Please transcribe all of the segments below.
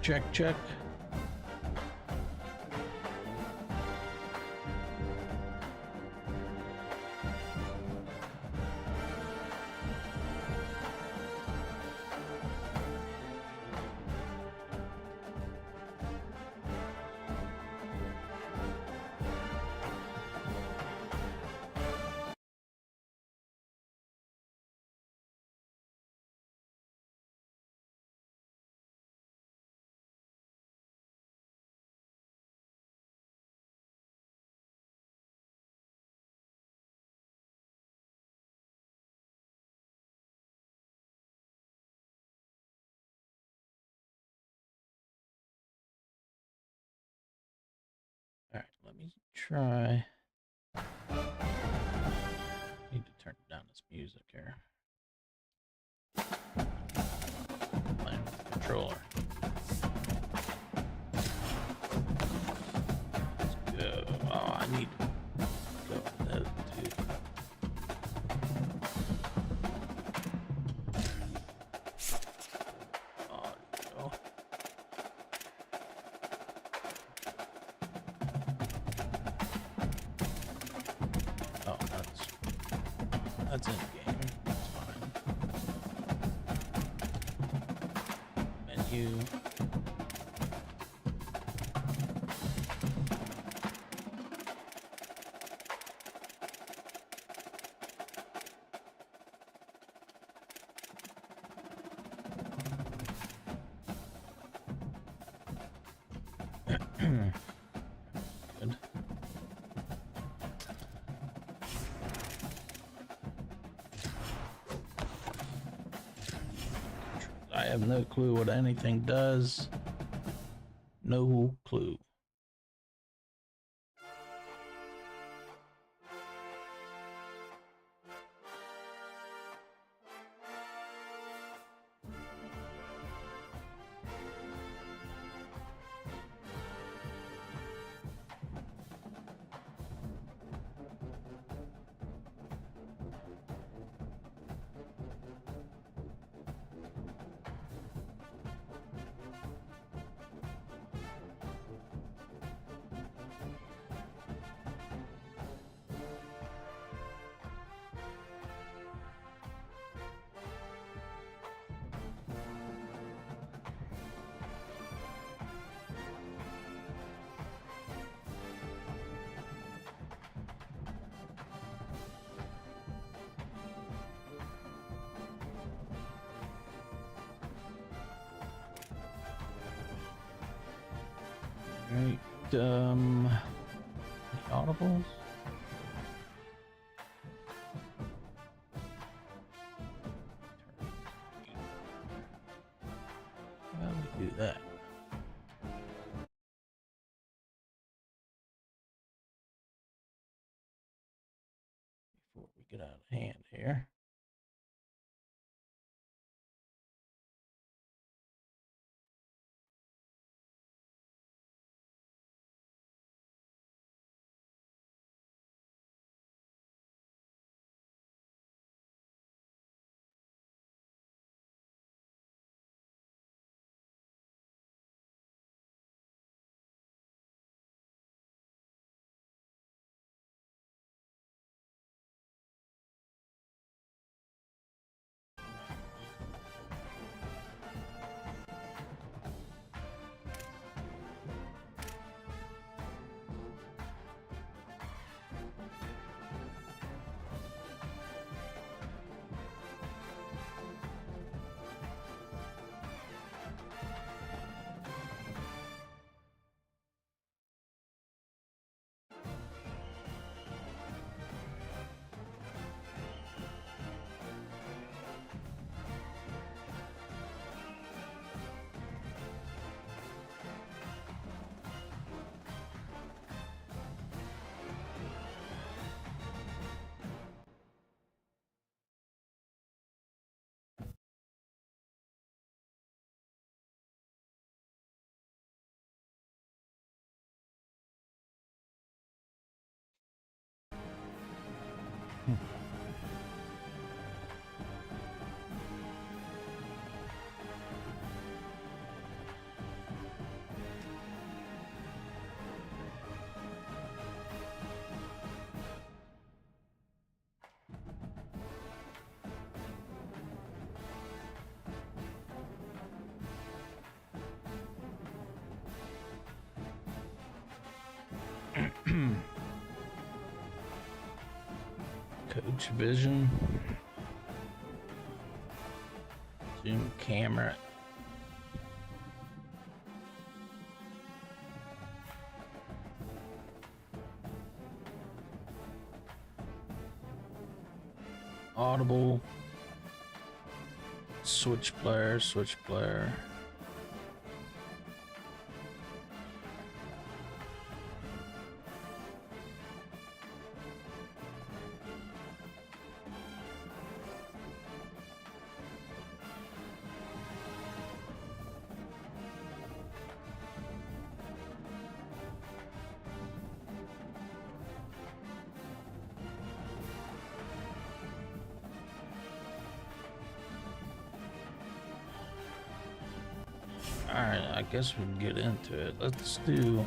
check, check. All right, let me try. Need to turn down this music here. Playing with the controller. Let's go. Oh, I need to go with those two. Audio. Oh, that's in game. That's fine. Menu. Good. I have no clue what anything does. No clue. Right, any audibles? How do we do that? Before we get out of hand here. Coach vision. Zoom camera. Audible. Switch player, switch player. Alright, I guess we can get into it. Let's do...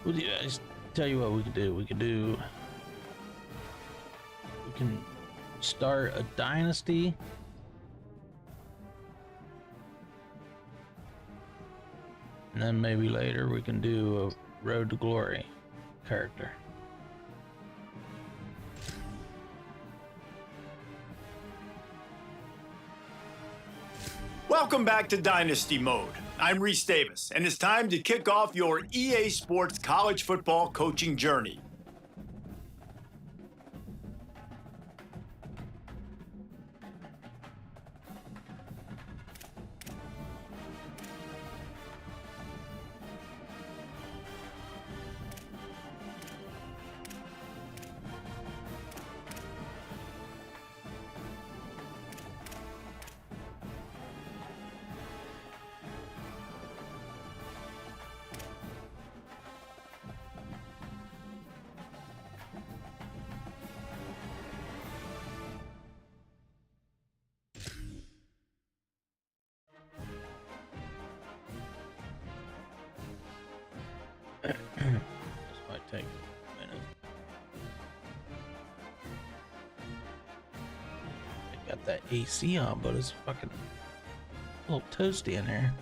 I just tell you what we could do. We can start a Dynasty. And then maybe later we can do a Road to Glory character. Welcome back to Dynasty Mode. I'm Reese Davis, and it's time to kick off your EA Sports college football coaching journey. This might take a minute. I got that AC on, but it's fucking a little toasty in here.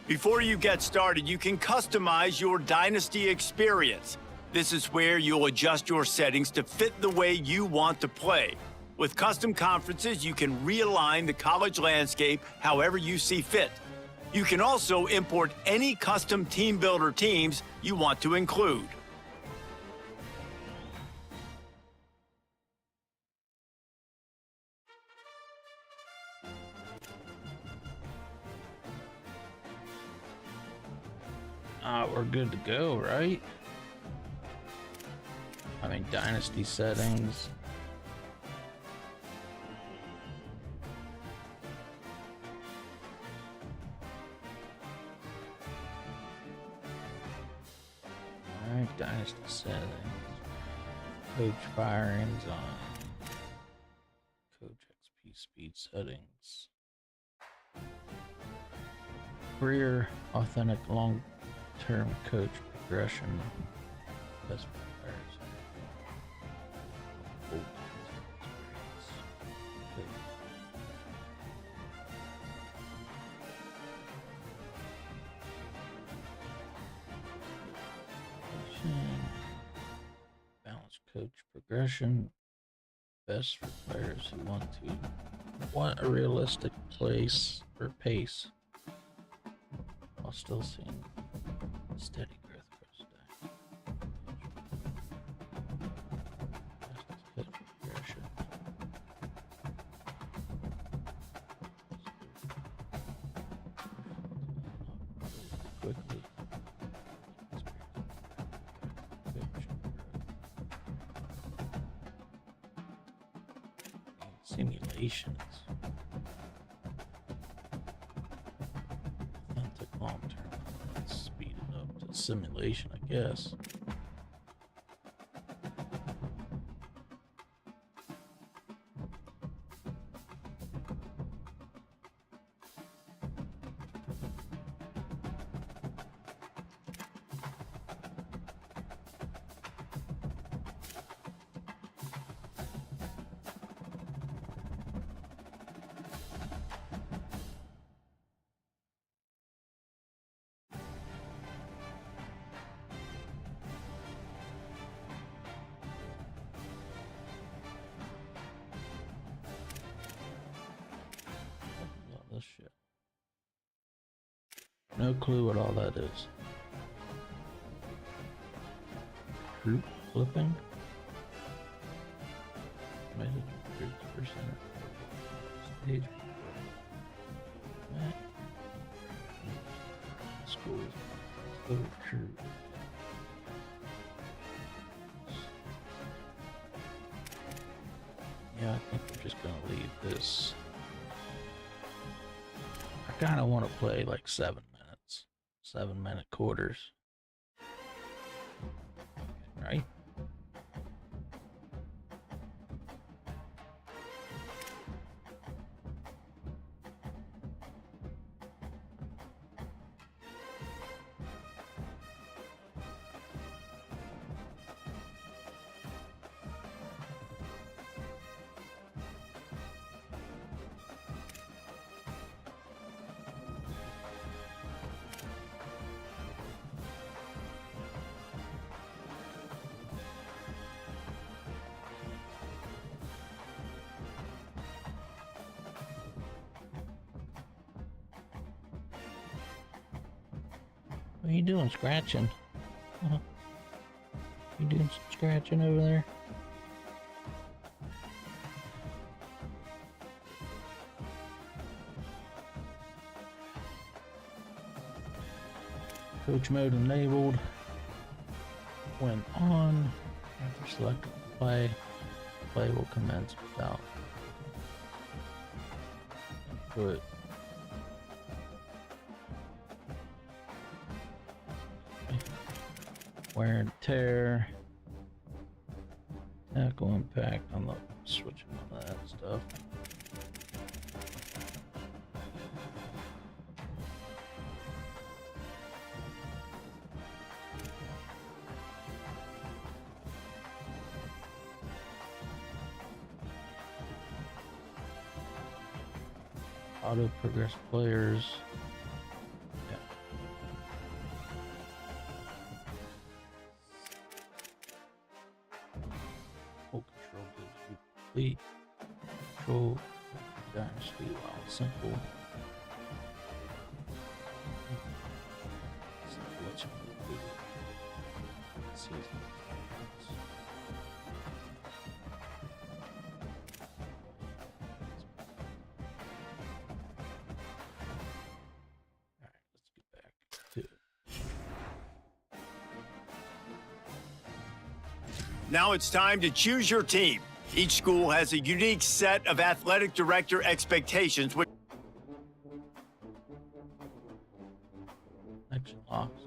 Before you get started, you can customize your Dynasty experience. This is where you'll adjust your settings to fit the way you want to play. With custom conferences, you can realign the college landscape however you see fit. You can also import any custom team builder teams you want to include. We're good to go, right? I mean, Dynasty settings. Alright, Dynasty settings. Coach firings on. Coach XP speed settings. Career authentic long-term coach progression. Best players. Full-time experience. Okay. Balanced coach progression. Best for players who want a realistic place or pace while still seeing steady growth across the coach progression. Quickly. Simulations. That took long term. Let's speed it up to simulation, I guess. This shit. No clue what all that is. Troop flipping? Message troops percent. Stage. Map. Schools. Go troop. Yeah, I think we're just gonna leave this. I kind of want to play like 7 minutes, 7-minute quarters, right? What are you doing, scratching? You doing some scratching over there? Coach mode enabled. When on, after selecting play, play will commence without input. Wear and tear, tackle impact. I'm not switching on that stuff. Auto progress players. Complete control Dynasty while simple. Alright, let's get back to it. Now it's time to choose your team. Each school has a unique set of athletic director expectations. Action locks.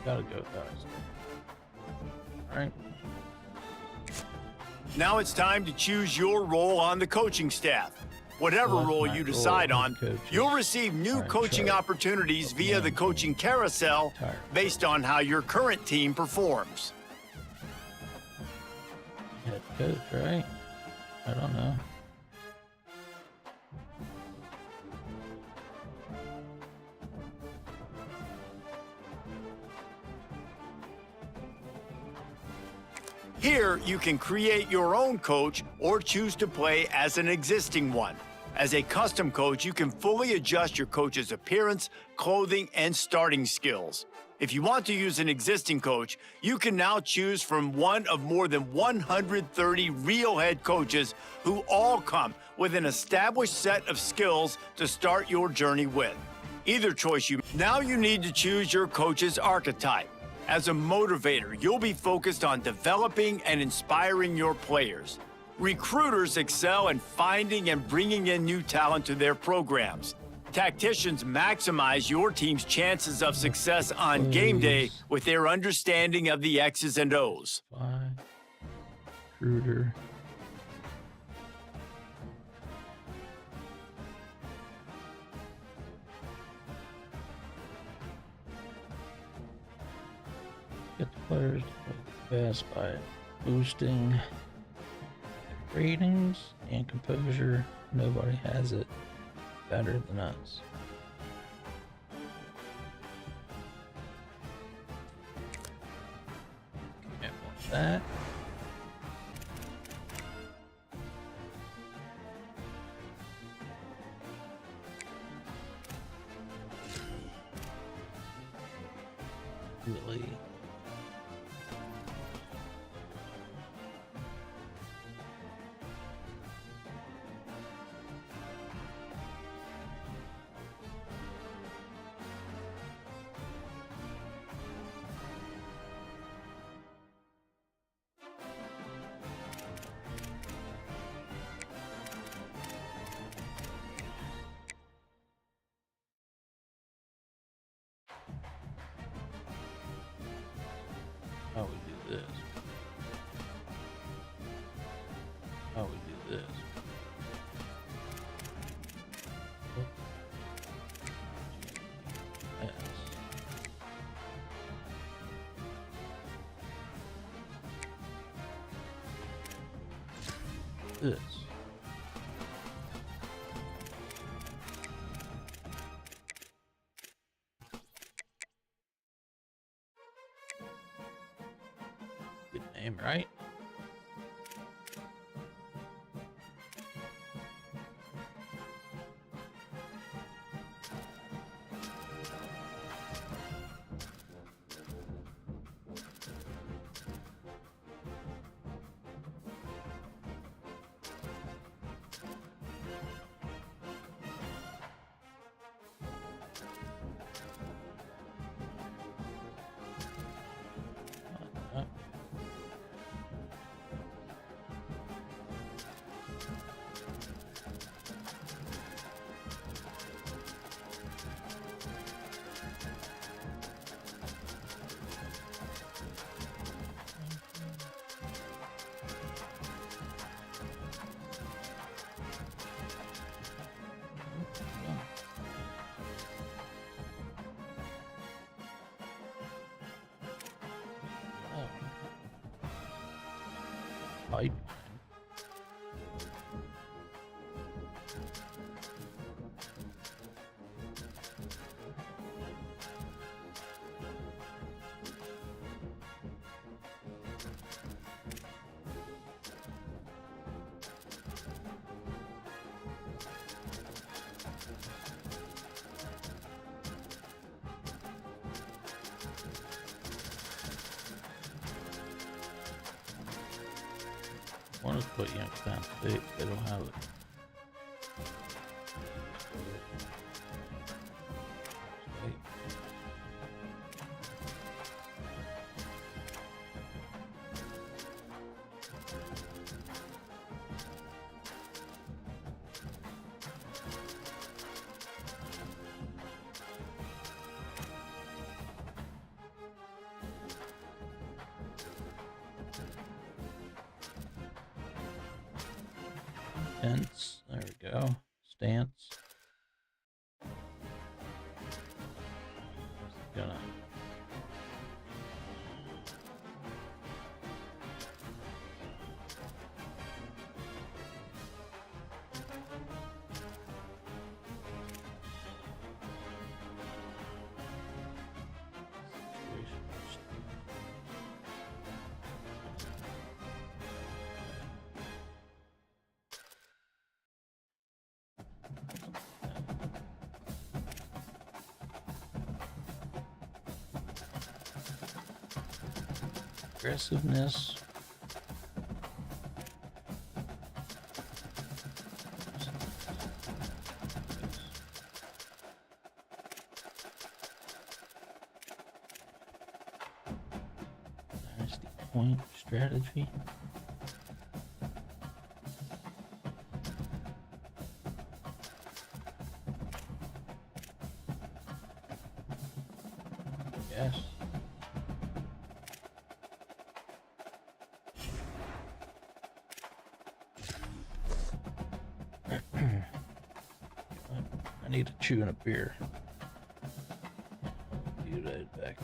Gotta go, guys. All right. Now it's time to choose your role on the coaching staff. Whatever role you decide on, you'll receive new coaching opportunities via the coaching carousel based on how your current team performs. Head coach, right? I don't know. Here, you can create your own coach or choose to play as an existing one. As a custom coach, you can fully adjust your coach's appearance, clothing, and starting skills. If you want to use an existing coach, you can now choose from one of more than 130 real head coaches who all come with an established set of skills to start your journey with. Either choice now you need to choose your coach's archetype. As a motivator, you'll be focused on developing and inspiring your players. Recruiters excel in finding and bringing in new talent to their programs. Tacticians maximize your team's chances of success on game day with their understanding of the X's and O's. Recruiter. Get the players to play best by boosting ratings and composure. Nobody has it better than us. Can't want that. Really? How we do this? How we do this? Yes. This. Good name, right? Pipeline. I want to put Youngstown State, they don't have it. State. Stance, there we go. Stance. Gonna Aggressiveness. Dynasty point strategy. Yes. I need to chew in a beer. Do that back.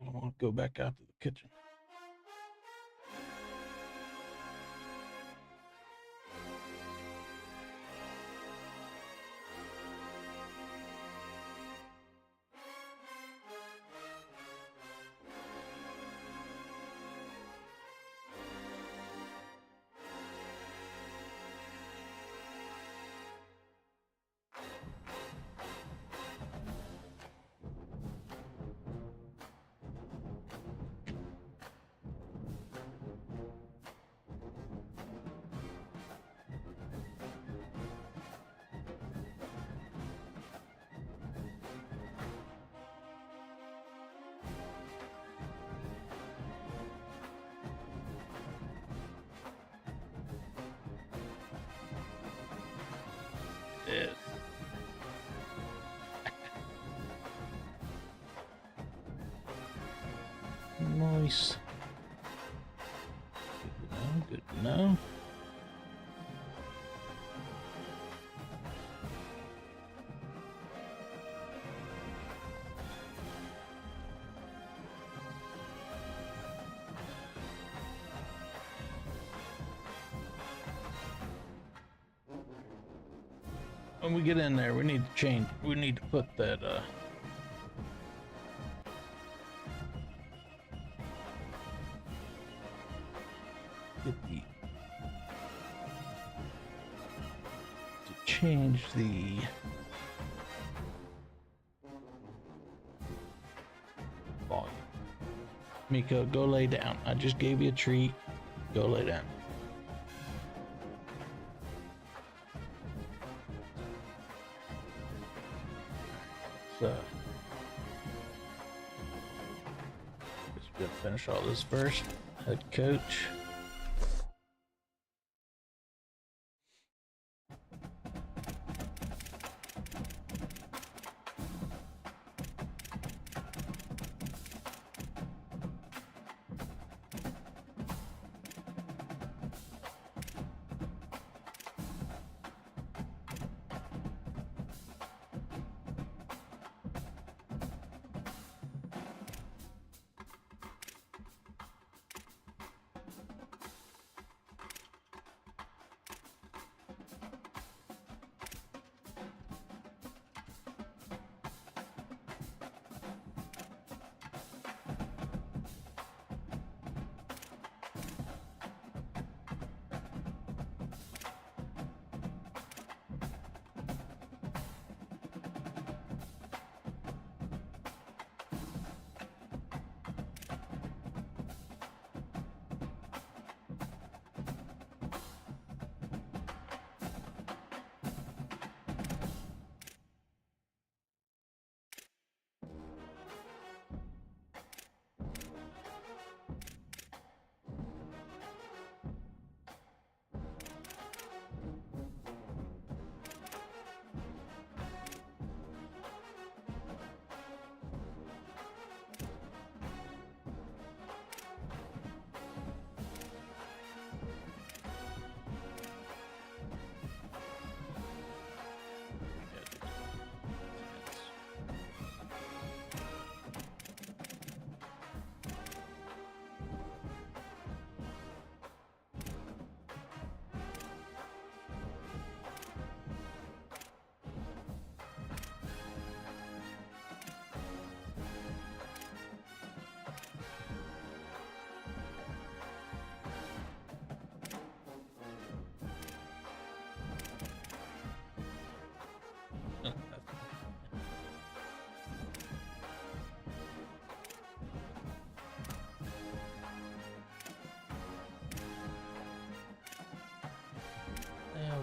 I don't want to go back out to the kitchen. Yes. Nice. Good to know. Good to know. When we get in there, we need to change. We need to put that get the to change the volume. Miko, go lay down. I just gave you a treat. Go lay down. Just gonna finish all this first. Head coach.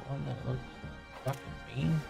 One that looks fucking mean.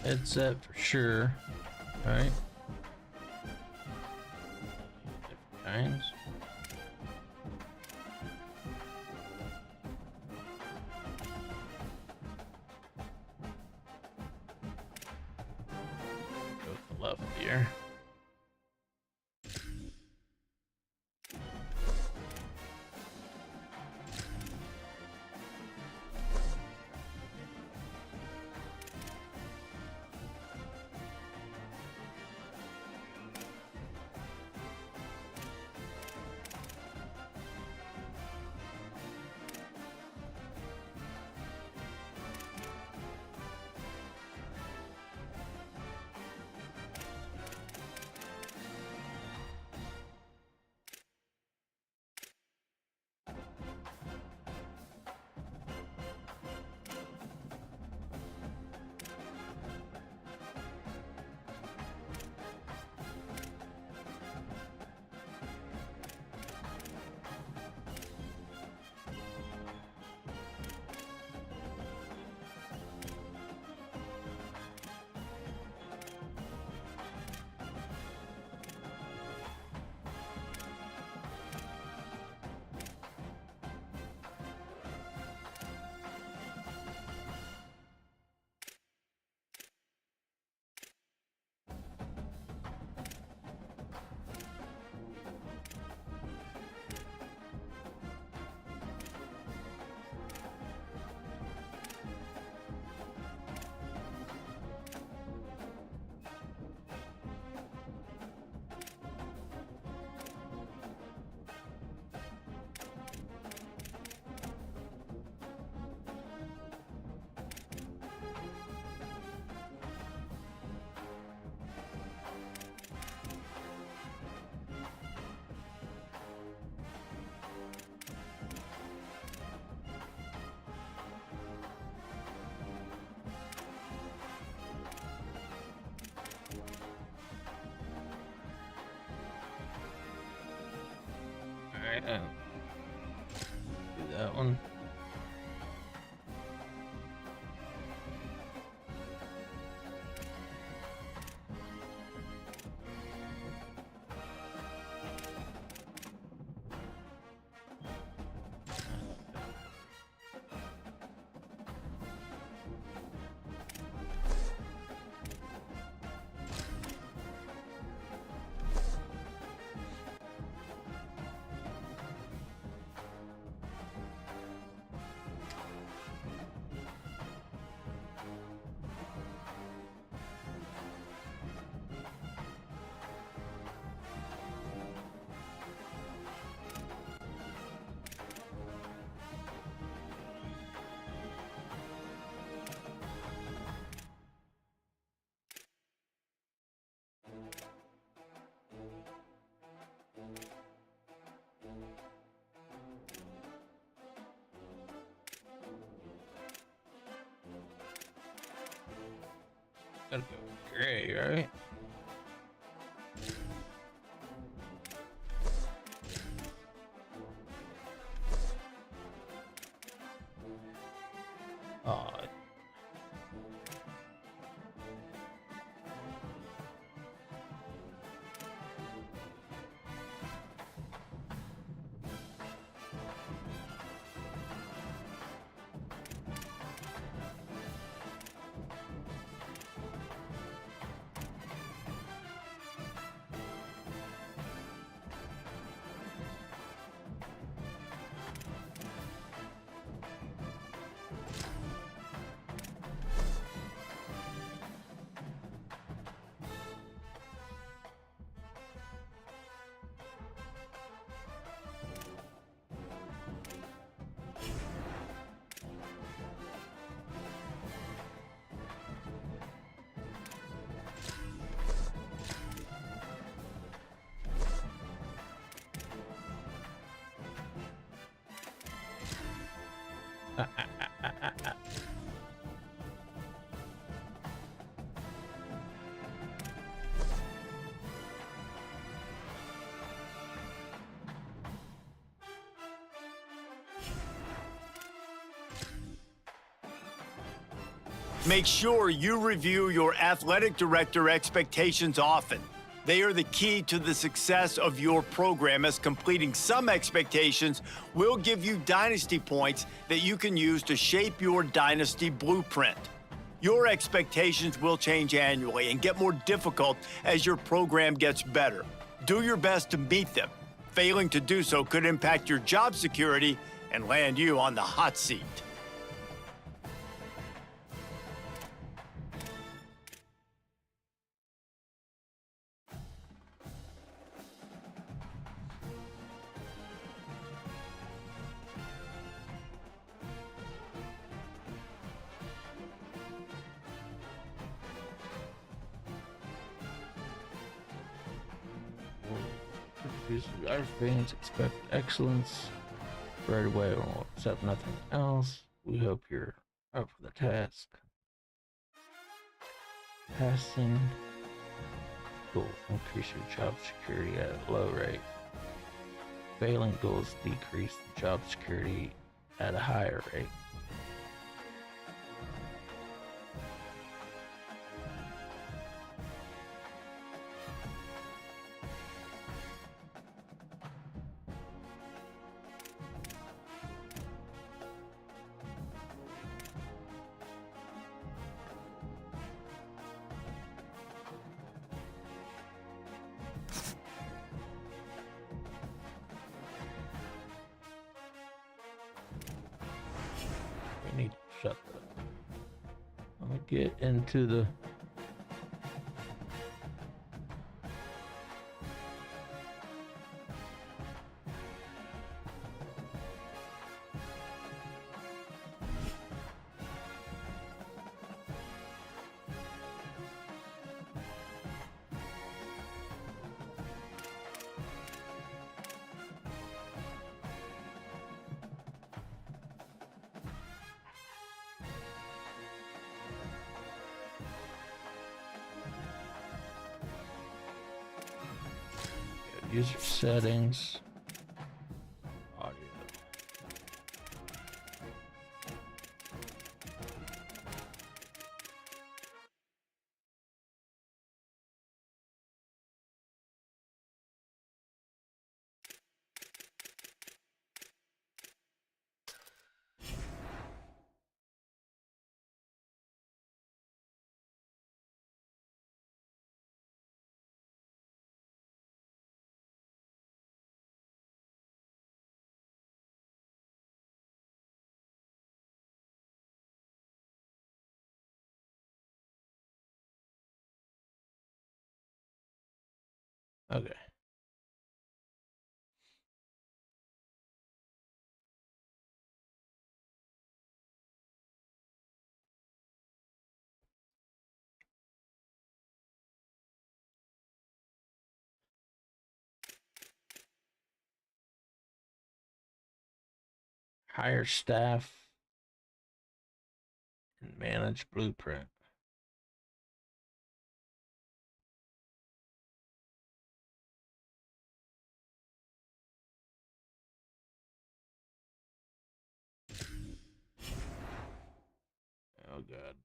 headset for sure, right? Different kinds. Go to the left here. Alright, do that one. Gotta go gray, right? Oh, Make sure you review your athletic director expectations often. They are the key to the success of your program, as completing some expectations will give you Dynasty points that you can use to shape your Dynasty blueprint. Your expectations will change annually and get more difficult as your program gets better. Do your best to meet them. Failing to do so could impact your job security and land you on the hot seat. Our fans expect excellence right away. We'll accept nothing else. We hope you're up for the task. Passing goals increase your job security at a low rate. Failing goals decrease the job security at a higher rate. We need to shut that. I'm gonna get into the user settings, audio. Okay. Hire staff and manage blueprint. Oh god.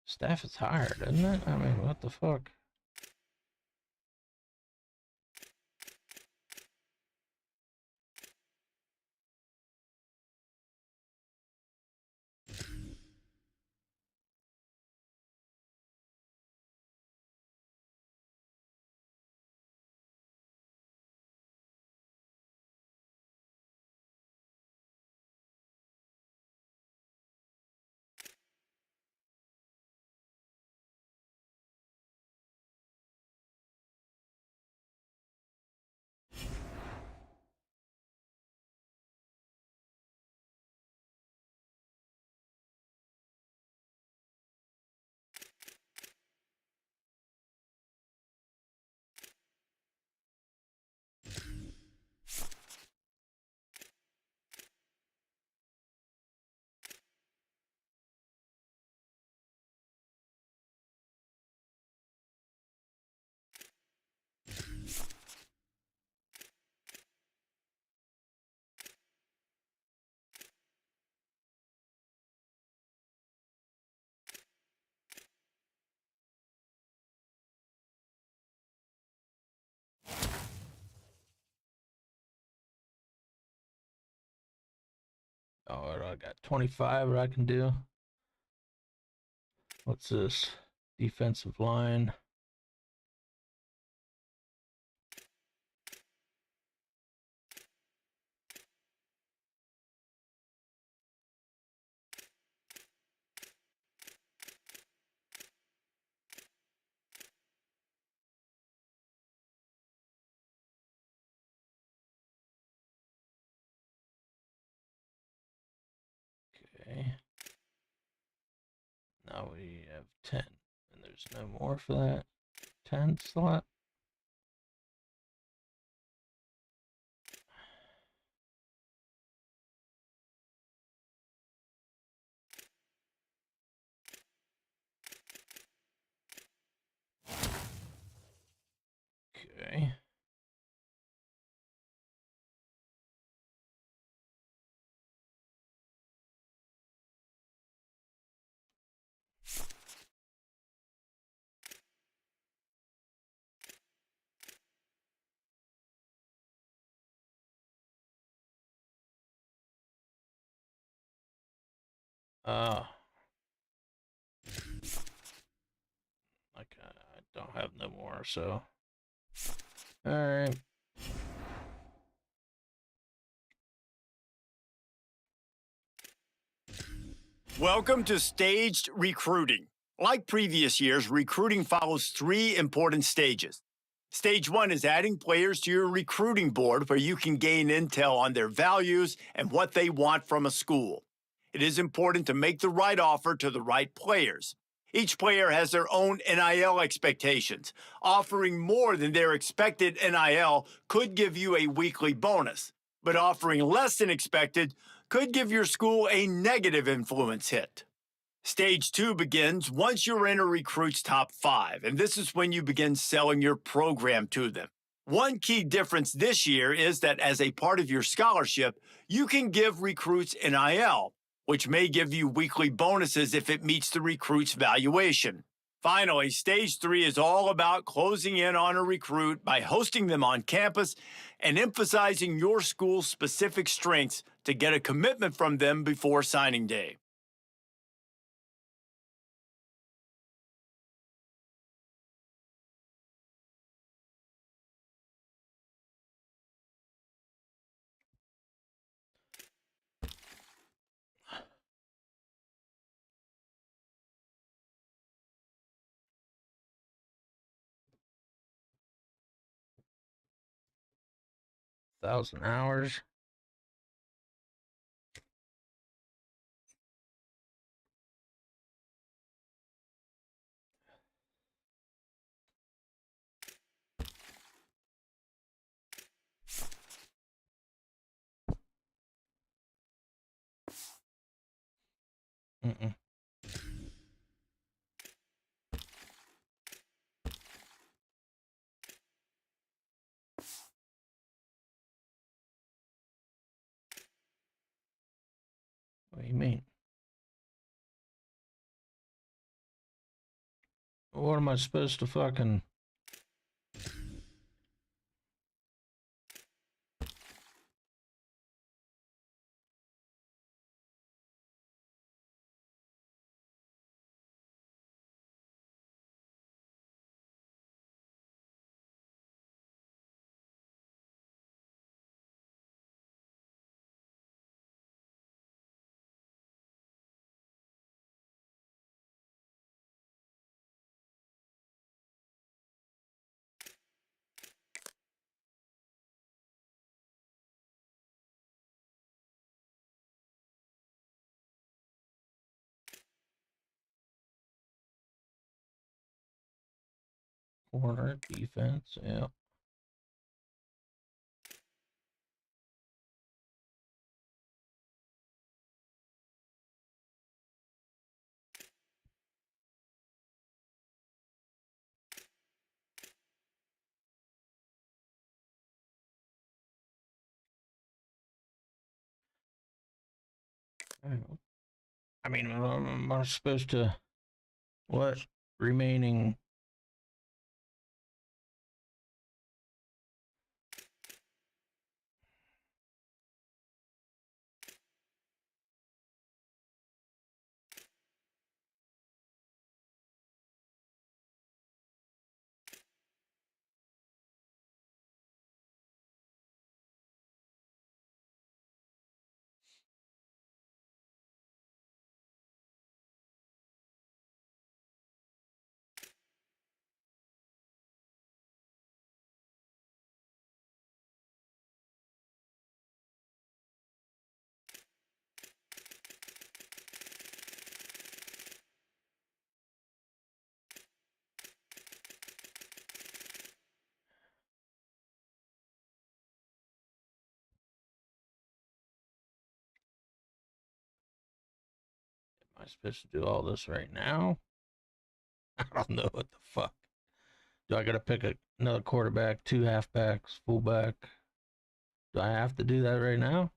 Staff is hired, isn't it? I mean, what the fuck? Oh, I got 25 that I can do. What's this? Defensive line. Okay. Now we have 10. And there's no more for that 10 slot. Okay. Uh, like I don't have no more, so. All right. Welcome to staged recruiting. Like previous years, recruiting follows three important stages. Stage one is adding players to your recruiting board where you can gain intel on their values and what they want from a school. It is important to make the right offer to the right players. Each player has their own NIL expectations. Offering more than their expected NIL could give you a weekly bonus, but offering less than expected could give your school a negative influence hit. Stage two begins once you're in a recruit's top five, and this is when you begin selling your program to them. One key difference this year is that as a part of your scholarship, you can give recruits NIL, which may give you weekly bonuses if it meets the recruit's valuation. Finally, stage three is all about closing in on a recruit by hosting them on campus and emphasizing your school's specific strengths to get a commitment from them before signing day. Thousand hours. Mm-mm. What do you mean? What am I supposed to fucking? Corner defense, yeah. I mean, am I supposed to what remaining? I supposed to do all this right now? I don't know what the fuck. Do I gotta pick another quarterback, 2 halfbacks, fullback? Do I have to do that right now?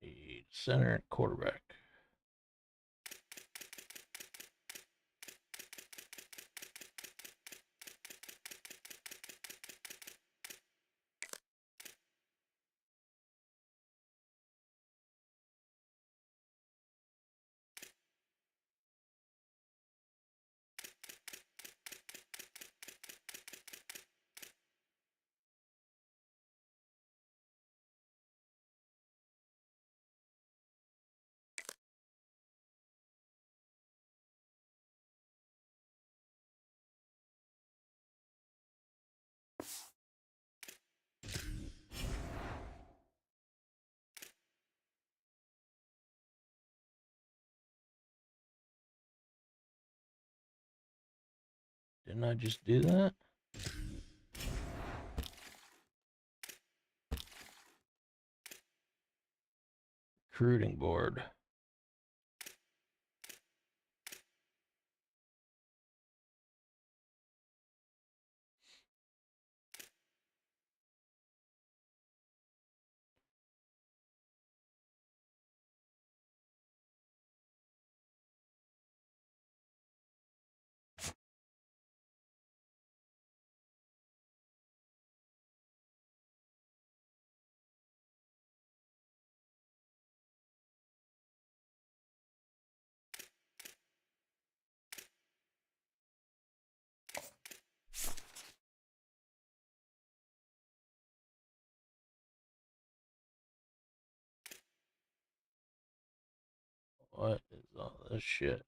The center quarterback. Didn't I just do that? recruiting board. What is all this shit?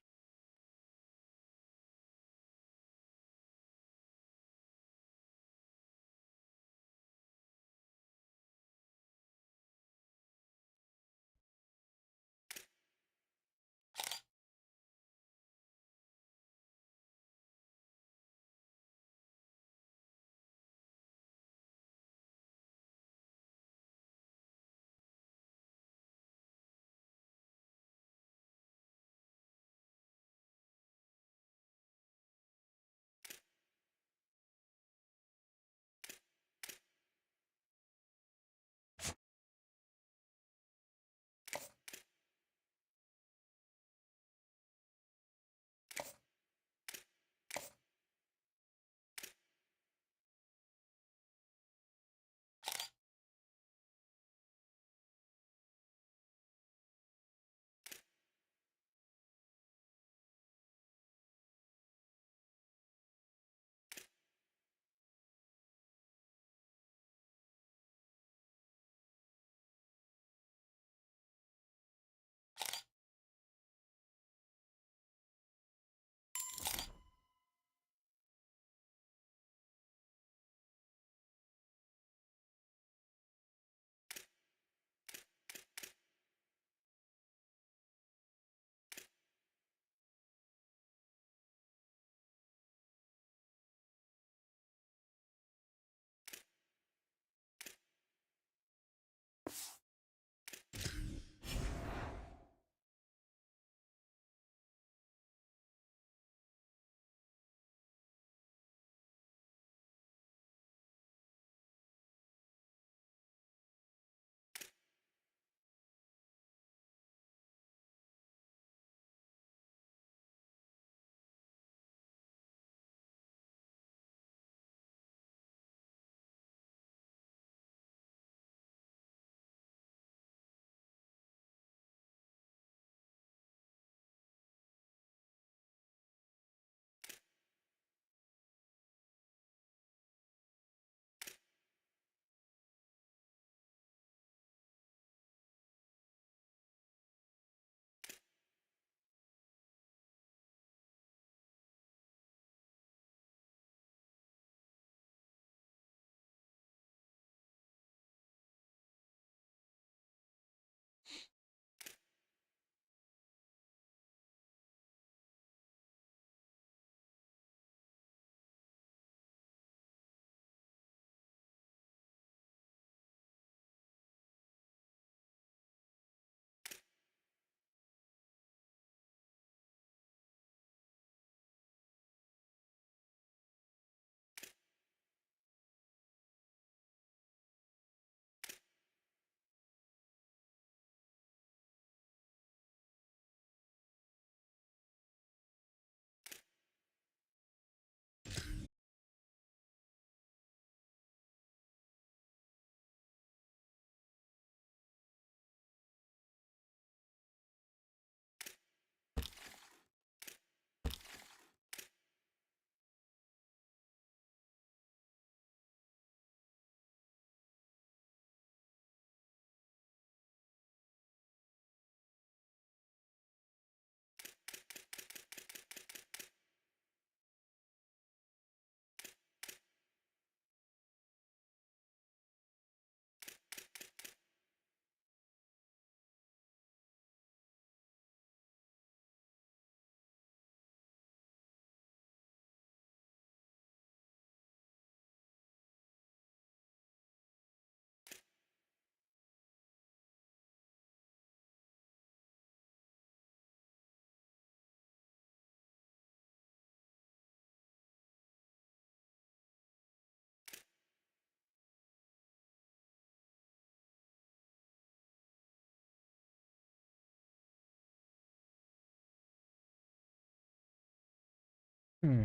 Hmm.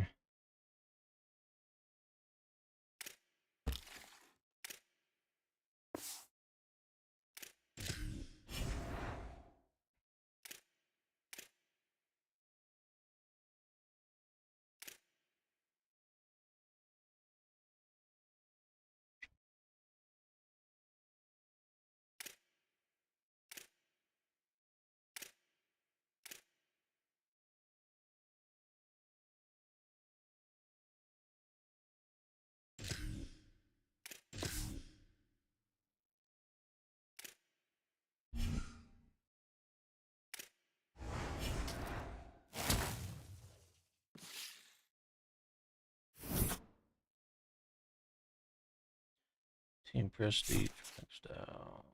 Team prestige, next out,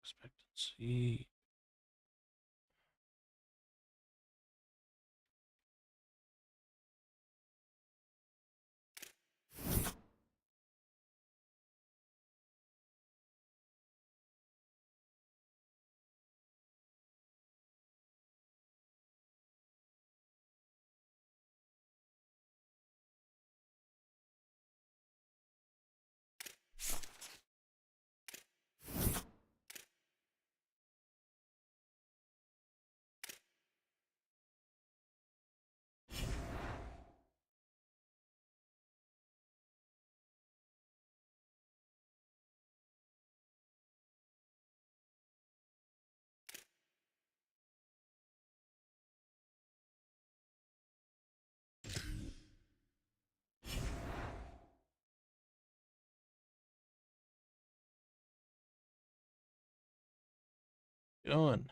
expectancy. Doing.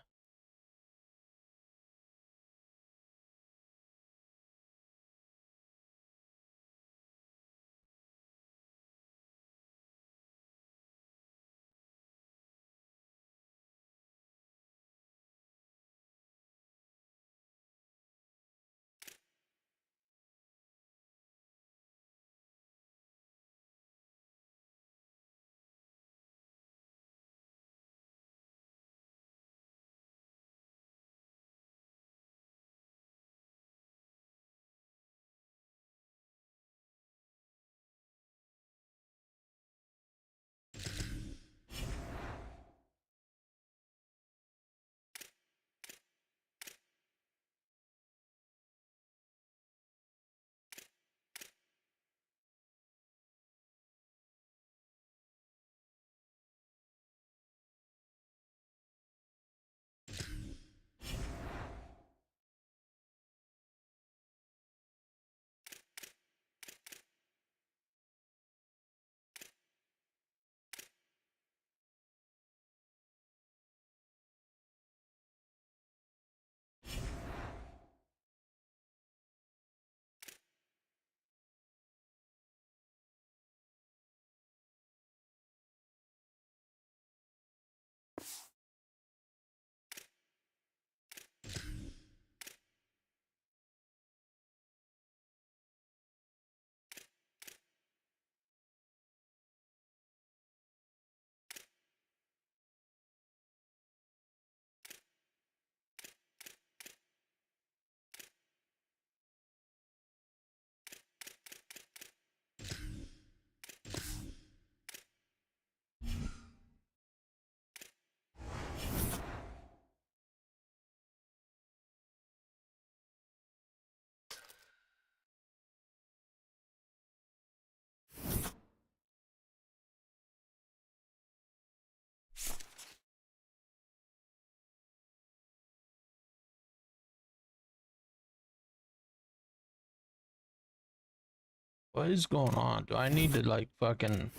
What is going on? Do I need to like fucking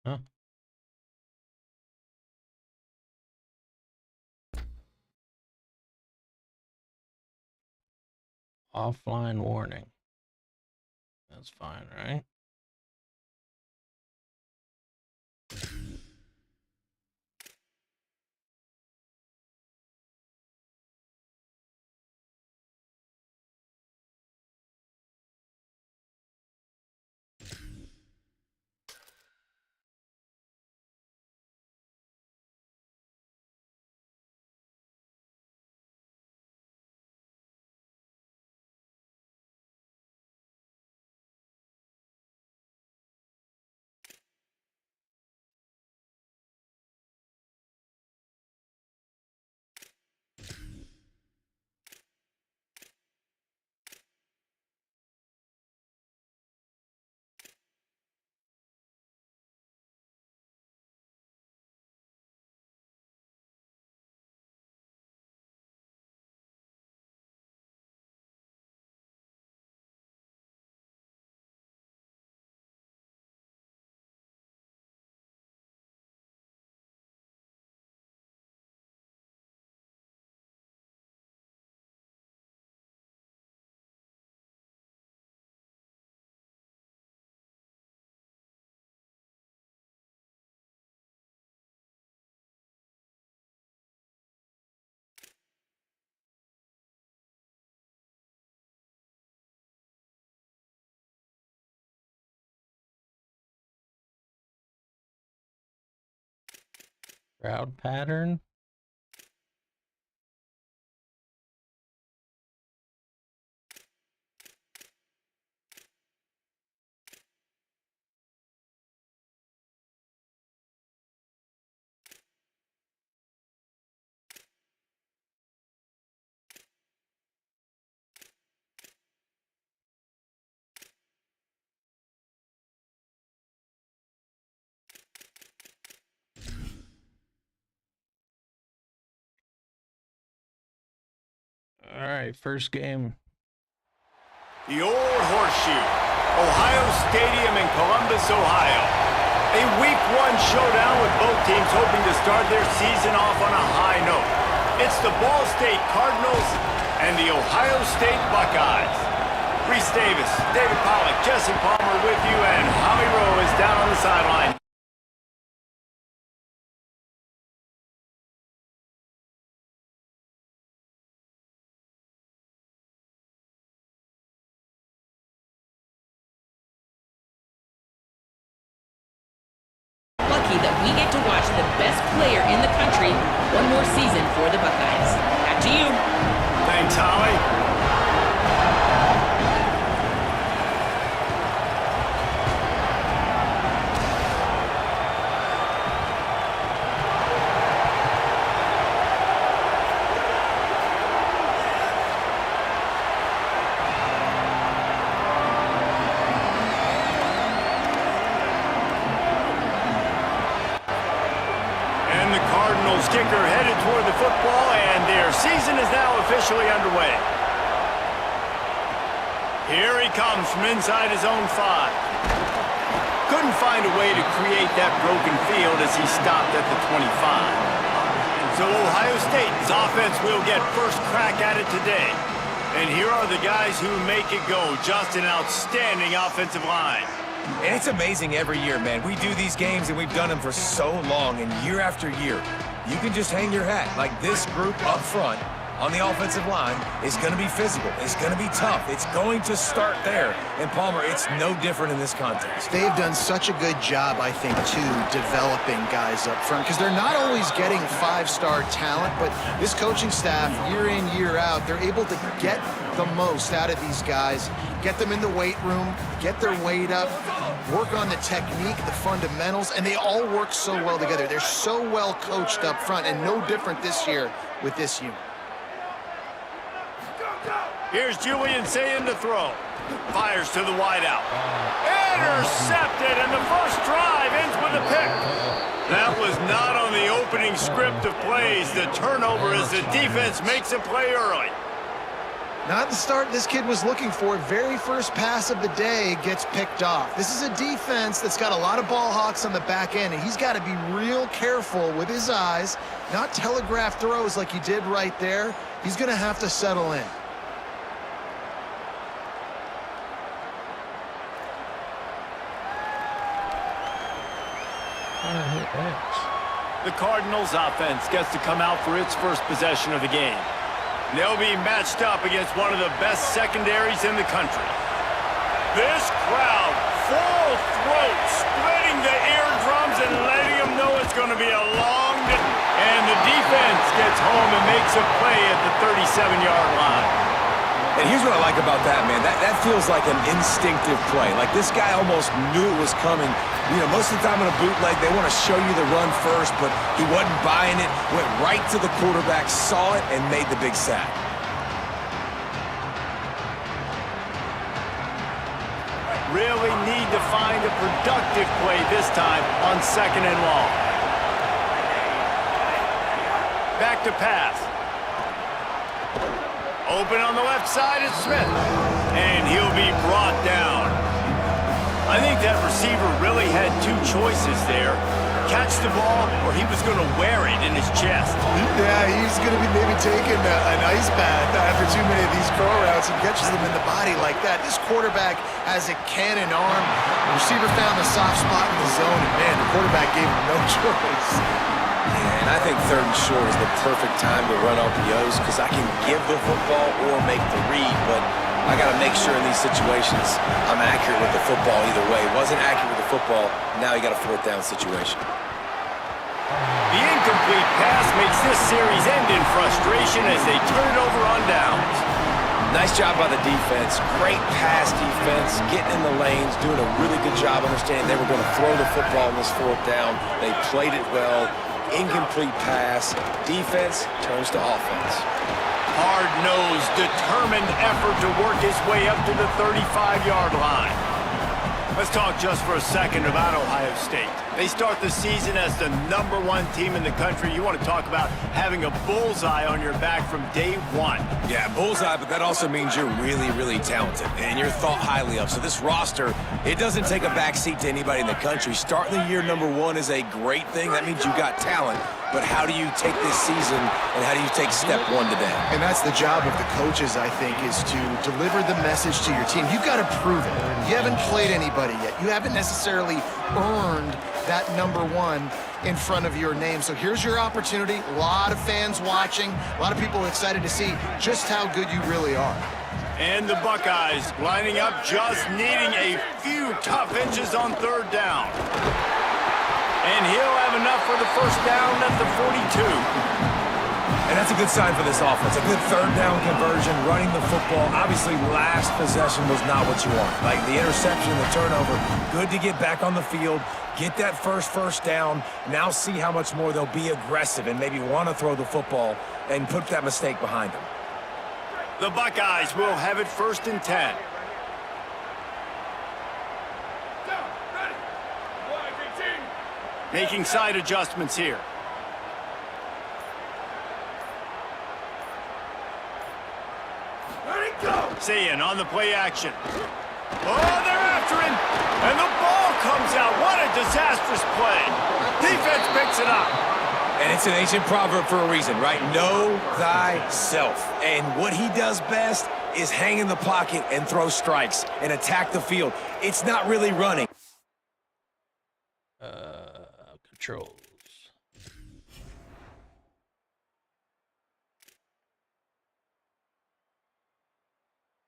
Huh? Offline warning. That's fine, right? Crowd pattern. All right, first game. The Old Horseshoe, Ohio Stadium in Columbus, Ohio. A Week 1 showdown with both teams hoping to start their season off on a high note. It's the Ball State Cardinals and the Ohio State Buckeyes. Reese Davis, David Pollack, Jesse Palmer with you, and Howie Rowe is down on the sideline. Lucky that we get to watch the best player in the country one more season for the Buckeyes. Back to you. Thanks, Howie. Kicker headed toward the football, and their season is now officially underway. Here he comes from inside his own 5. Couldn't find a way to create that broken field as he stopped at the 25. So Ohio State's offense will get first crack at it today. And here are the guys who make it go. Just an outstanding offensive line. And it's amazing every year, man. We do these games, and we've done them for so long, and year after year. You can just hang your hat. Like this group up front on the offensive line is going to be physical. It's going to be tough. It's going to start there. And Palmer, it's no different in this contest. They've done such a good job, I think, too, developing guys up front, because they're not always getting 5-star talent, but this coaching staff, year in, year out, they're able to get the most out of these guys, get them in the weight room, get their weight up, work on the technique, the fundamentals, and they all work so well together. They're so well coached up front, and no different this year with this unit. Here's Julian Sayin to throw. Fires to the wideout. Intercepted, and the first drive ends with a pick. That was not on the opening script of plays. The turnover as the defense makes a play early. Not the start this kid was looking for. Very first pass of the day gets picked off. This is a defense that's got a lot of ball hawks on the back end, and he's got to be real careful with his eyes, not telegraph throws like he did right there. He's going to have to settle in. The Cardinals offense gets to come out for its first possession of the game. They'll be matched up against one of the best secondaries in the country. This crowd, full throat, splitting the eardrums and letting them know it's going to be a long day. And the defense gets home and makes a play at the 37-yard line. And here's what I like about that, man. That feels like an instinctive play. Like this guy almost knew it was coming. You know, most of the time in a bootleg, they want to show you the run first, but he wasn't buying it, went right to the quarterback, saw it, and made the big sack. Really need to find a productive play this time on 2nd and long. Back to pass. Open on the left side is Smith. And he'll be brought down. I think that receiver really had two choices there. Catch the ball, or he was going to wear it in his chest. Yeah, he's going to be maybe taking an ice bath after too many of these curl routes and catches them in the body like that. This quarterback has a cannon arm. The receiver found the soft spot in the zone, and man, the quarterback gave him no choice. Yeah, and I think 3rd and short is the perfect time to run RPOs because I can give the football or make the read, but I got to make sure in these situations I'm accurate with the football either way. Wasn't accurate with the football, now you got a 4th down situation. The incomplete pass makes this series end in frustration as they turn it over on downs. Nice job by the defense. Great pass defense, getting in the lanes, doing a really good job understanding they were going to throw the football in this 4th down. They played it well. Incomplete pass. Defense turns to offense. Hard-nosed, determined effort to work his way up to the 35-yard line. Let's talk just for a second about Ohio State. They start the season as the #1 team in the country. You want to talk about having a bullseye on your back from day one. Yeah, bullseye, but that also means you're really, really talented, and you're thought highly of. So this roster, it doesn't take a backseat to anybody in the country. Starting the year #1 is a great thing. That means you got talent. But how do you take this season, and how do you take step 1 today? And that's the job of the coaches, I think, is to deliver the message to your team. You've got to prove it. You haven't played anybody yet. You haven't necessarily earned that #1 in front of your name. So here's your opportunity. A lot of fans watching. A lot of people excited to see just how good you really are. And the Buckeyes lining up, just needing a few tough inches on 3rd down. And he'll have enough for the 1st down at the 42. And that's a good sign for this offense. A good 3rd down conversion, running the football. Obviously, last possession was not what you want. Like the interception, the turnover. Good to get back on the field, get that first down. Now see how much more they'll be aggressive and maybe want to throw the football and put that mistake behind them. The Buckeyes will have it 1st and 10. Making side adjustments here. Sayin on the play action. Oh, they're after him. And the ball comes out. What a disastrous play. Defense picks it up. And it's an ancient proverb for a reason, right? Know thyself. And what he does best is hang in the pocket and throw strikes and attack the field. It's not really running. Controls.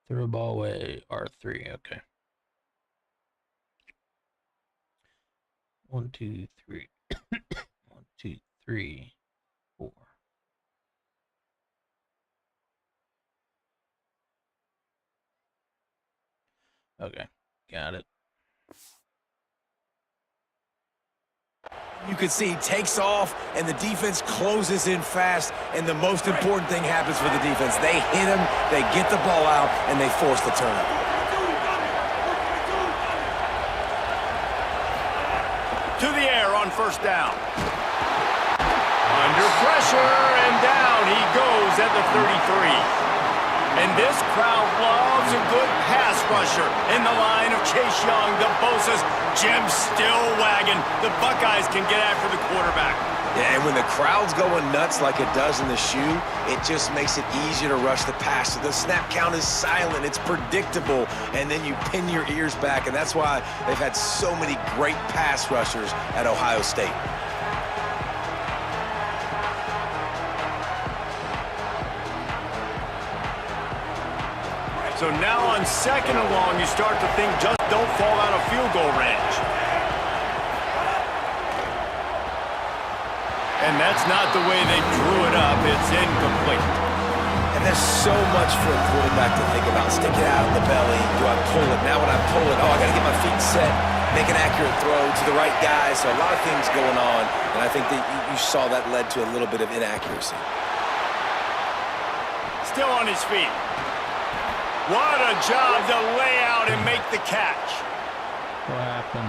Throw a ball away, R3, okay. 1, 2, 3. 1, 2, 3, 4. Okay, got it. You can see he takes off, and the defense closes in fast, and the most important thing happens for the defense. They hit him, they get the ball out, and they force the turnover. To the air on 1st down. Under pressure, and down he goes at the 33. And this crowd loves a good pass rusher. In the line of Chase Young, the Bosa's, Jim's still wagging. The Buckeyes can get after the quarterback. Yeah, and when the crowd's going nuts like it does in the shoe, it just makes it easier to rush the pass. So the snap count is silent, it's predictable, and then you pin your ears back, and that's why they've had so many great pass rushers at Ohio State. So now on 2nd and long, you start to think just don't fall out of field goal range. And that's not the way they drew it up. It's incomplete. And there's so much for a quarterback to think about. Stick it out of the belly. Do I pull it? Now when I pull it, I got to get my feet set, make an accurate throw to the right guy. So a lot of things going on. And I think that you saw that led to a little bit of inaccuracy. Still on his feet. What a job to lay out and make the catch. What happened?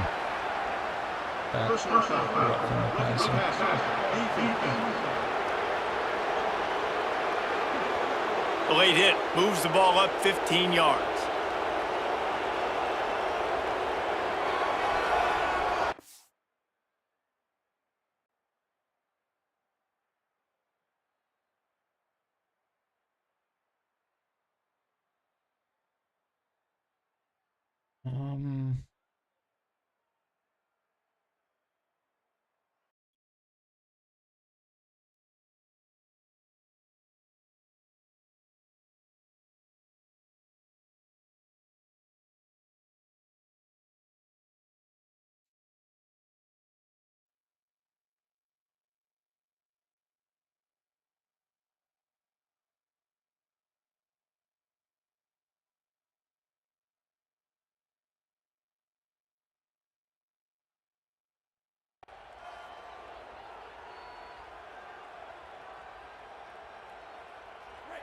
The late hit moves the ball up 15 yards.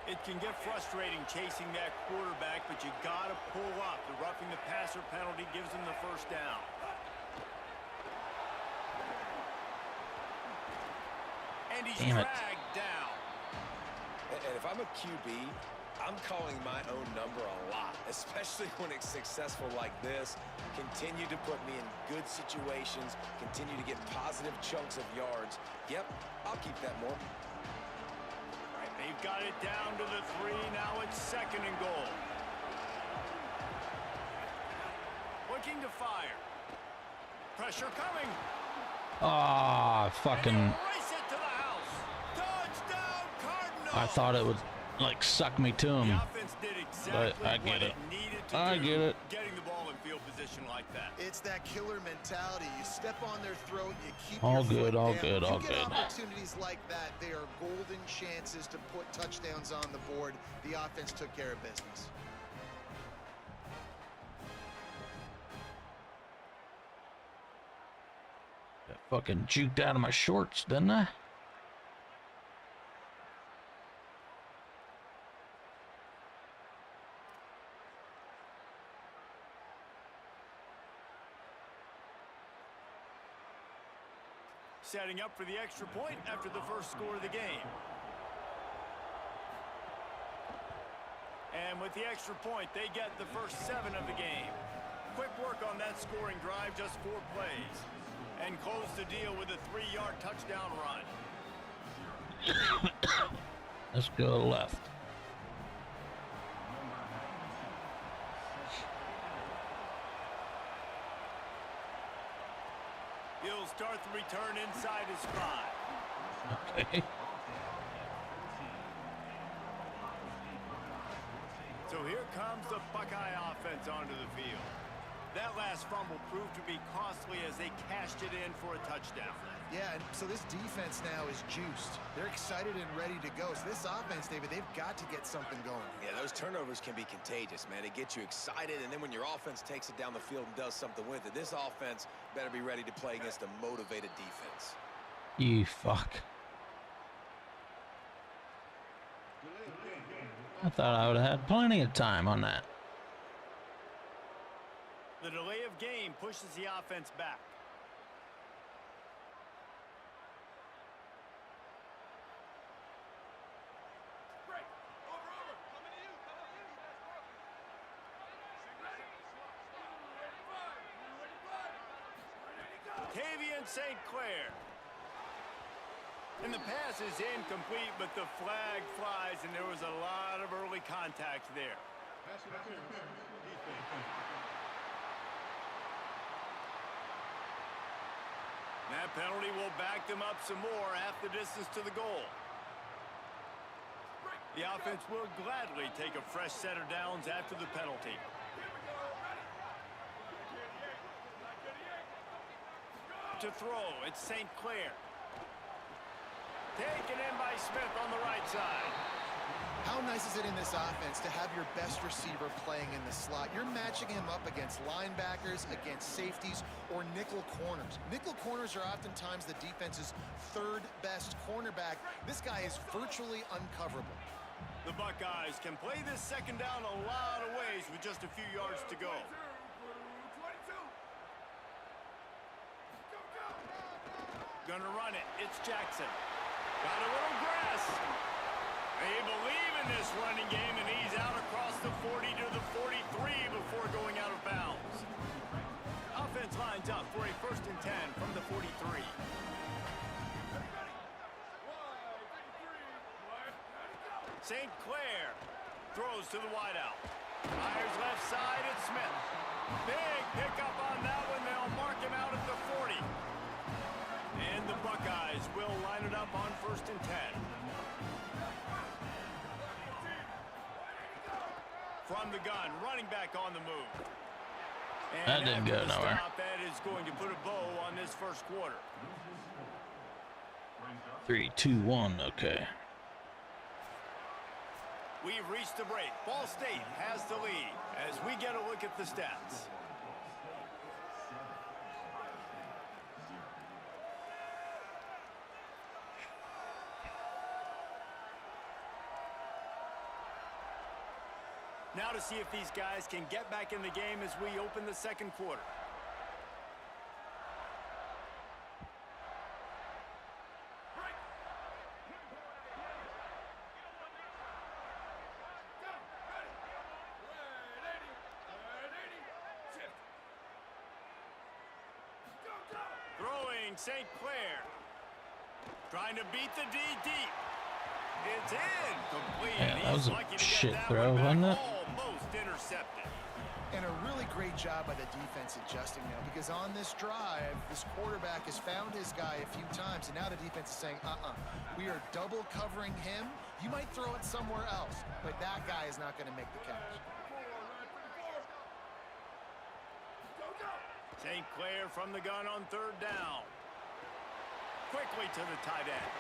It can get frustrating chasing that quarterback, but you got to pull up. The roughing the passer penalty gives them the first down. And he's dragged down. And if I'm a QB, I'm calling my own number a lot, especially when it's successful like this. Continue to put me in good situations, continue to get positive chunks of yards. Yep, I'll keep that more. They've got it down to the 3. Now it's 2nd and goal. Looking to fire. Pressure coming. Ah, fucking. Race it to the house. Touchdown, Cardinals. I thought it would like suck me to him. The offense did exactly But I get what it. Needed to I do, get it. Getting the ball in field position like that. It's that killer mentality. You step on their throat, you keep All your good, foot all down. good, If all you good. get opportunities like that, they are golden chances to put touchdowns on the board. The offense took care of business. Got fucking juked out of my shorts, didn't I? Setting up for the extra point after the first score of the game. And with the extra point, they get the first 7 of the game. Quick work on that scoring drive, just 4 plays. And close the deal with a 3-yard touchdown run. Let's go left. He'll start the return inside his 5. Okay. So here comes the Buckeye offense onto the field. That last fumble proved to be costly as they cashed it in for a touchdown. Yeah, and so this defense now is juiced. They're excited and ready to go. So this offense, David, they've got to get something going. Yeah, those turnovers can be contagious, man. It gets you excited, and then when your offense takes it down the field and does something with it, this offense better be ready to play against a motivated defense. You fuck. I thought I would have had plenty of time on that. The delay of game pushes the offense back. Tavian St. Clair. And the pass is incomplete, but the flag flies, and there was a lot of early contact there. That penalty will back them up some more, half the distance to the goal. The offense will gladly take a fresh set of downs after the penalty. To throw, it's St. Clair. Taken in by Smith on the right side. How nice is it in this offense to have your best receiver playing in the slot? You're matching him up against linebackers, against safeties, or nickel corners. Nickel corners are oftentimes the defense's third best cornerback. This guy is virtually uncoverable. The Buckeyes can play this second down a lot of ways with just a few yards to go. Gonna run it. It's Jackson. Got a little grass. They believe in this running game, and he's out across the 40 to the 43 before going out of bounds. Offense lines up for a 1st and 10 from the 43. St. Clair throws to the wideout. Fires left side, it's Smith. Big pickup on that one. They'll mark him out at the 40. And the Buckeyes will line it up on 1st and 10. From the gun, running back on the move. And that didn't go nowhere. That is going to put a bow on this first quarter. 3, 2, 1. Okay. We've reached the break. Ball State has the lead as we get a look at the stats. Now to see if these guys can get back in the game as we open the second quarter. Throwing St. Clair. Trying to beat the D deep. It's incomplete. Yeah, that was a lucky to shit get that throw, one wasn't back. it? Almost intercepted. And a really great job by the defense adjusting now, because on this drive, this quarterback has found his guy a few times, and now the defense is saying, we are double covering him. You might throw it somewhere else, but that guy is not going to make the catch. St. Clair from the gun on 3rd down. Quickly to the tight end.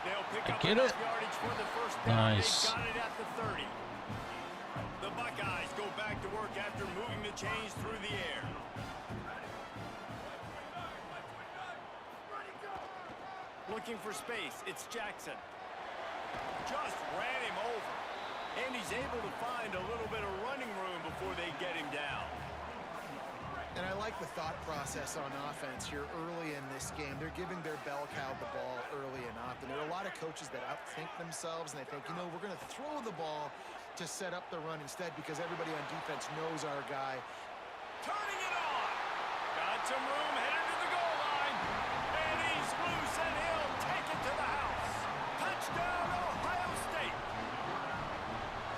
They'll pick up enough yardage for the first down. Nice. They got it at the 30. The Buckeyes go back to work after moving the chains through the air. Looking for space, it's Jackson. Just ran him over. And he's able to find a little bit of running room before they get him down. And I like the thought process on offense here early in this game. They're giving their bell cow the ball early and often. There are a lot of coaches that outthink themselves, and they think, we're going to throw the ball to set up the run instead because everybody on defense knows our guy. Turning it on. Got some room, headed to the goal line. And he's loose, and he'll take it to the house. Touchdown, Ohio State.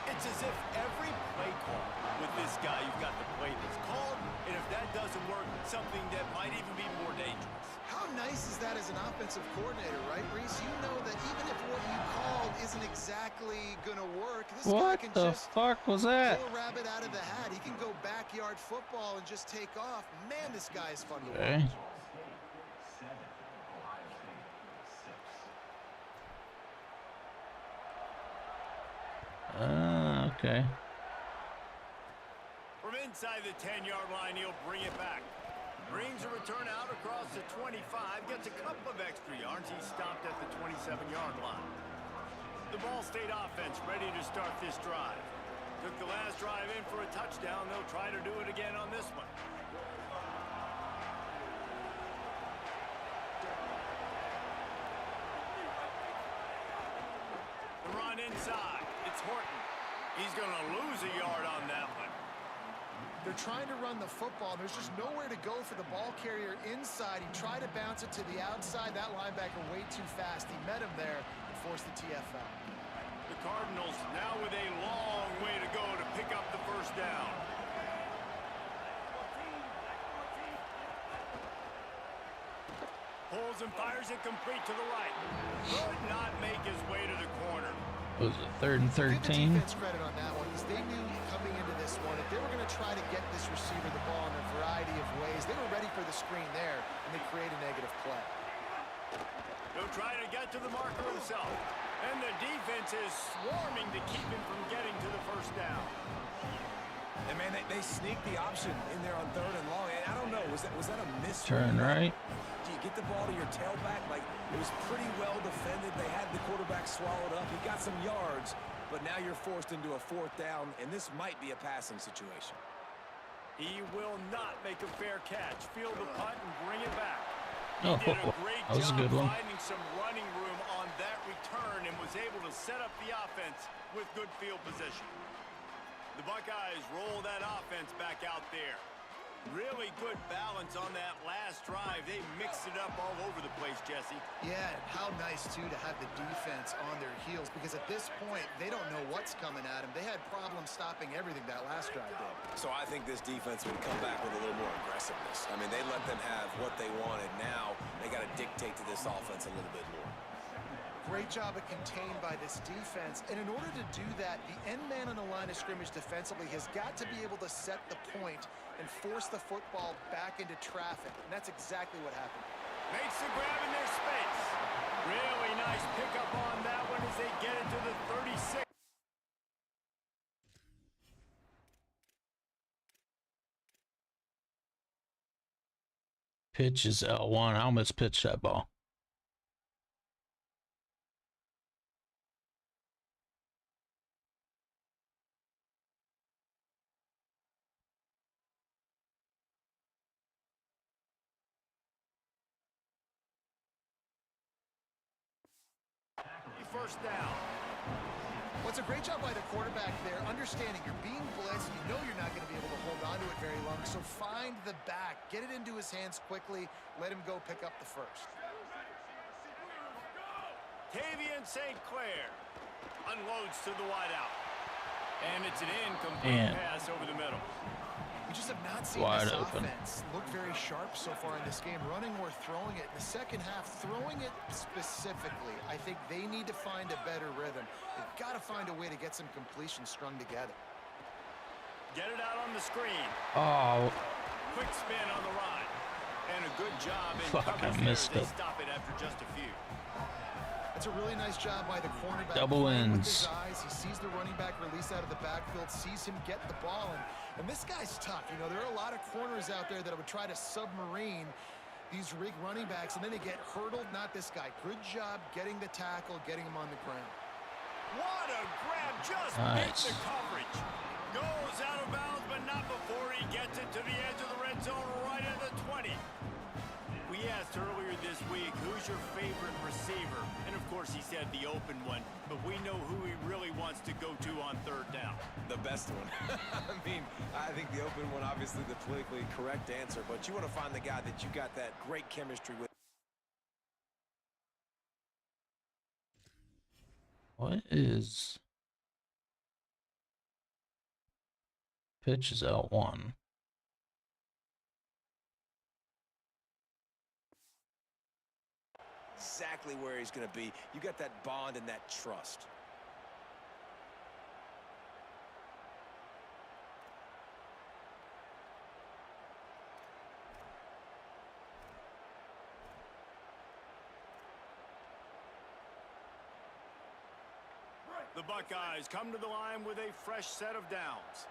It's as if every play call with this guy, you've got the play that's called, and if that doesn't work, something that might even be more dangerous. How nice is that as an offensive coordinator, right, Reese? You know that even if what you called isn't exactly going to work, this guy can just fuck was that? pull a rabbit out of the hat. He can go backyard football and just take off. Man, this guy is fun to watch. Okay. From inside the 10-yard line, he'll bring it back. Brings a return out across the 25, gets a couple of extra yards. He's stopped at the 27-yard line. The Ball State offense ready to start this drive. Took the last drive in for a touchdown. They'll try to do it again on this one. The run inside. It's Horton. He's going to lose a yard on that one. They're trying to run the football. There's just nowhere to go for the ball carrier inside. He tried to bounce it to the outside. That linebacker way too fast. He met him there and forced the TFL. The Cardinals now with a long way to go to pick up the first down. Pulls and fires it complete to the right. Could not make his way to the corner. Was it 3rd and 13? Give the defense credit on that one because they knew coming into this one, if they were going to try to get this receiver the ball in a variety of ways, they were ready for the screen there, and they create a negative play. He'll try to get to the marker himself, and the defense is swarming to keep him from getting to the first down. And, man, they sneaked the option in there on 3rd and long. And I don't know, was that a miss? Turn right. Do you get the ball to your tailback? Like, it was pretty well defended. They had the quarterback swallowed up. He got some yards, but now you're forced into a 4th down, and this might be a passing situation. He will not make a fair catch. Field the punt and bring it back. He Oh, did a great that was a job good one. finding some running room on that return and was able to set up the offense with good field position. The Buckeyes roll that offense back out there. Really good balance on that last drive. They mixed it up all over the place, Jesse. Yeah, and how nice, too, to have the defense on their heels because at this point, they don't know what's coming at them. They had problems stopping everything that last drive did. So I think this defense would come back with a little more aggressiveness. I mean, they let them have what they wanted. Now they got to dictate to this offense a little bit more. Great job of contained by this defense. And in order to do that, the end man on the line of scrimmage defensively has got to be able to set the point and force the football back into traffic. And that's exactly what happened. Makes the grab in their space. Really nice pickup on that one as they get it to the 36. Pitch is L1. I almost pitched that ball. First down. What's a great job by the quarterback there, understanding you're being blitzed, you know you're not going to be able to hold on to it very long, so find the back, get it into his hands quickly, let him go pick up the first. Tavian St. Clair unloads to the wideout. And it's an incomplete pass over the middle. We just have not seen Wide this open. offense look very sharp so far in this game, running or throwing it. In the second half, throwing it specifically, I think they need to find a better rhythm. They've got to find a way to get some completions strung together. Get it out on the screen. Oh, Quick spin on the ride. And a good job in Fuck, I coverage there missed as they it. stop it after just a few. That's a really nice job by the cornerback. Double Playing with ends. his eyes. He sees the running back release out of the backfield, sees him get the ball. And this guy's tough. You know, there are a lot of corners out there that would try to submarine these rig running backs, and then they get hurdled. Not this guy. Good job getting the tackle, getting him on the ground. What a grab. Just Nice. beat the coverage. Goes out of bounds, but not before he gets it to the edge of the red zone right at the 20. We asked earlier this week, who's your favorite receiver? And of course he said the open one, but we know who he really wants to go to on 3rd down. The best one. I mean, I think the open one, obviously the politically correct answer, but you want to find the guy that you got that great chemistry with. what is pitch is L1? Exactly where he's going to be. You got that bond and that trust. The Buckeyes come to the line with a fresh set of downs.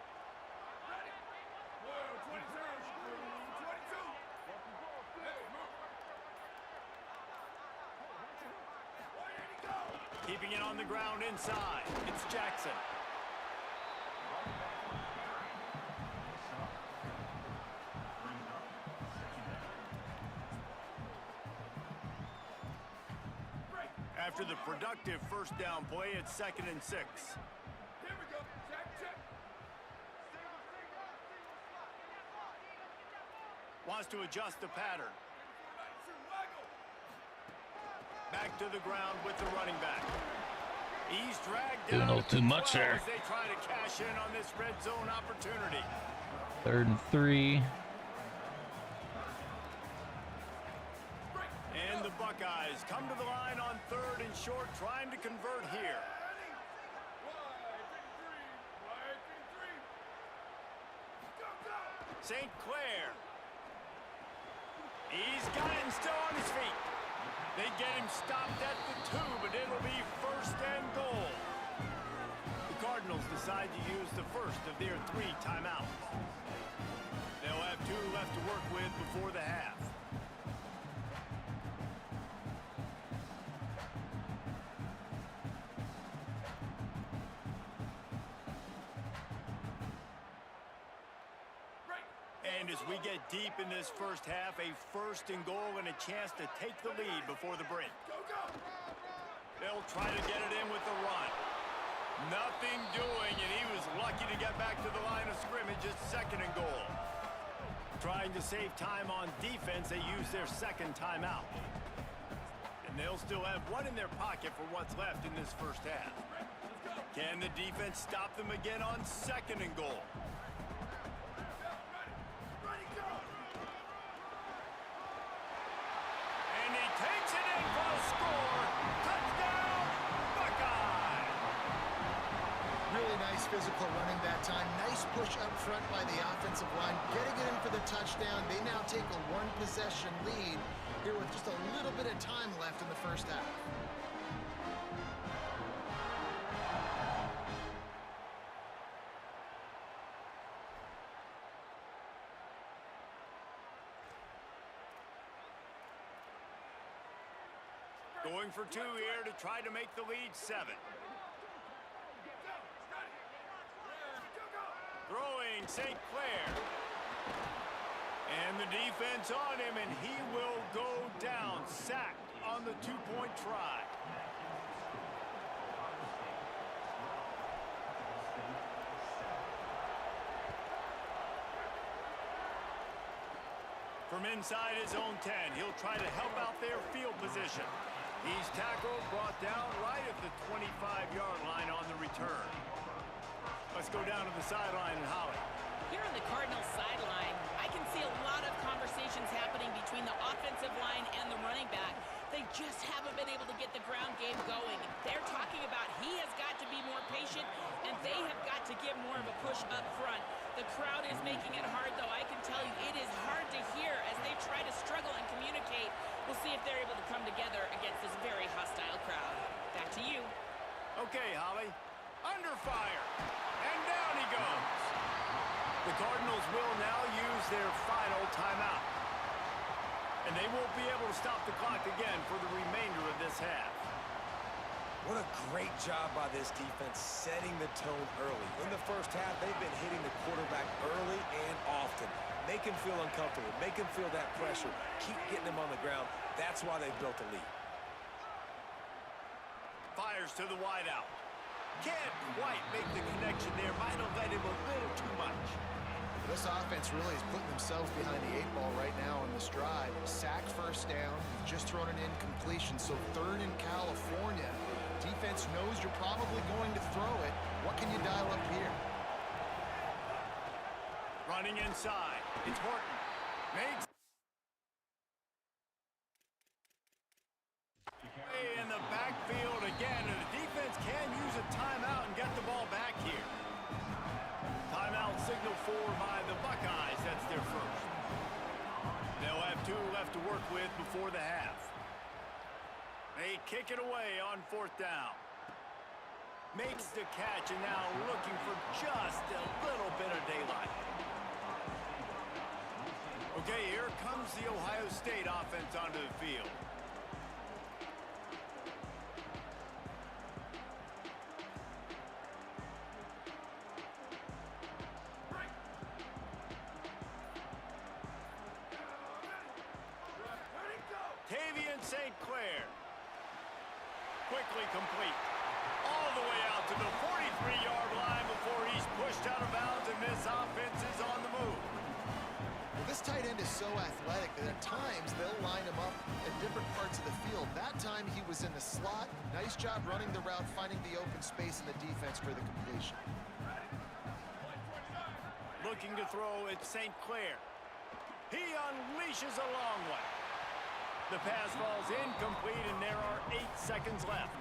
Keeping it on the ground inside. It's Jackson. After the productive first down play, it's 2nd and 6. Here we go. Check, check. to adjust the pattern. Back to the ground with the running back. He's dragged Doing a down little too much there. as they try to cash in on this red zone opportunity. 3rd and 3. And the Buckeyes come to the line on 3rd and short, trying to convert here. St. Clair. He's got it and still on his feet. They get him stopped at the 2, but it'll be 1st and goal. The Cardinals decide to use the first of their 3 timeouts. They'll have 2 left to work with before the half. And as we get deep in this first half, a 1st and goal and a chance to take the lead before the break. They'll try to get it in with the run. Nothing doing, and he was lucky to get back to the line of scrimmage at 2nd and goal. Trying to save time on defense, they use their 2nd timeout. And they'll still have 1 in their pocket for what's left in this first half. Can the defense stop them again on 2nd and goal? Takes it in for a score. Touchdown, Buckeye! Really nice physical running that time. Nice push up front by the offensive line. Getting it in for the touchdown. They now take a 1-possession lead here with just a little bit of time left in the first half. Going for 2 here to try to make the lead 7. Throwing St. Clair. And the defense on him, and he will go down. Sacked on the 2-point try. From inside his own 10, he'll try to help out their field position. He's tackled, brought down right at the 25-yard line on the return. Let's go down to the sideline and Holly. Here on the Cardinals sideline, I can see a lot of conversations happening between the offensive line and the running back. They just haven't been able to get the ground game going. They're talking about he has got to be more patient, and they have got to give more of a push up front. The crowd is making it hard, though. I can tell you it is hard to hear as they try to struggle and communicate. We'll see if they're able to come together against this very hostile crowd. Back to you. Okay, Holly. Under fire. And down he goes. The Cardinals will now use their final timeout. And they won't be able to stop the clock again for the remainder of this half. What a great job by this defense setting the tone early. In the first half, they've been hitting the quarterback early and often. Make him feel uncomfortable. Make him feel that pressure. Keep getting him on the ground. That's why they've built a lead. Fires to the wideout. Can't quite make the connection there. Might have led him a little too much. This offense really is putting themselves behind the 8 ball right now on this drive. Sack, 1st down. You've just thrown an incompletion, so 3rd in California. Defense knows you're probably going to throw it. What can you dial up here? Running inside. It's Horton. Makes. In the backfield again, and the defense can use a timeout and get the ball back here. Timeout signal for by the Buckeyes. That's their first. They'll have 2 left to work with before the half. They kick it away on 4th down. Makes the catch, and now looking for just a little bit of daylight. Okay, here comes the Ohio State offense onto the field. St. Clair. Quickly complete. All the way out to the 43-yard line before he's pushed out of bounds, and this offense is on the move. This tight end is so athletic that at times they'll line him up at different parts of the field. That time he was in the slot. Nice job running the route, finding the open space in the defense for the completion. Looking to throw at St. Clair. He unleashes a long one. The pass falls incomplete, and there are 8 seconds left.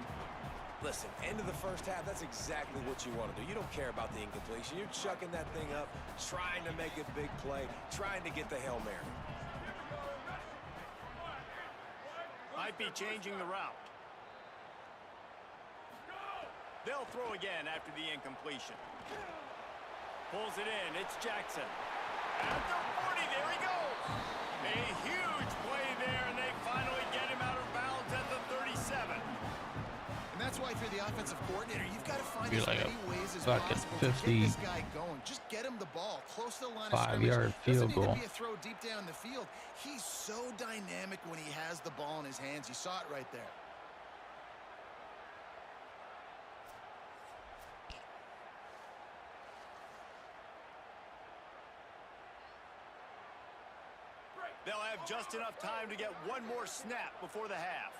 Listen, end of the first half, that's exactly what you want to do. You don't care about the incompletion. You're chucking that thing up, trying to make a big play, trying to get the Hail Mary. Might be changing the route. They'll throw again after the incompletion. Pulls it in. It's Jackson. At the 40, there he goes. A huge play there, and they finally get him out of bounds at the 37. And that's why if you're the offensive coordinator, you've got to find Be as like many a ways as fucking possible to 50 get this guy going. Just get him the ball close to the line of 5-yard scrimmage. field Doesn't need goal. to be a throw deep down the field. He's so dynamic when he has the ball in his hands. You saw it right there. They'll have just enough time to get one more snap before the half.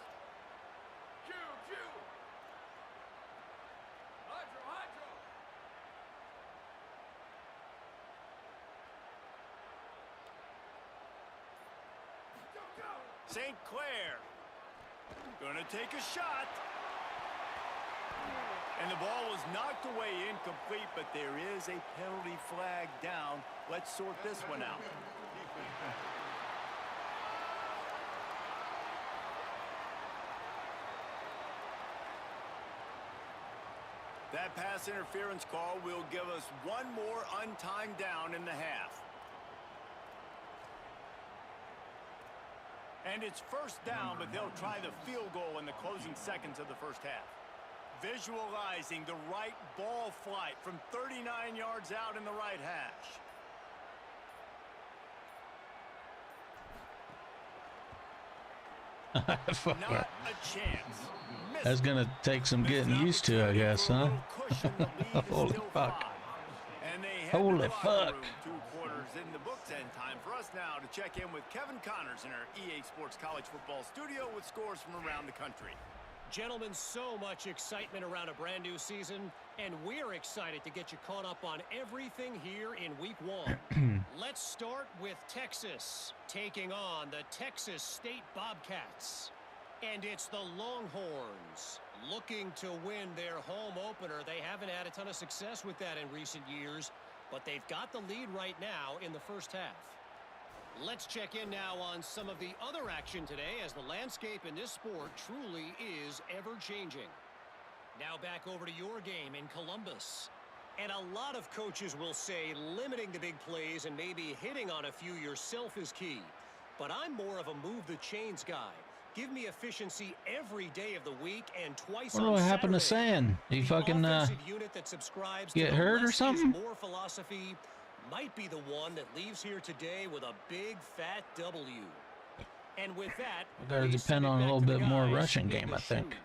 St. Clair gonna take a shot. And the ball was knocked away incomplete, but there is a penalty flag down. Let's sort this one out. That pass interference call will give us one more untimed down in the half. And it's first down, but they'll try the field goal in the closing seconds of the first half. Visualizing the right ball flight from 39 yards out in the right hash. Not a chance. That's gonna take some getting used to, I guess, huh? Holy fuck. Holy fuck. 2 quarters in the books, and time for us now to check in with Kevin Connors in our EA Sports College Football studio with scores from around the country. Gentlemen, so much excitement around a brand new season, and we're excited to get you caught up on everything here in Week 1. Let's start with Texas, taking on the Texas State Bobcats. And it's the Longhorns looking to win their home opener. They haven't had a ton of success with that in recent years, but they've got the lead right now in the first half. Let's check in now on some of the other action today, as the landscape in this sport truly is ever-changing. Now back over to your game in Columbus. And a lot of coaches will say limiting the big plays and maybe hitting on a few yourself is key. But I'm more of a move the chains guy. Give me efficiency every day of the week and twice on Saturday. What happened to Sand? He fucking unit that subscribes get to hurt or less is something? more philosophy might be the one that leaves here today with a big fat W. And with that, gotta depend on a little bit more rushing game, I think.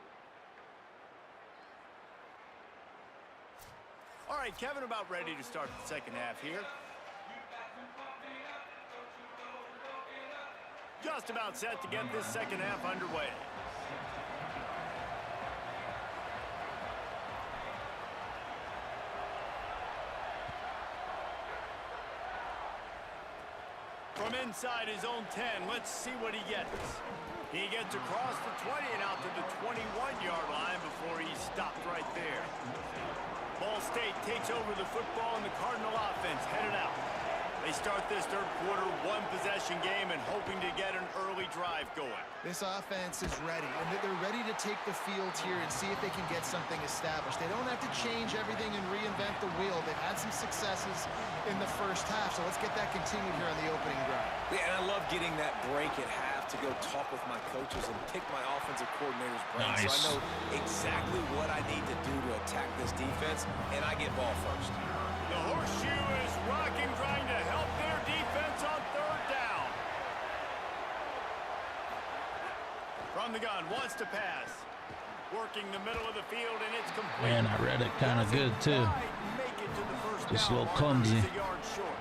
All right, Kevin, about ready to start the second half here. Just about set to get this second half underway. From inside his own 10, let's see what he gets. He gets across the 20 and out to the 21-yard line before he's stopped right there. Ball State takes over the football, and the Cardinal offense headed out. They start this third quarter one-possession game and hoping to get an early drive going. This offense is ready, and they're ready to take the field here and see if they can get something established. They don't have to change everything and reinvent the wheel. They've had some successes in the first half, so let's get that continued here on the opening drive. Yeah, and I love getting that break at half to go talk with my coaches and pick my offensive coordinator's brain. Nice. So I know exactly what I need to do to attack this defense, and I get ball first. The horseshoe is rocking, trying to help their defense on third down. From the gun, wants to pass. Working the middle of the field, and it's complete. Man, I read it kind of good, too. Make it to the first Just a down little marker. clumsy. He's a yard short.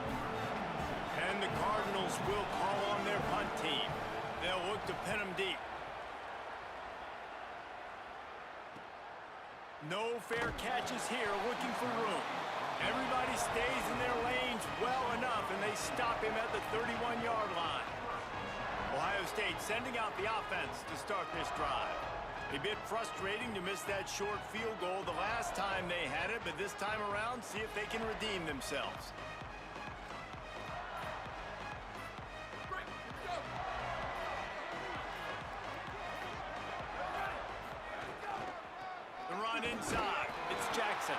And the Cardinals Cardinals will call on their punt team. They'll look to pin them deep. No fair catches here, looking for room. Everybody stays in their lanes well enough, and they stop him at the 31-yard line. Ohio State sending out the offense to start this drive. A bit frustrating to miss that short field goal the last time they had it, but this time around, see if they can redeem themselves. The run inside. It's Jackson.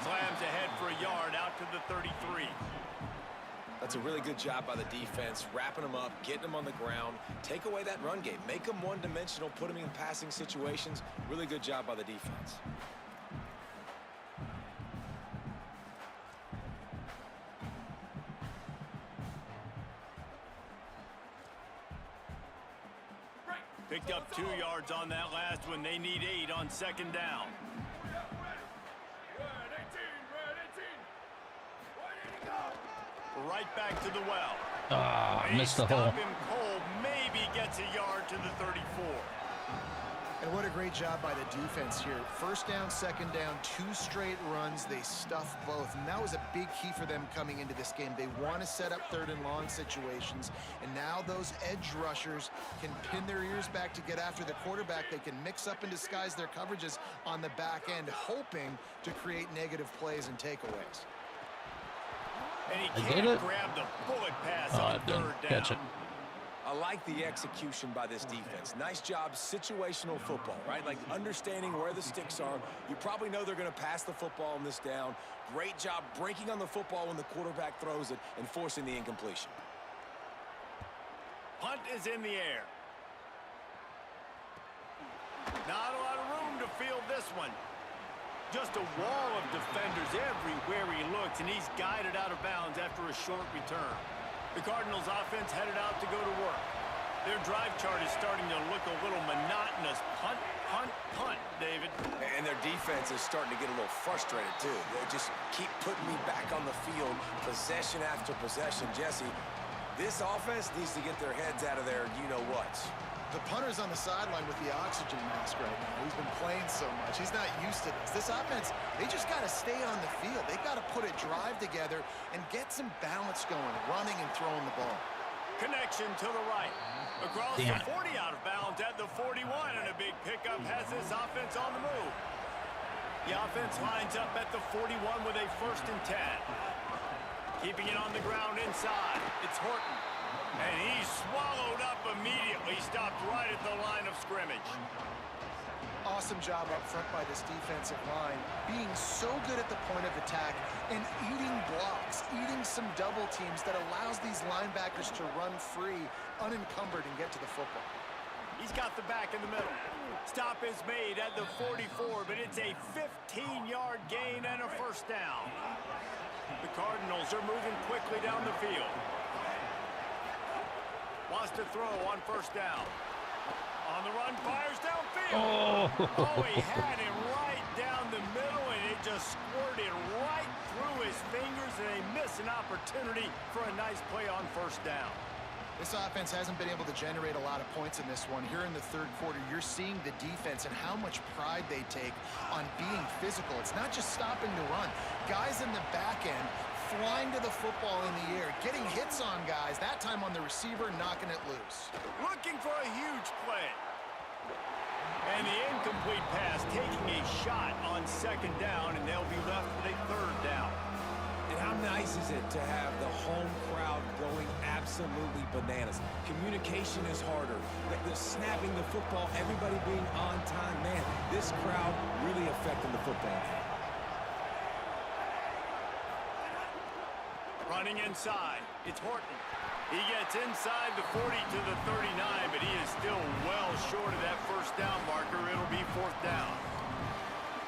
Slams ahead for a yard out to the 33. That's a really good job by the defense, wrapping them up, getting them on the ground. Take away that run game. Make them one-dimensional, put them in passing situations. Really good job by the defense. Picked up 2 yards on that last one. They need 8 on second down. Right back to the well. Missed the hole. Stop him cold. Maybe gets a yard to the 34. And what a great job by the defense here. First down, second down, 2 straight runs. They stuffed both, and that was a big key for them coming into this game. They want to set up 3rd and long situations, and now those edge rushers can pin their ears back to get after the quarterback. They can mix up and disguise their coverages on the back end, hoping to create negative plays and takeaways. And he can't grab the bullet pass on 3rd catch it. down. I like the execution by this defense. Nice job, situational football, right? Like understanding where the sticks are. You probably know they're going to pass the football on this down. Great job breaking on the football when the quarterback throws it and forcing the incompletion. Punt is in the air. Not a lot of room to field this one. Just a wall of defenders everywhere he looks, and he's guided out of bounds after a short return. The Cardinals offense headed out to go to work. Their drive chart is starting to look a little monotonous. Punt, punt, punt, David. And their defense is starting to get a little frustrated, too. They just keep putting me back on the field, possession after possession. Jesse, this offense needs to get their heads out of their you-know-whats. The punter's on the sideline with the oxygen mask right now. He's been playing so much. He's not used to this. This offense, they just got to stay on the field. They've got to put a drive together and get some balance going, running and throwing the ball. Connection to the right. Across the 40, out of bounds at the 41, and a big pickup has this offense on the move. The offense lines up at the 41 with a 1st and 10. Keeping it on the ground inside. It's Horton. And he's swallowed up immediately, stopped right at the line of scrimmage. Awesome job up front by this defensive line, being so good at the point of attack and eating blocks, eating some double teams that allows these linebackers to run free, unencumbered, and get to the football. He's got the back in the middle. Stop is made at the 44, but it's a 15-yard gain and a 1st down. The Cardinals are moving quickly down the field. Wants to throw on 1st down. On the run, fires downfield. Oh, he had him right down the middle, and it just squirted right through his fingers, and they miss an opportunity for a nice play on 1st down. This offense hasn't been able to generate a lot of points in this one. Here in the 3rd quarter, you're seeing the defense and how much pride they take on being physical. It's not just stopping to run. Guys in the back end flying to the football in the air, getting hits on guys, that time on the receiver, knocking it loose. Looking for a huge play. And the incomplete pass taking a shot on 2nd down, and they'll be left with a 3rd down. And how nice is it to have the home crowd going absolutely bananas? Communication is harder. The snapping the football, everybody being on time. Man, this crowd really affecting the football game. Running inside, it's Horton. He gets inside the 40 to the 39, but he is still well short of that 1st down marker. It'll be 4th down.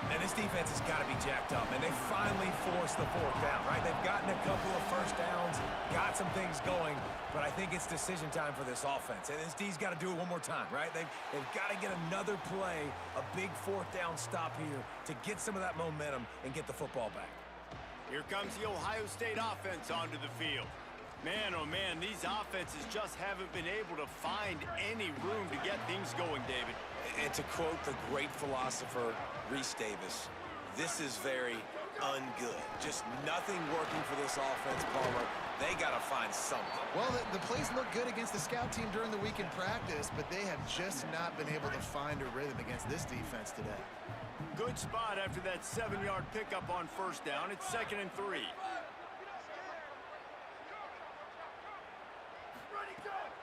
And this defense has got to be jacked up, and they finally forced the 4th down, right? They've gotten a couple of 1st downs, got some things going, but I think it's decision time for this offense. And this D's got to do it one more time, right? They've got to get another play, a big 4th down stop here to get some of that momentum and get the football back. Here comes the Ohio State offense onto the field. Man, oh man, these offenses just haven't been able to find any room to get things going, David. And to quote the great philosopher, Reese Davis, this is very ungood. Just nothing working for this offense, Palmer. They got to find something. Well, the plays look good against the scout team during the week in practice, but they have just not been able to find a rhythm against this defense today. Good spot after that 7-yard pickup on first down. It's 2nd and 3.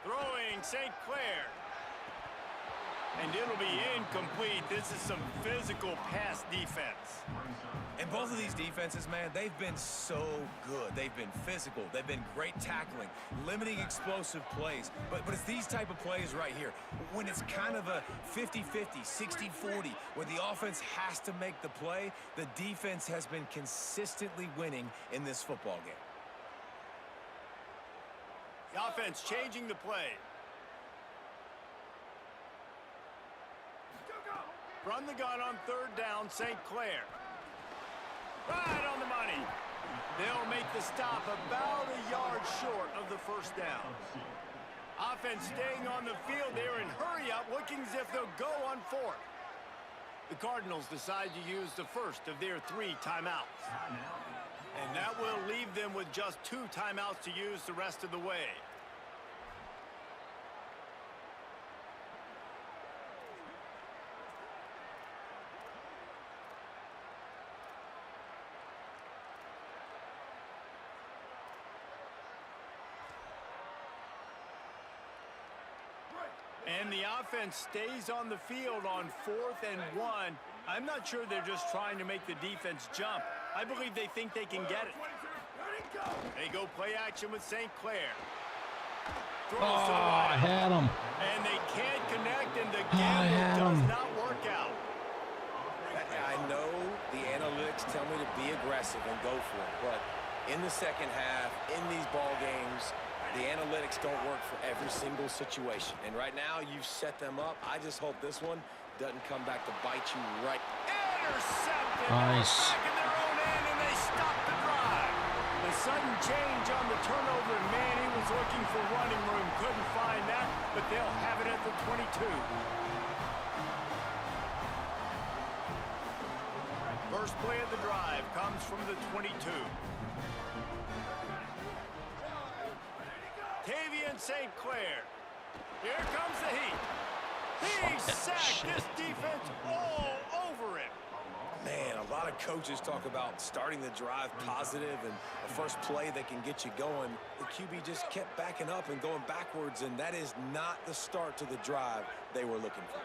Throwing St. Clair. And it'll be incomplete. This is some physical pass defense. And both of these defenses, man, they've been so good. They've been physical. They've been great tackling, limiting explosive plays. But it's these type of plays right here, when it's kind of a 50-50, 60-40, where the offense has to make the play, the defense has been consistently winning in this football game. The offense changing the play. From the gun on 3rd down, St. Clair. Right on the money. They'll make the stop about a yard short of the first down. Offense staying on the field there in hurry up, looking as if they'll go on 4th. The Cardinals decide to use the first of their 3 timeouts. And that will leave them with just 2 timeouts to use the rest of the way. And the offense stays on the field on 4th and 1. I'm not sure they're just trying to make the defense jump. I believe they think they can get it. They go play action with St. Clair. Oh, I had him. And they can't connect, and the gamble does not work out. I know the analytics tell me to be aggressive and go for it, but in the second half, in these ball games, the analytics don't work for every single situation. And right now, you've set them up. I just hope this one doesn't come back to bite you right. Intercepted. Nice. Back in their own end, and they stop the drive. The sudden change on the turnover, and man, he was looking for running room. Couldn't find that, but they'll have it at the 22. First play of the drive comes from the 22. Tavian St. Clair. Here comes the heat. He sacked this defense all over him. Man, a lot of coaches talk about starting the drive positive and the first play that can get you going. The QB just kept backing up and going backwards, and that is not the start to the drive they were looking for.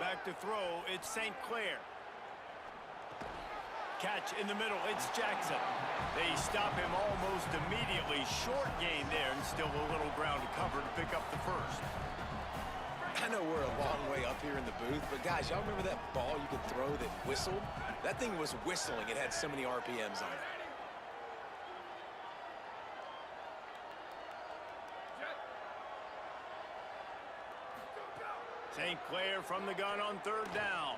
Back to throw, it's St. Clair. Catch in the middle, it's Jackson. They stop him almost immediately. Short gain there, and still a little ground to cover to pick up the first. I know we're a long way up here in the booth, but guys, y'all remember that ball you could throw that whistled? That thing was whistling. It had so many RPMs on it. St. Clair from the gun on 3rd down.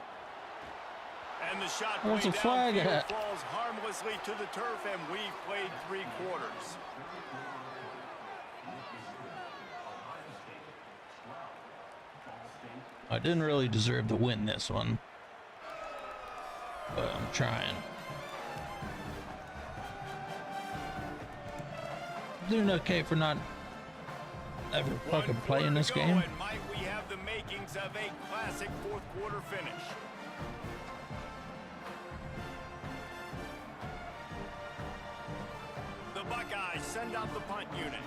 And the shot Where's way the flag downfield at? falls harmlessly to the turf, and we've played 3 quarters. I didn't really deserve to win this one, but I'm trying. Doing okay for not ever fucking playing this game. And might we have the makings of a classic 4th quarter finish. The Buckeyes send out the punt unit.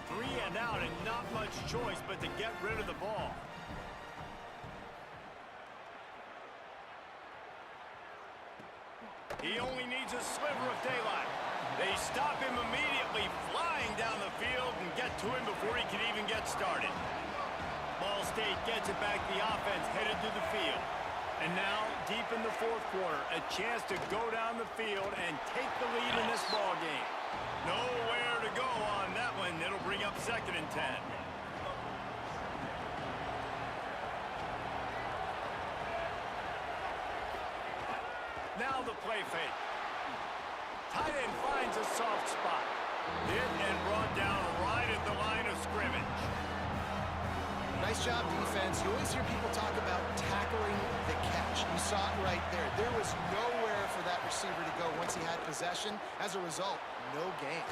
3 and out, and not much choice but to get rid of the ball. He only needs a sliver of daylight. They stop him immediately, flying down the field, and get to him before he can even get started. Ball State gets it back. The offense headed to the field. And now, deep in the 4th quarter, a chance to go down the field and take the lead in this ball game. Nowhere to go on that one. It'll bring up 2nd and 10. Now the play fake. Tight end finds a soft spot. Hit and brought down right at the line of scrimmage. Nice job, defense. You always hear people talk about tackling the catch. You saw it right there. There was nowhere for that receiver to go once he had possession. As a result, no gain.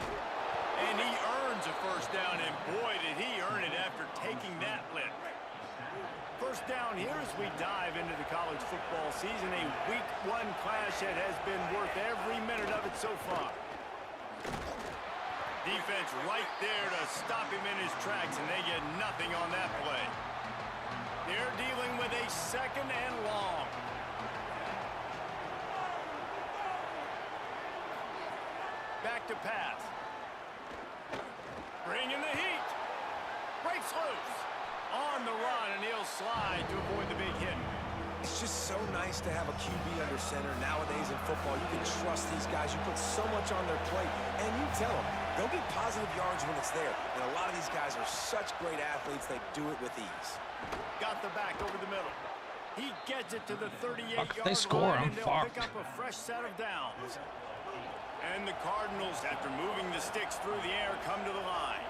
And he earns a first down, and boy, did he earn it after taking that lift. First down here as we dive into the college football season, a Week 1 clash that has been worth every minute of it so far. Defense right there to stop him in his tracks, and they get nothing on that play. They're dealing with a second and long. Back to pass. Bringing the heat. Breaks loose. On the run, and he'll slide to avoid the big hit. It's just so nice to have a QB under center. Nowadays in football, you can trust these guys. You put so much on their plate, and you tell them, they'll get positive yards when it's there. And a lot of these guys are such great athletes, they do it with ease. Got the back over the middle. He gets it to the 38-yard line. They score, I'm and they'll fucked. pick up a fresh set of downs. And the Cardinals, after moving the sticks through the air, come to the line.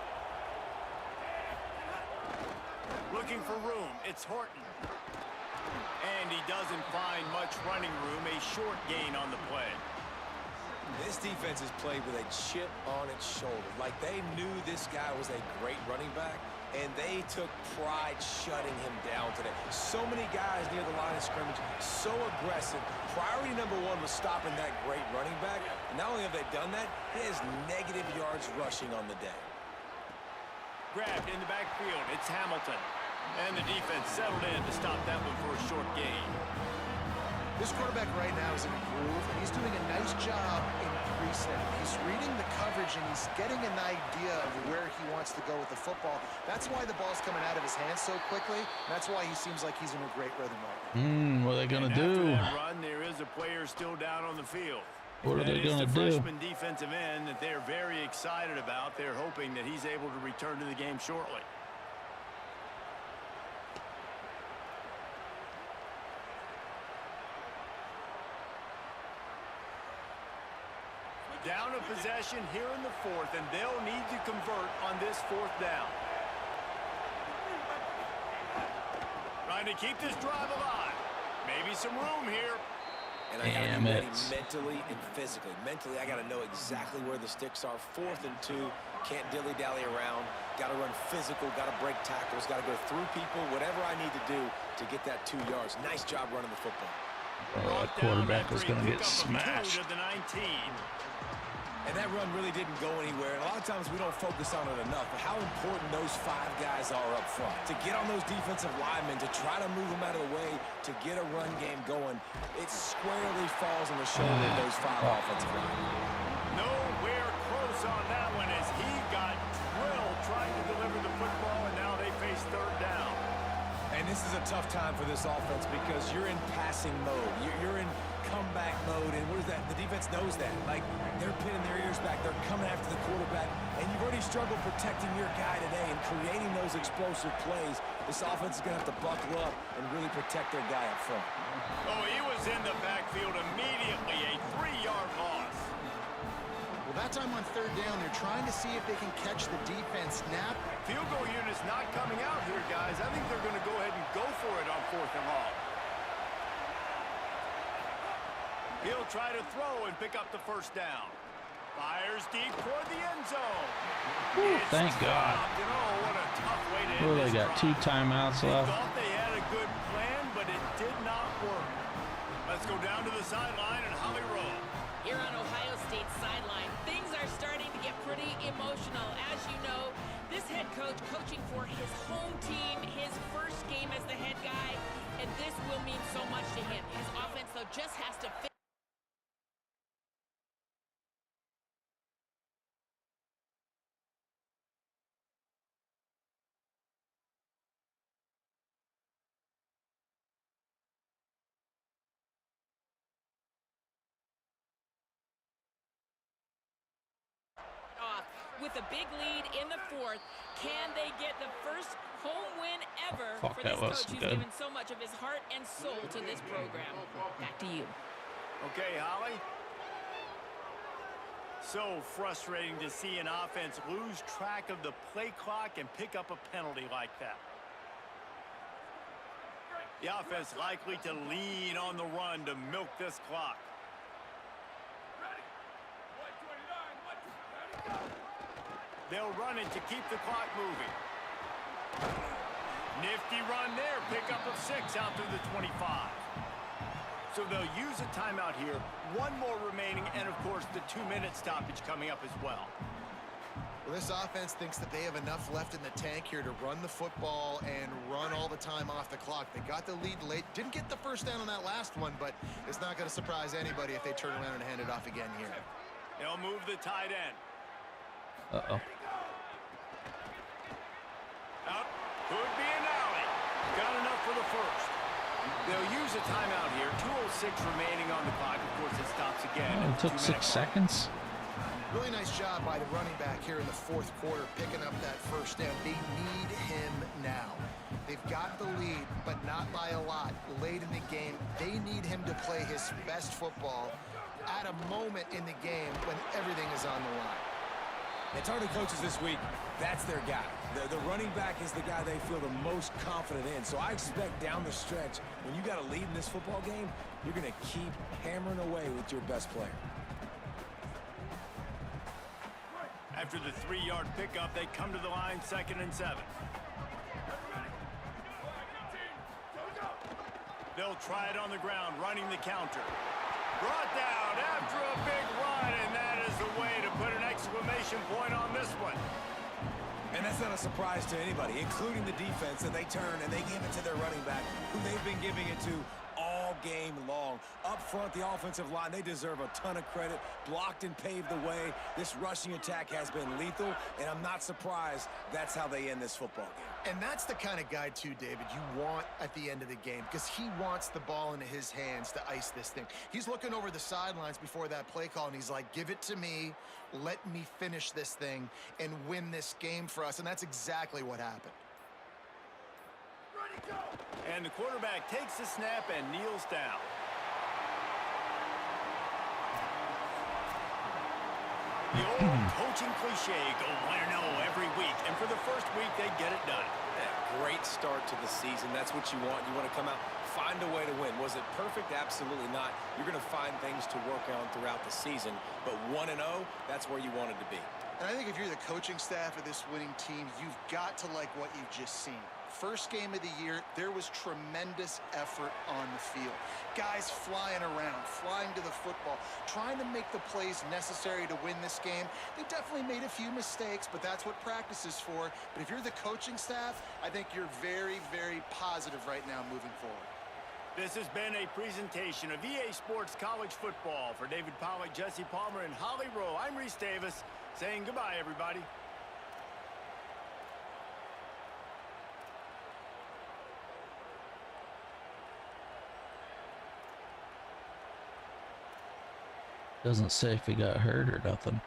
Looking for room, it's Horton. And he doesn't find much running room, a short gain on the play. This defense is played with a chip on its shoulder. Like they knew this guy was a great running back, and they took pride shutting him down today. So many guys near the line of scrimmage, so aggressive. Priority number one was stopping that great running back. And not only have they done that, he has negative yards rushing on the day. Grabbed in the backfield, it's Hamilton. And the defense settled in to stop that one for a short gain. This quarterback right now is in a groove, and he's doing a nice job in pre-snap. He's reading the coverage, and he's getting an idea of where he wants to go with the football. That's why the ball's coming out of his hands so quickly. That's why he seems like he's in a great rhythm right now. What are they gonna After do? that run, there is a player still down on the field. What are they gonna the do? freshman defensive end that they're very excited about. They're hoping that he's able to return to the game shortly. Down a possession here in the fourth, and they'll need to convert on this fourth down. Trying to keep this drive alive. Maybe some room here. And I gotta be ready mentally and physically. Mentally, I gotta know exactly where the sticks are. 4th and 2, can't dilly-dally around. Gotta run physical, gotta break tackles, gotta go through people, whatever I need to do to get that 2 yards. Nice job running the football. Oh, that quarterback is gonna get smashed. To the 19. And that run really didn't go anywhere. And a lot of times we don't focus on it enough, but how important those 5 guys are up front. To get on those defensive linemen, to try to move them out of the way, to get a run game going, it squarely falls on the shoulder of those 5 offensive linemen. Nowhere close on that one as he got drilled trying to deliver the football, and now they face third down. And this is a tough time for this offense because you're in passing mode. You're in comeback mode, and what is that? The defense knows that. Like, they're pinning their ears back. They're coming after the quarterback, and you've already struggled protecting your guy today and creating those explosive plays. This offense is going to have to buckle up and really protect their guy up front. Oh, he was in the backfield immediately, a 3-yard loss. Well, that time on third down, they're trying to see if they can catch the defense snap. Field goal unit's not coming out here, guys. I think they're going to go ahead and go for it on 4th and long. He'll try to throw and pick up the first down. Fires deep toward the end zone. Thank God. You know, what a tough way to end Well, they this got 2 drive. timeouts They left. thought they had a good plan, but it did not work. Let's go down to the sideline and Holly Rowe. Here on Ohio State's sideline, things are starting to get pretty emotional. As you know, this head coach coaching for his home team, his first game as the head guy, and this will mean so much to him. His offense, though, just has to fit. With a big lead in the fourth, can they get the first home win ever Fuck, for that this was coach who's good. given so much of his heart and soul to this program? Back to you. Okay, Holly. So frustrating to see an offense lose track of the play clock and pick up a penalty like that. The offense likely to lean on the run to milk this clock. They'll run it to keep the clock moving. Nifty run there. Pickup of 6 out through the 25. So they'll use a timeout here. One more remaining, and of course the 2-minute stoppage coming up as well. Well, this offense thinks that they have enough left in the tank here to run the football and run all the time off the clock. They got the lead late. Didn't get the first down on that last one, but it's not going to surprise anybody if they turn around and hand it off again here. They'll move the tight end. Uh-oh. Out. Could be an alley. Got enough for the first. They'll use a timeout here. 2:06 remaining on the clock. Of course, it stops again. Oh, it took 6 seconds. Really nice job by the running back here in the fourth quarter, picking up that first down. They need him now. They've got the lead, but not by a lot. Late in the game, they need him to play his best football at a moment in the game when everything is on the line. And target coaches this week, that's their guy. The running back is the guy they feel the most confident in. So I expect down the stretch, when you got a lead in this football game, you're going to keep hammering away with your best player. After the 3-yard pickup, they come to the line 2nd and 7. They'll try it on the ground, running the counter. Brought down after a big run, and that is the way to put an exclamation point on this one. And that's not a surprise to anybody, including the defense, that they turn and they give it to their running back, who they've been giving it to all game long. Up front, the offensive line, they deserve a ton of credit. Blocked and paved the way. This rushing attack has been lethal, and I'm not surprised that's how they end this football game. And that's the kind of guy, too, David, you want at the end of the game, because he wants the ball into his hands to ice this thing. He's looking over the sidelines before that play call, and he's like, give it to me, let me finish this thing and win this game for us, and that's exactly what happened. And the quarterback takes the snap and kneels down. The old coaching cliche, go 1-0 every week. And for the first week, they get it done. Great start to the season. That's what you want. You want to come out, find a way to win. Was it perfect? Absolutely not. You're going to find things to work on throughout the season. But 1-0, that's where you wanted to be. And I think if you're the coaching staff of this winning team, you've got to like what you've just seen. First game of the year, there was tremendous effort on the field. Guys flying around, flying to the football, trying to make the plays necessary to win this game. They definitely made a few mistakes, but that's what practice is for. But if you're the coaching staff, I think you're very, very positive right now moving forward. This has been a presentation of EA Sports College Football. For David Pollack, Jesse Palmer, and Holly Rowe, I'm Reese Davis, saying goodbye, everybody. Doesn't say if he got hurt or nothing.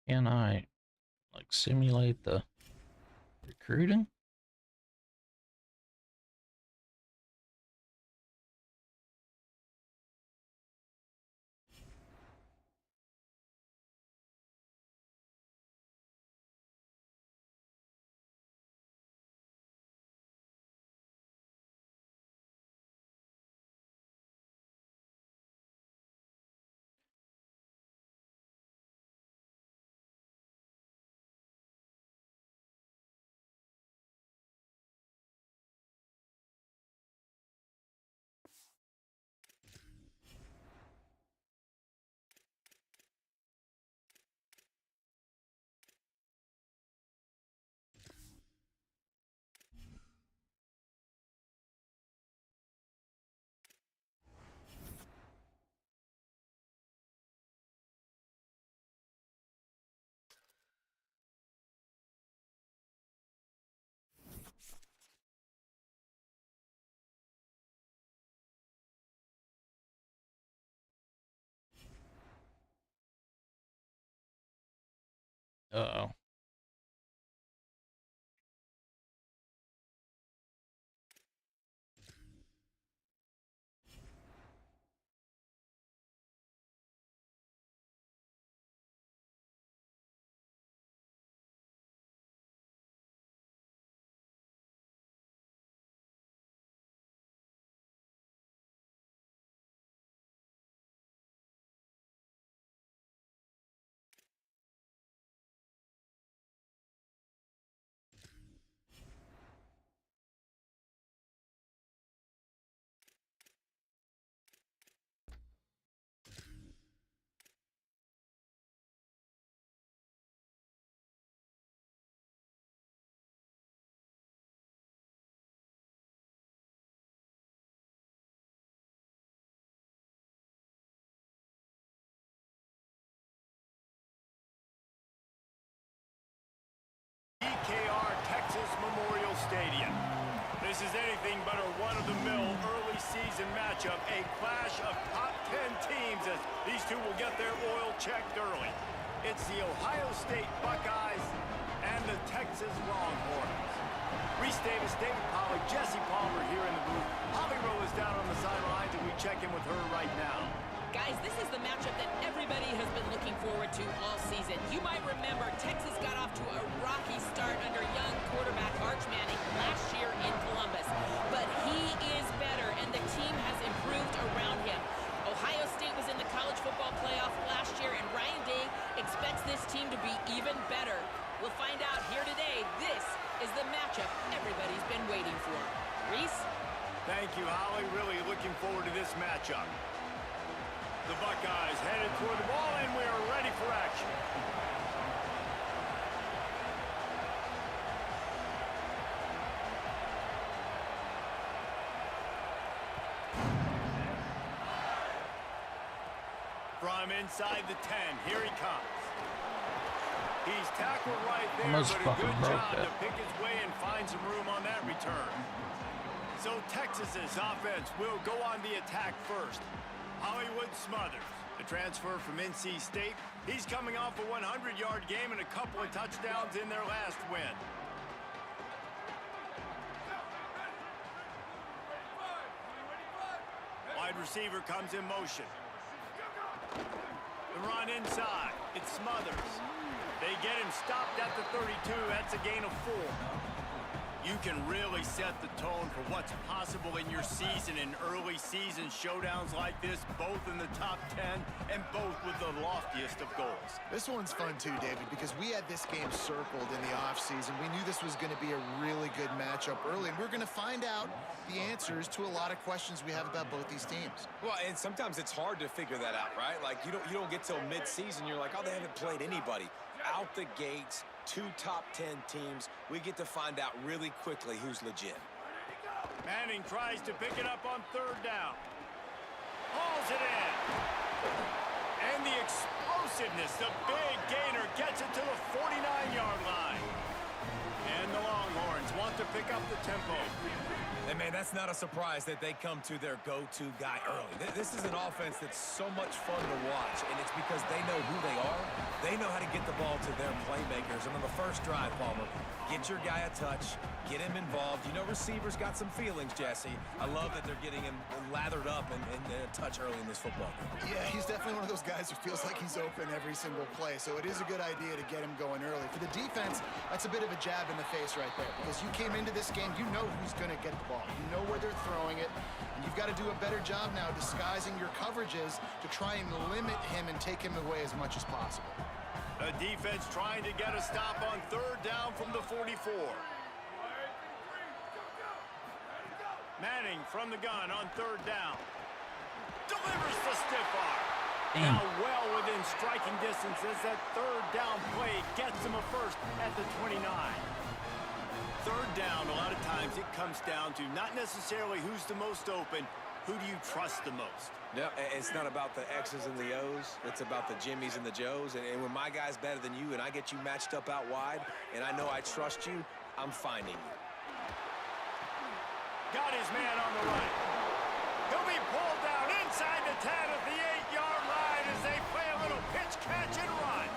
Can I, like, simulate the recruiting? Uh-oh. DKR Texas Memorial Stadium. This is anything but a run-of-the-mill early season matchup, a clash of top 10 teams as these two will get their oil checked early. It's the Ohio State Buckeyes and the Texas Longhorns. Reese Davis, David Pollack, Jesse Palmer here in the booth. Holly Rowe is down on the sidelines, and we check in with her right now. Guys, this is the matchup that everybody has been looking forward to all season. You might remember Texas got off to a rocky start under young quarterback Arch Manning last year in Columbus. But he is better, and the team has improved around him. Ohio State was in the college football playoff last year, and Ryan Day expects this team to be even better. We'll find out here today. This is the matchup everybody's been waiting for. Reese? Thank you, Holly. Really looking forward to this matchup. The Buckeyes headed toward the ball, and we are ready for action. From inside the 10, here he comes. He's tackled right there, Almost but a fucking good broke job that. to pick his way and find some room on that return. So Texas's offense will go on the attack first. Hollywood Smothers, the transfer from NC State. He's coming off a 100-yard game and a couple of touchdowns in their last win. Wide receiver comes in motion. The run inside. It's Smothers. They get him stopped at the 32. That's a gain of 4. You can really set the tone for what's possible in your season in early season showdowns like this, both in the top 10 and both with the loftiest of goals. This one's fun too, David, because we had this game circled in the offseason. We knew this was going to be a really good matchup early, and we're going to find out the answers to a lot of questions we have about both these teams. Well, and sometimes it's hard to figure that out, right? Like, you don't get till mid-season, you're like, oh, they haven't played anybody. Out the gates, 2 top 10 teams, we get to find out really quickly who's legit. Manning tries to pick it up on 3rd down. Hauls it in. And the explosiveness, the big gainer gets it to the 49-yard line. And the Longhorns want to pick up the tempo. And, man, that's not a surprise that they come to their go-to guy early. This is an offense that's so much fun to watch, and it's because they know who they are. They know how to get the ball to their playmakers. And on the first drive, Palmer, get your guy a touch, get him involved. You know receivers got some feelings, Jesse. I love that they're getting him lathered up and a touch early in this football game. Yeah, he's definitely one of those guys who feels like he's open every single play, so it is a good idea to get him going early. For the defense, that's a bit of a jab in the face right there, because you came into this game, you know who's going to get the ball. You know where they're throwing it, and you've got to do a better job now disguising your coverages to try and limit him and take him away as much as possible. The defense trying to get a stop on third down from the 44. Manning from the gun on third down. Delivers the stiff arm. Now well within striking distance as that third down play gets him a first at the 29. Third down, a lot of times it comes down to not necessarily who's the most open, who do you trust the most? No, it's not about the X's and the O's. It's about the Jimmys and the Joes. And when my guy's better than you and I get you matched up out wide and I know I trust you, I'm finding you. Got his man on the right. He'll be pulled down inside the 10 at the 8-yard line as they play a little pitch, catch, and run.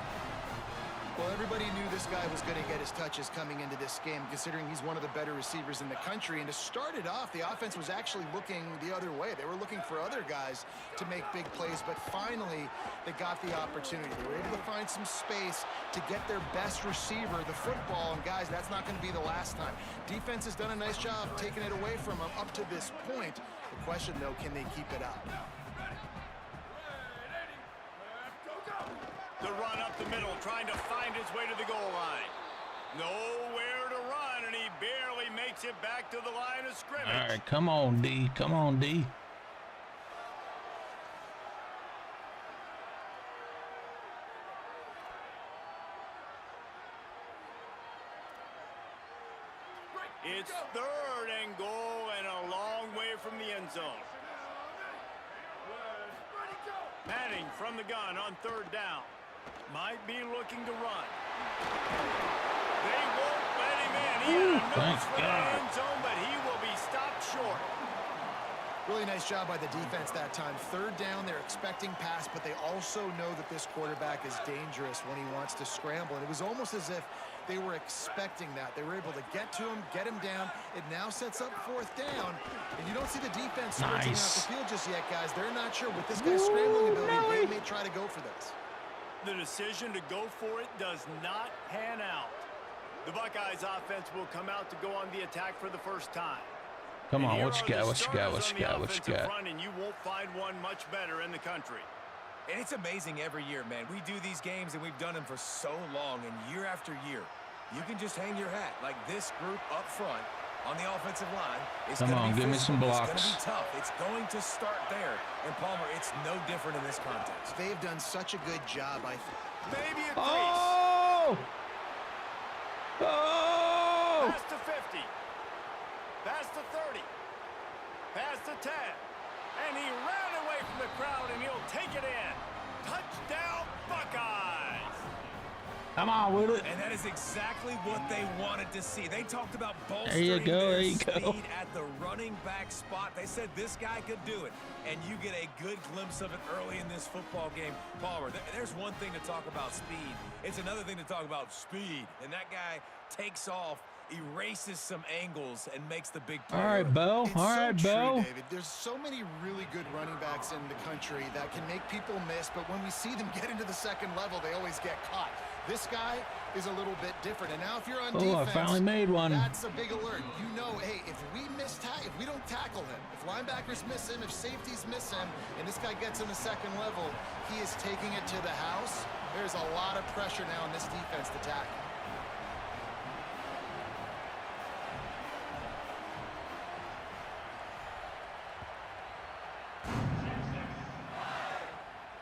Well, everybody knew this guy was going to get his touches coming into this game, considering he's one of the better receivers in the country. And to start it off, the offense was actually looking the other way. They were looking for other guys to make big plays, but finally they got the opportunity. They were able to find some space to get their best receiver the football. And guys, that's not going to be the last time. Defense has done a nice job taking it away from them up to this point. The question, though, can they keep it up? The run up the middle, trying to find his way to the goal line. Nowhere to run, and he barely makes it back to the line of scrimmage. All right, come on, D. Come on, D. It's third and goal and a long way from the end zone. Manning from the gun on third down. Might be looking to run. They won't let him in. He had a nose for the end zone, but he will be stopped short. Really nice job by the defense that time. Third down, they're expecting pass, but they also know that this quarterback is dangerous when he wants to scramble. And it was almost as if they were expecting that. They were able to get to him, get him down. It now sets up fourth down. And you don't see the defense switching out the field just yet, guys. They're not sure. With this guy's scrambling ability, they may try to go for this. The decision to go for it does not pan out. The Buckeyes offense will come out to go on the attack for the first time. Come on, what you got, what you got, what you got, what you got? And you won't find one much better in the country. And it's amazing every year, man. We do these games, and we've done them for so long, and year after year, you can just hang your hat. Like this group up front on the offensive line is going to be Come on, give me some blocks. It's going to be tough. It's going to start there. And, Palmer, it's no different in this context. They've done such a good job, I think. Maybe a crease. Oh! Oh! Past the 50. Past the 30. Past the 10. And he ran away from the crowd, and he'll take it in. Touchdown, Buckeyes! Come on with it. And that is exactly what they wanted to see. They talked about bolstering There you go, their there you speed go. at the running back spot. They said this guy could do it. And you get a good glimpse of it early in this football game. Palmer, there's one thing to talk about speed. It's another thing to talk about speed. And that guy takes off, erases some angles, and makes the big play. All right, Bo. It's All right, so true, Bo. David. There's so many really good running backs in the country that can make people miss, but when we see them get into the second level, they always get caught. This guy is a little bit different. And now if you're on defense, I finally made one. That's a big alert. You know, hey, if we don't tackle him, if linebackers miss him, if safeties miss him, and this guy gets in the second level, he is taking it to the house. There's a lot of pressure now on this defense to tackle.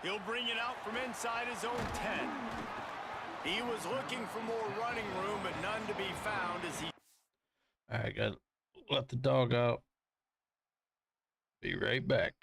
He'll bring it out from inside his own 10. He was looking for more running room, but none to be found as he... All right, got to let the dog out. Be right back.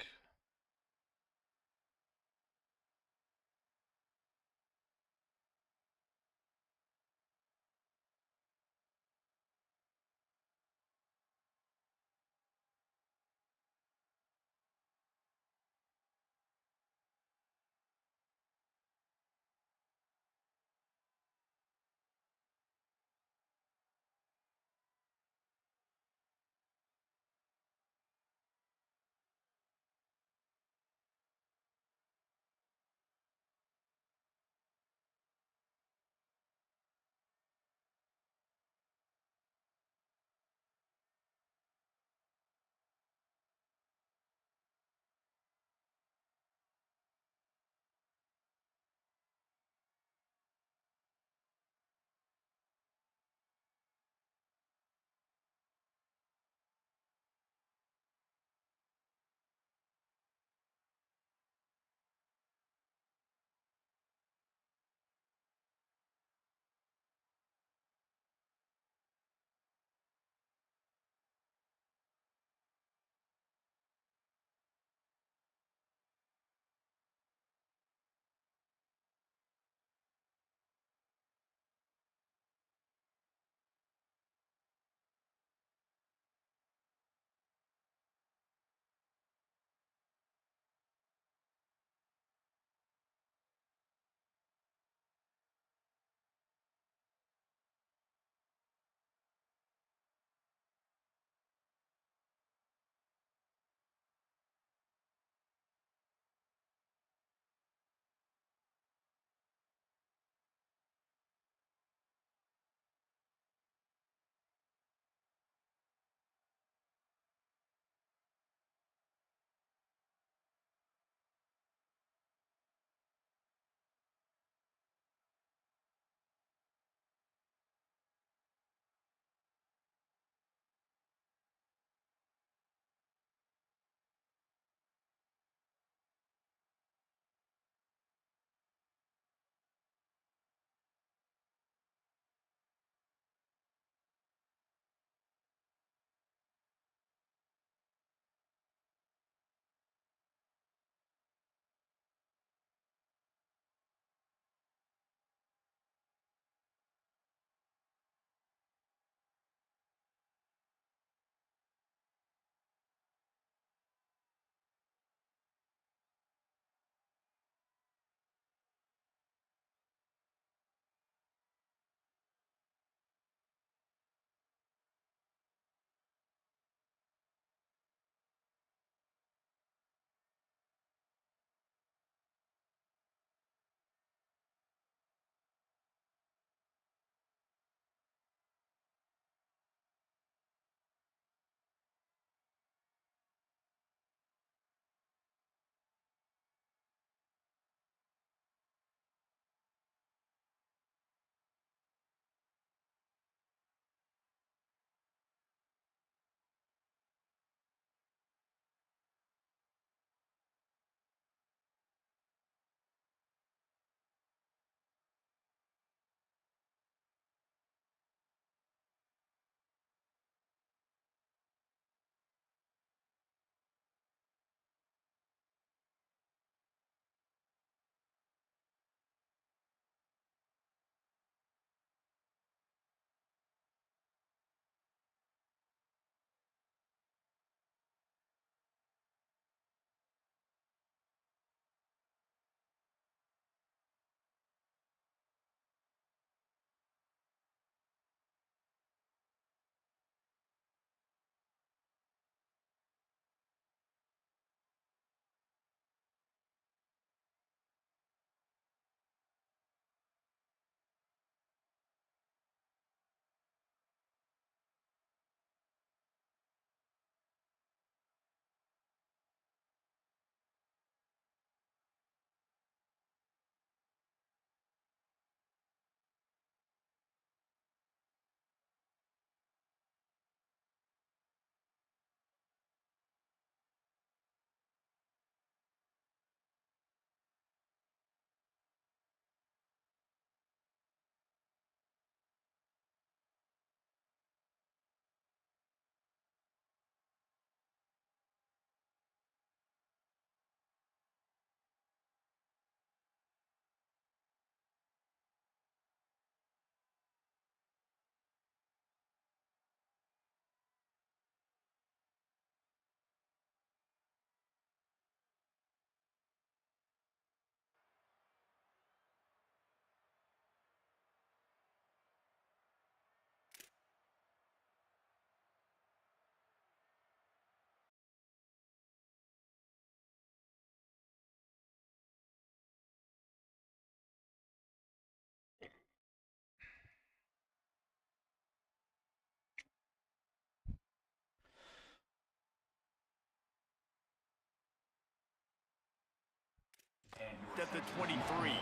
marked at the 23.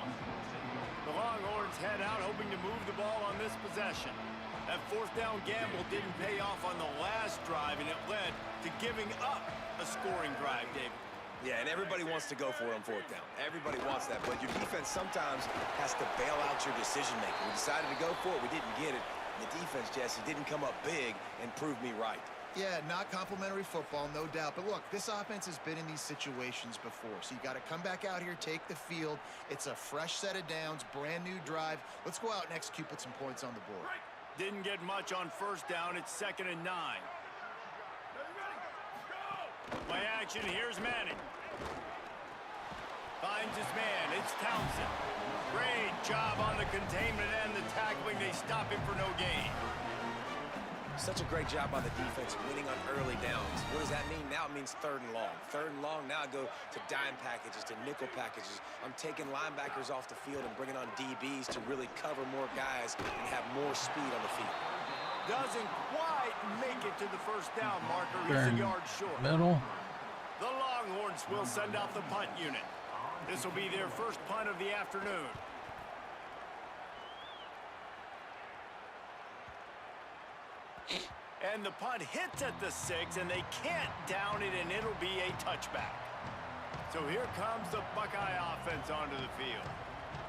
The Longhorns head out hoping to move the ball on this possession. That fourth down gamble didn't pay off on the last drive, and it led to giving up a scoring drive, David. Yeah, and everybody wants to go for it on fourth down. Everybody wants that, but your defense sometimes has to bail out your decision-making. We decided to go for it. We didn't get it. The defense, Jesse, didn't come up big and prove me right. Yeah, not complimentary football, no doubt. But look, this offense has been in these situations before. So you got to come back out here, take the field. It's a fresh set of downs, brand new drive. Let's go out and execute, put some points on the board. Didn't get much on first down. It's 2nd and 9. Play action, here's Manning. Finds his man, it's Townsend. Great job on the containment and the tackling. They stop him for no gain. Such a great job by the defense winning on early downs. What does that mean? Now it means 3rd and long. 3rd and long, now I go to dime packages, to nickel packages. I'm taking linebackers off the field and bringing on DBs to really cover more guys and have more speed on the field. Doesn't quite make it to the first down marker. He's a yard short. Middle. The Longhorns will send out the punt unit. This will be their first punt of the afternoon. And the punt hits at the 6, and they can't down it, and it'll be a touchback. So here comes the Buckeye offense onto the field.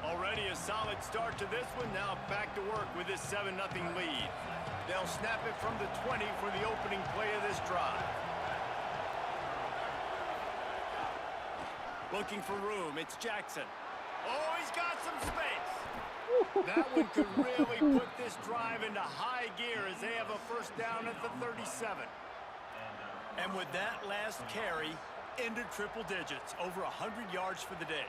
Already a solid start to this one. Now back to work with this 7-0 lead. They'll snap it from the 20 for the opening play of this drive. Looking for room, it's Jackson. Oh, he's got some space. That one could really put this drive into high gear as they have a first down at the 37. And with that last carry, into triple digits, over 100 yards for the day.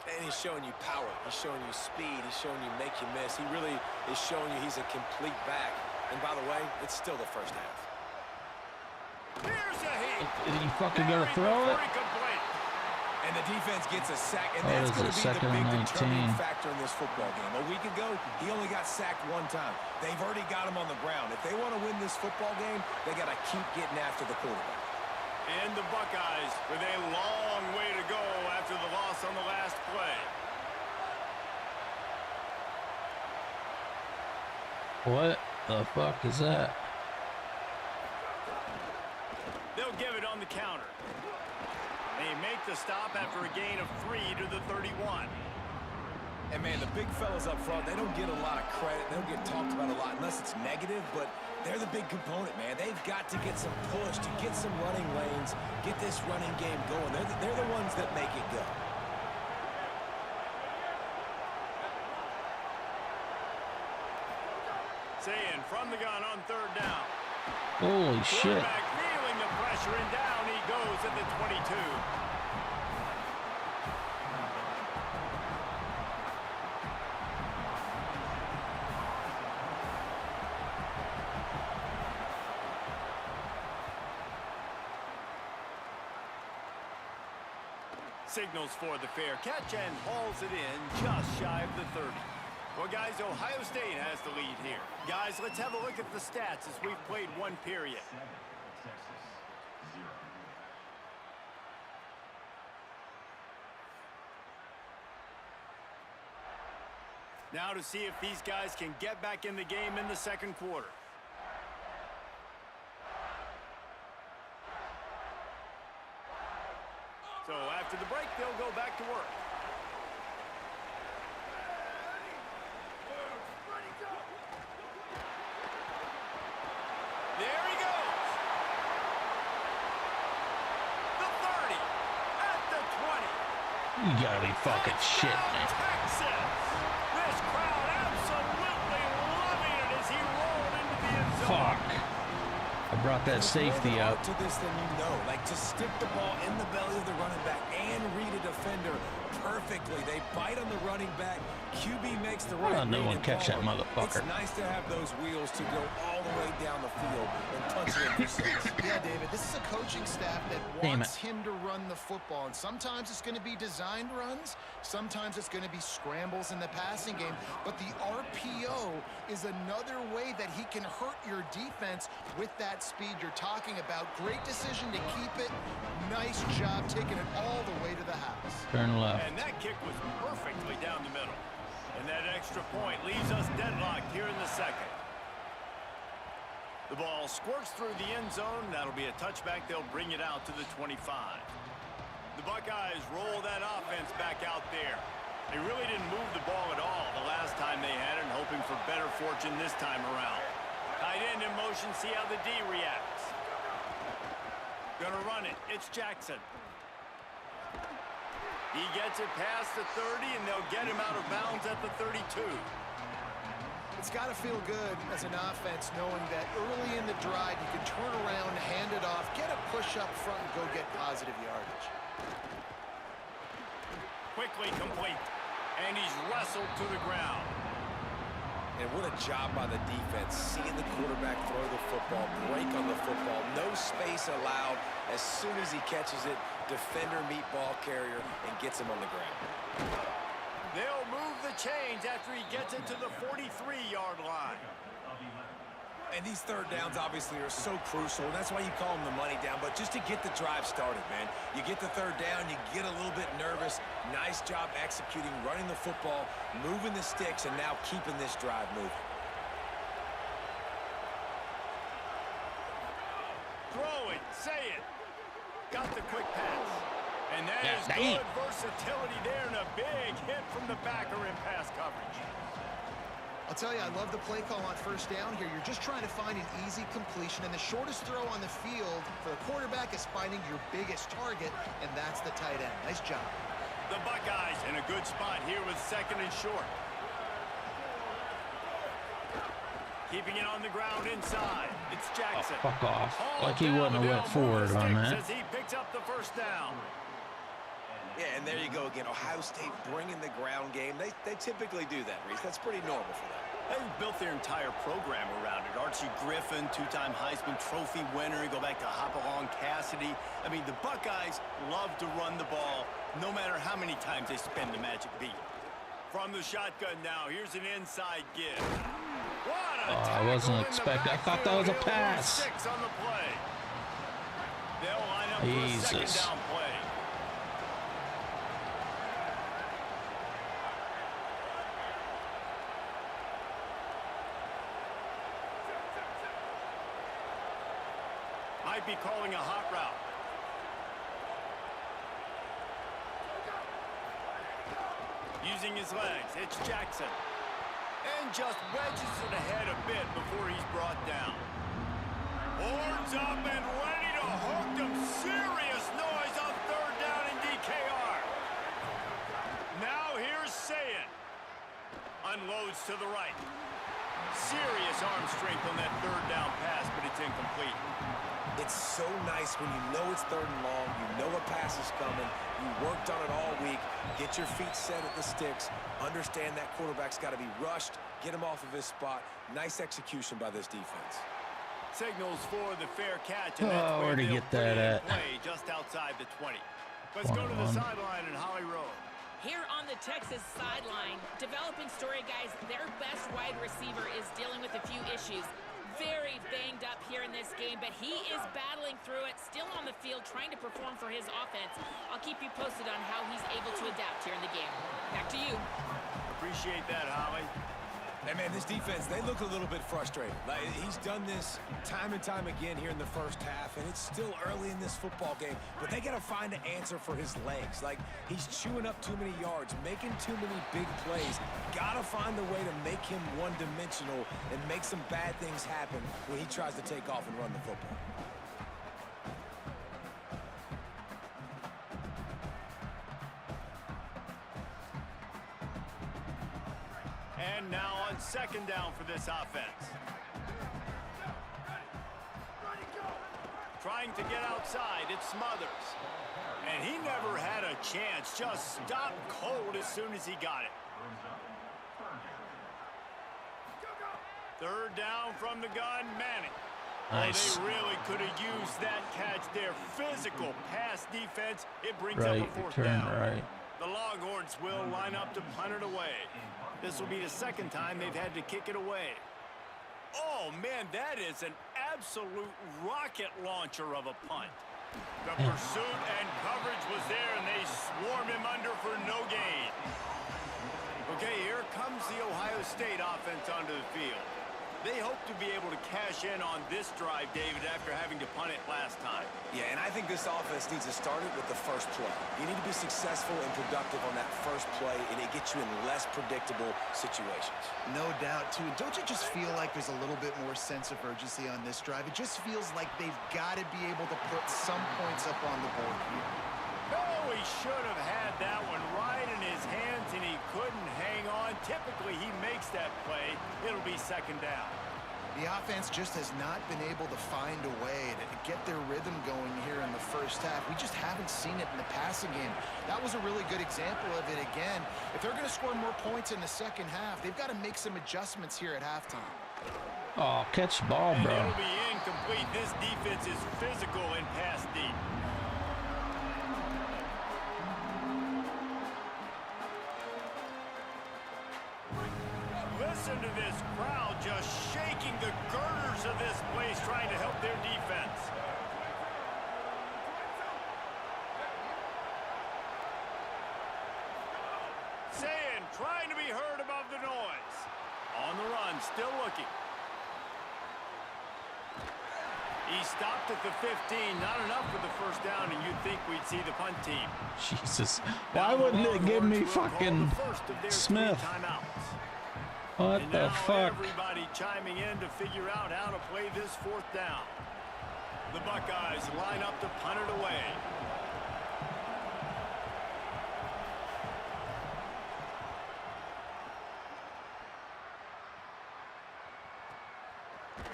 And he's showing you power. He's showing you speed. He's showing you make you miss. He really is showing you he's a complete back. And by the way, it's still the first half. Here's a hit. You fucking gonna throw it? And the defense gets a sack, and Oh, that's is going it to be the 2nd big and 19? determining factor in this football game. A week ago, he only got sacked 1 time. They've already got him on the ground. If they want to win this football game, they got to keep getting after the quarterback. And the Buckeyes with a long way to go after the loss on the last play. What the fuck is that? They'll give it on the counter. They make the stop after a gain of 3 to the 31. And, man, the big fellas up front, they don't get a lot of credit. They don't get talked about a lot unless it's negative, but they're the big component, man. They've got to get some push, to get some running lanes, get this running game going. They're the ones that make it go. Saying from the gun on 3rd down. Holy shit. Quarterback feeling the pressure, and down he goes at the 22. Signals for the fair catch and hauls it in just shy of the 30. Well, guys, Ohio State has the lead here. Guys, let's have a look at the stats as we've played 1 period. Now to see if these guys can get back in the game in the 2nd quarter. So after the break, they'll go back to work. There he goes. The 30 at the 20. You gotta be fucking shitting me. Texas. This crowd absolutely loving it as he rolled into the end zone. Fuck. I brought that safety There's more up. art to this than you know. Like, to stick the ball in the belly of the running back and read a defender perfectly. They bite on the running back. QB makes the right No read one and catch that ball. motherfucker. It's nice to have those wheels to go all the way down the field and punch it in for 6. Yeah, David, this is a coaching staff that Damn wants it. him to run the football. And sometimes it's going to be designed runs. Sometimes it's going to be scrambles in the passing game. But the RPO is another way that he can hurt your defense with that speed you're talking about. Great decision to keep it. Nice job taking it all the way to the house. Turn left. And that kick was perfectly down the middle. And that extra point leaves us deadlocked here in the second. The ball squirts through the end zone. That'll be a touchback. They'll bring it out to the 25. The Buckeyes roll that offense back out there. They really didn't move the ball at all the last time they had it, and hoping for better fortune this time around. Tight end in motion, see how the D reacts. Gonna run it. It's Jackson. He gets it past the 30, and they'll get him out of bounds at the 32. It's got to feel good as an offense knowing that early in the drive you can turn around, hand it off, get a push up front, and go get positive yardage. Quickly complete. And he's wrestled to the ground. And what a job by the defense, seeing the quarterback throw the football, break on the football, no space allowed. As soon as he catches it, defender meet ball carrier and gets him on the ground. They'll move the chains after he gets it to the 43-yard line. And these third downs obviously are so crucial. That's why you call them the money down. But just to get the drive started, man, you get the third down, you get a little bit nervous. Nice job executing, running the football, moving the sticks, and now keeping this drive moving. Throw it, say it. Got the quick pass. And that is dang. good versatility there, and a big hit from the backer in pass coverage. I'll tell you, I love the play call on first down here. You're just trying to find an easy completion, and the shortest throw on the field for the quarterback is finding your biggest target, and that's the tight end. Nice job. The Buckeyes in a good spot here with second and short. Keeping it on the ground inside. It's Jackson. Oh, fuck off. Hauled Like he down wouldn't have the went down forward sticks on that. as he picks up the first down. Yeah, and there you go again. Ohio State bringing the ground game. They typically do that, Reese. That's pretty normal for them. They've built their entire program around it. Archie Griffin, two-time Heisman Trophy winner. You go back to Hopalong Cassidy. I mean, the Buckeyes love to run the ball, no matter how many times they spin the magic beat. From the shotgun now, here's an inside give. What a I wasn't expecting. I thought that was a pass. 6 on the play. They'll line up for a second Jesus. down play. Might be calling a hot route. Using his legs, it's Jackson. And just wedges it ahead a bit before he's brought down. Horns up and ready to hook them. Serious noise on third down in DKR. Now here's Sayin. Unloads to the right. Serious arm strength on that third down pass, but it's incomplete. It's so nice when you know it's third and long, you know a pass is coming, you worked on it all week, get your feet set at the sticks, understand that quarterback's got to be rushed, get him off of his spot. Nice execution by this defense. Signals for the fair catch, and that's Oh, where where'd he they'll get put that it in at? play, just outside the 20. Let's go to the 21. sideline in Holly Road. Here on the Texas sideline, developing story guys, their best wide receiver is dealing with a few issues. Very banged up here in this game, but he is battling through it, still on the field, trying to perform for his offense. I'll keep you posted on how he's able to adapt here in the game. Back to you. Appreciate that, Holly. And man, this defense, they look a little bit frustrated. Like, he's done this time and time again here in the first half, and it's still early in this football game, but they got to find an answer for his legs. Like, he's chewing up too many yards, making too many big plays. Got to find a way to make him one-dimensional and make some bad things happen when he tries to take off and run the football. And now on second down for this offense. Trying to get outside, it's Smothers. And he never had a chance, just stopped cold as soon as he got it. Third down from the gun, Manning. Nice. Oh, they really could have used that catch there. Physical pass defense, it brings Right, up a fourth turn down. right. The Longhorns will line up to punt it away. This will be the second time they've had to kick it away. Oh, man, that is an absolute rocket launcher of a punt. The pursuit and coverage was there, and they swarmed him under for no gain. Okay, here comes the Ohio State offense onto the field. They hope to be able to cash in on this drive, David, after having to punt it last time. Yeah, and I think this offense needs to start it with the first play. You need to be successful and productive on that first play, and it gets you in less predictable situations. No doubt, too. Don't you just feel like there's a little bit more sense of urgency on this drive? It just feels like they've got to be able to put some points up on the board here. Oh, he should have had that one right in his hands, and he couldn't hang on. Typically, he makes that play. It'll be second down. The offense just has not been able to find a way to get their rhythm going here in the first half. We just haven't seen it in the passing game. That was a really good example of it again. If they're going to score more points in the second half, they've got to make some adjustments here at halftime. Oh, catch the ball, bro. And it'll be incomplete. This defense is physical and pass deep. Listen to this crowd just shaking the girders of this place, trying to help their defense. Saying, trying to be heard above the noise. On the run, still looking. He stopped at the 15, not enough for the first down, and you'd think we'd see the punt team. Jesus. Why wouldn't it give me fucking Smith? What and the now fuck? Everybody chiming in to figure out how to play this fourth down. The Buckeyes line up to punt it away.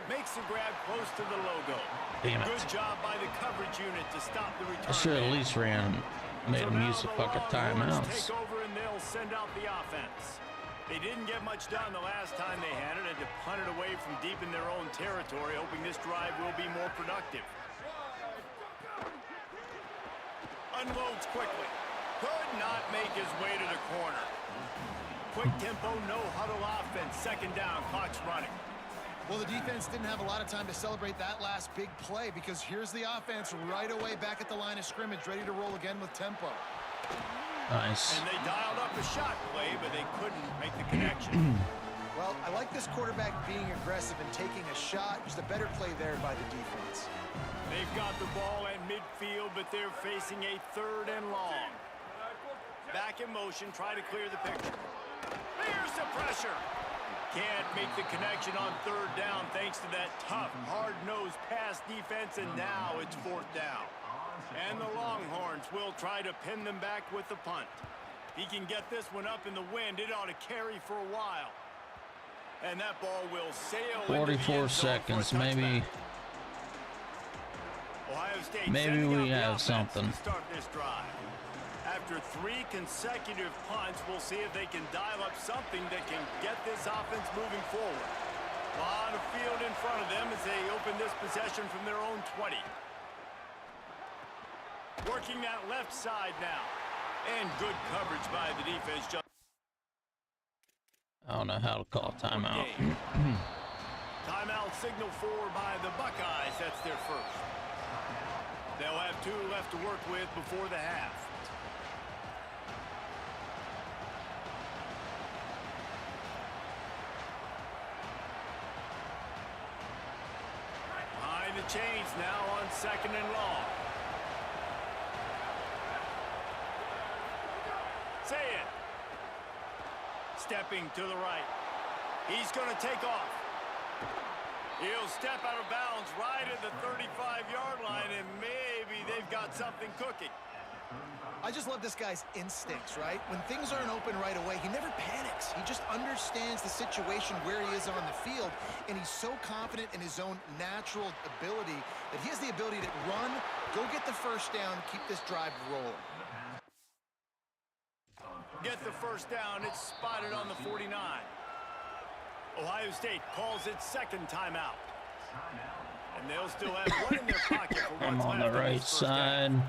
Makes the grab close to the logo. Damn it. Good job by the coverage unit to stop the return. I should have at least made him use a fucking timeouts. Take over and they'll send out the offense. They didn't get much done the last time they had it, and to punt it away from deep in their own territory, hoping this drive will be more productive. Unloads quickly. Could not make his way to the corner. Quick tempo, no huddle offense. Second down, clock's running. Well, the defense didn't have a lot of time to celebrate that last big play because here's the offense right away back at the line of scrimmage, ready to roll again with tempo. Nice. And they dialed up a shot play, but they couldn't make the connection. Well, I like this quarterback being aggressive and taking a shot. Just a better play there by the defense. They've got the ball at midfield, but they're facing a third and long. Back in motion, try to clear the picture. There's the pressure. Can't make the connection on third down thanks to that tough, hard-nosed pass defense, and now it's fourth down. And the Longhorns will try to pin them back with the punt. He can get this one up in the wind. It ought to carry for a while. And that ball will sail 44 seconds, maybe. Ohio State Maybe we have something. To start this drive. After 3 consecutive punts, we'll see if they can dial up something that can get this offense moving forward. A lot of field in front of them as they open this possession from their own 20. Working that left side now. And good coverage by the defense. I don't know how to call timeout. Timeout signal for by the Buckeyes. That's their first. They'll have 2 left to work with before the half. Behind the chains now on second and long. Say it. Stepping to the right. He's going to take off. He'll step out of bounds right at the 35-yard line, and maybe they've got something cooking. I just love this guy's instincts, right? When things aren't open right away, he never panics. He just understands the situation where he is on the field, and he's so confident in his own natural ability that he has the ability to run, go get the first down, keep this drive rolling. Get the first down. It's spotted on the 49. Ohio State calls its second timeout. And they'll still have one in their pocket for I'm what's on left the of right this first half. side.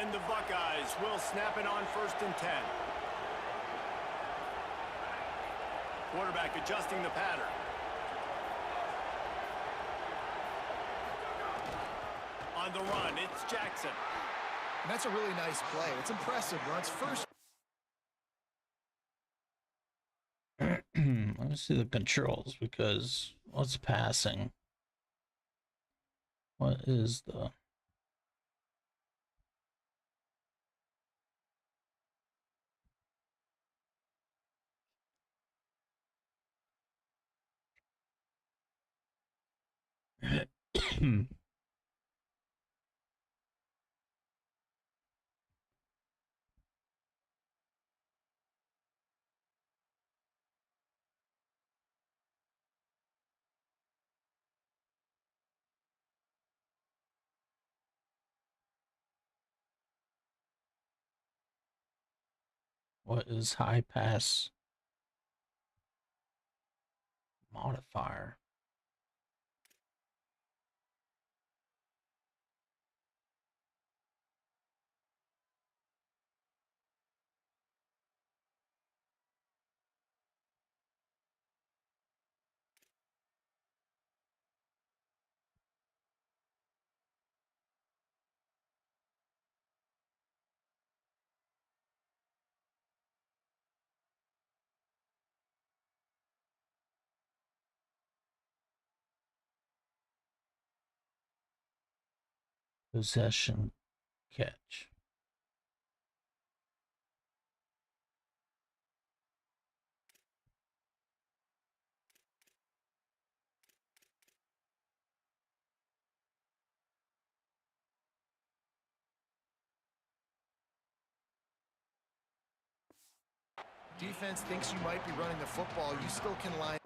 And the Buckeyes will snap it on 1st and 10. Quarterback adjusting the pattern. On the run, it's Jackson. And that's a really nice play. It's impressive. Runs first. Let me see the controls, because what's passing? What is the... What is high pass modifier? Possession catch. Defense thinks you might be running the football. You still can line.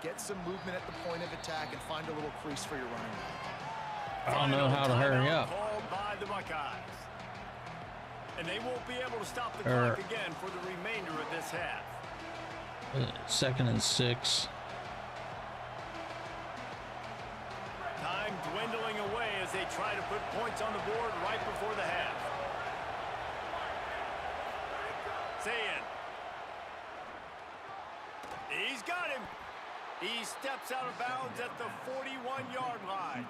Get some movement at the point of attack and find a little crease for your running back. I don't know how to hurry up. Called by the Buckeyes. And they won't be able to stop the clock again for the remainder of this half. 2nd and 6. Time dwindling away as they try to put points on the board right before the half. Sayin. He's got him. He steps out of bounds at the 41-yard line.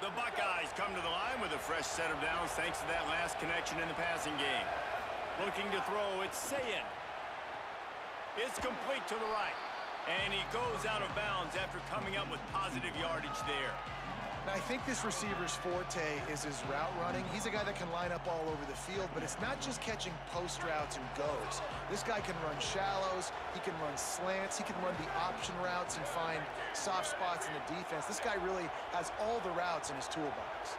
The Buckeyes come to the line with a fresh set of downs thanks to that last connection in the passing game. Looking to throw, it's Sayin. It's complete to the right. And he goes out of bounds after coming up with positive yardage there. Now, I think this receiver's forte is his route running. He's a guy that can line up all over the field, but it's not just catching post routes and goes. This guy can run shallows, he can run slants, he can run the option routes and find soft spots in the defense. This guy really has all the routes in his toolbox.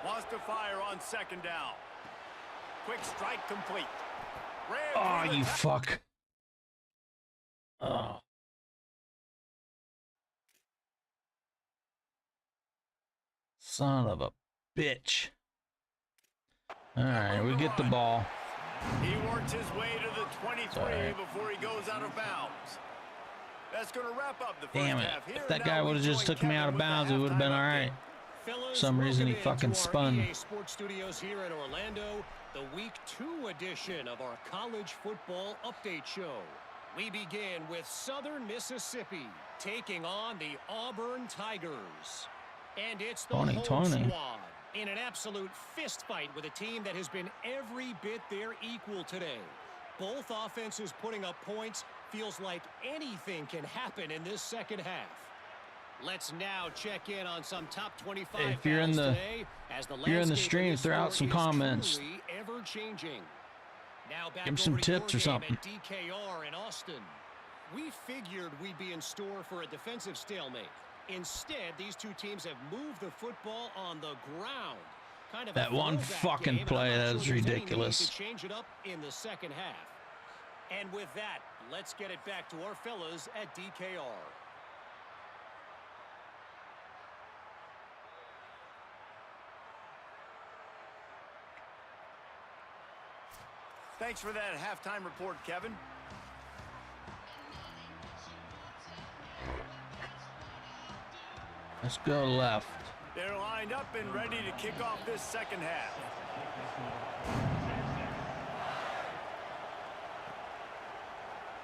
Wants to fire on 2nd down. Quick strike complete. Oh, you fuck. Oh. Son of a bitch. All right, we get the ball. He works his way to the 23 before he goes out of bounds. That's going to wrap up the first half here. If that guy would have just took me out of bounds, it would have been all right. For some reason, he fucking spun. Sports Studios here in Orlando, the Week 2 edition of our college football update show. We begin with Southern Mississippi taking on the Auburn Tigers. And it's the home squad in an absolute fist fight with a team that has been every bit their equal today. Both offenses putting up points. Feels like anything can happen in this second half. Let's now check in on some top 25 if you're in the today, as the you're in the stream, throw out some comments. Ever-changing. Now back give him some tips or something. DKR in Austin. We figured we'd be in store for a defensive stalemate. Instead, these two teams have moved the football on the ground. Kind of that one fucking play, that was ridiculous. To change it up in the second half. And with that, let's get it back to our fellas at DKR. Thanks for that halftime report, Kevin. Let's go left. They're lined up and ready to kick off this second half.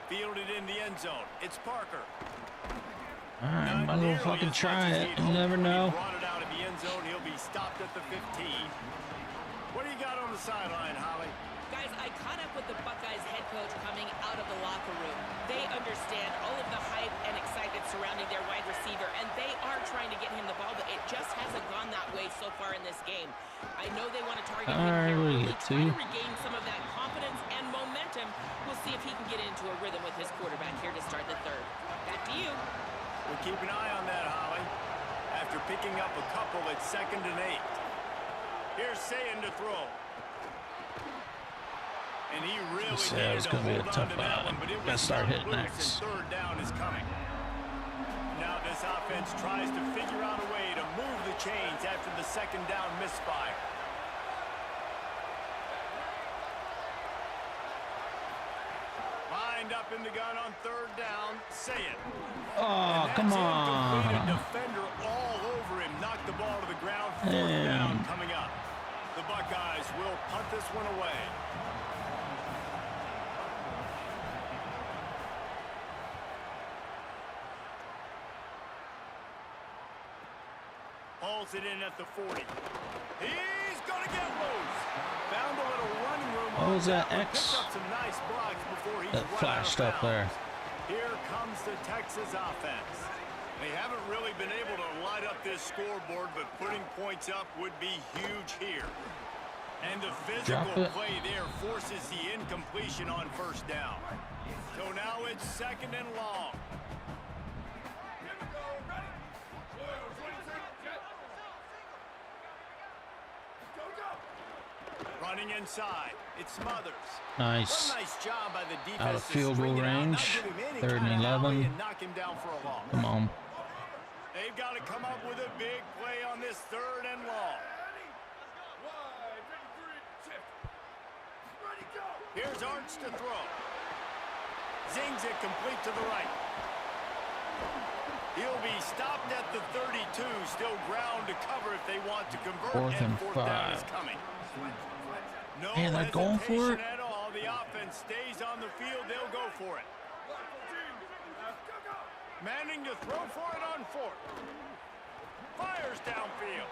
Fielded in the end zone. It's Parker. All right, might as well fucking try it. You never know. Brought it out of the end zone. He'll be stopped at the 15. What do you got on the sideline, Holly? Guys, I caught up with the Buckeyes head coach coming out of the locker room. They understand all of the hype and excitement surrounding their wide receiver, and they are trying to get him the ball, but it just hasn't gone that way so far in this game. I know they want to target him here early, try to regain some of that confidence and momentum. We'll see if he can get into a rhythm with his quarterback here to start the third. Back to you. We'll keep an eye on that, Holly. After picking up a couple at 2nd and 8. Here's Sayin to throw. And he really it's going to be a tough one, but it was start hitting next. Third down is coming. Now this offense tries to figure out a way to move the chains after the 2nd down misfire. Lined up in the gun on 3rd down, Sayin. Oh, come on. Defender all over him, knocked the ball to the ground. 4th down coming up. The Buckeyes will punt this one away. Hauls it in at the 40. He's going to get loose. Found a little running room. What was that X? Picked up some nice blocks before he's that flashed up there. Here comes the Texas offense. They haven't really been able to light up this scoreboard, but putting points up would be huge here. And the physical play there forces the incompletion on 1st down. So now it's 2nd and long. Running inside, it's Smothers. Nice. Nice job by the defense. Out of field goal range. 3rd and 11. Knock him down for a loss. Come on. They've got to come up with a big play on this 3rd and long. Here's Arts to throw. Zings it complete to the right. He'll be stopped at the 32. Still ground to cover if they want to convert. 4th and 4th 5. down is coming. No Man, they're going for it. at all. The offense stays on the field. They'll go for it. Manning to throw for it on 4th. Fires downfield.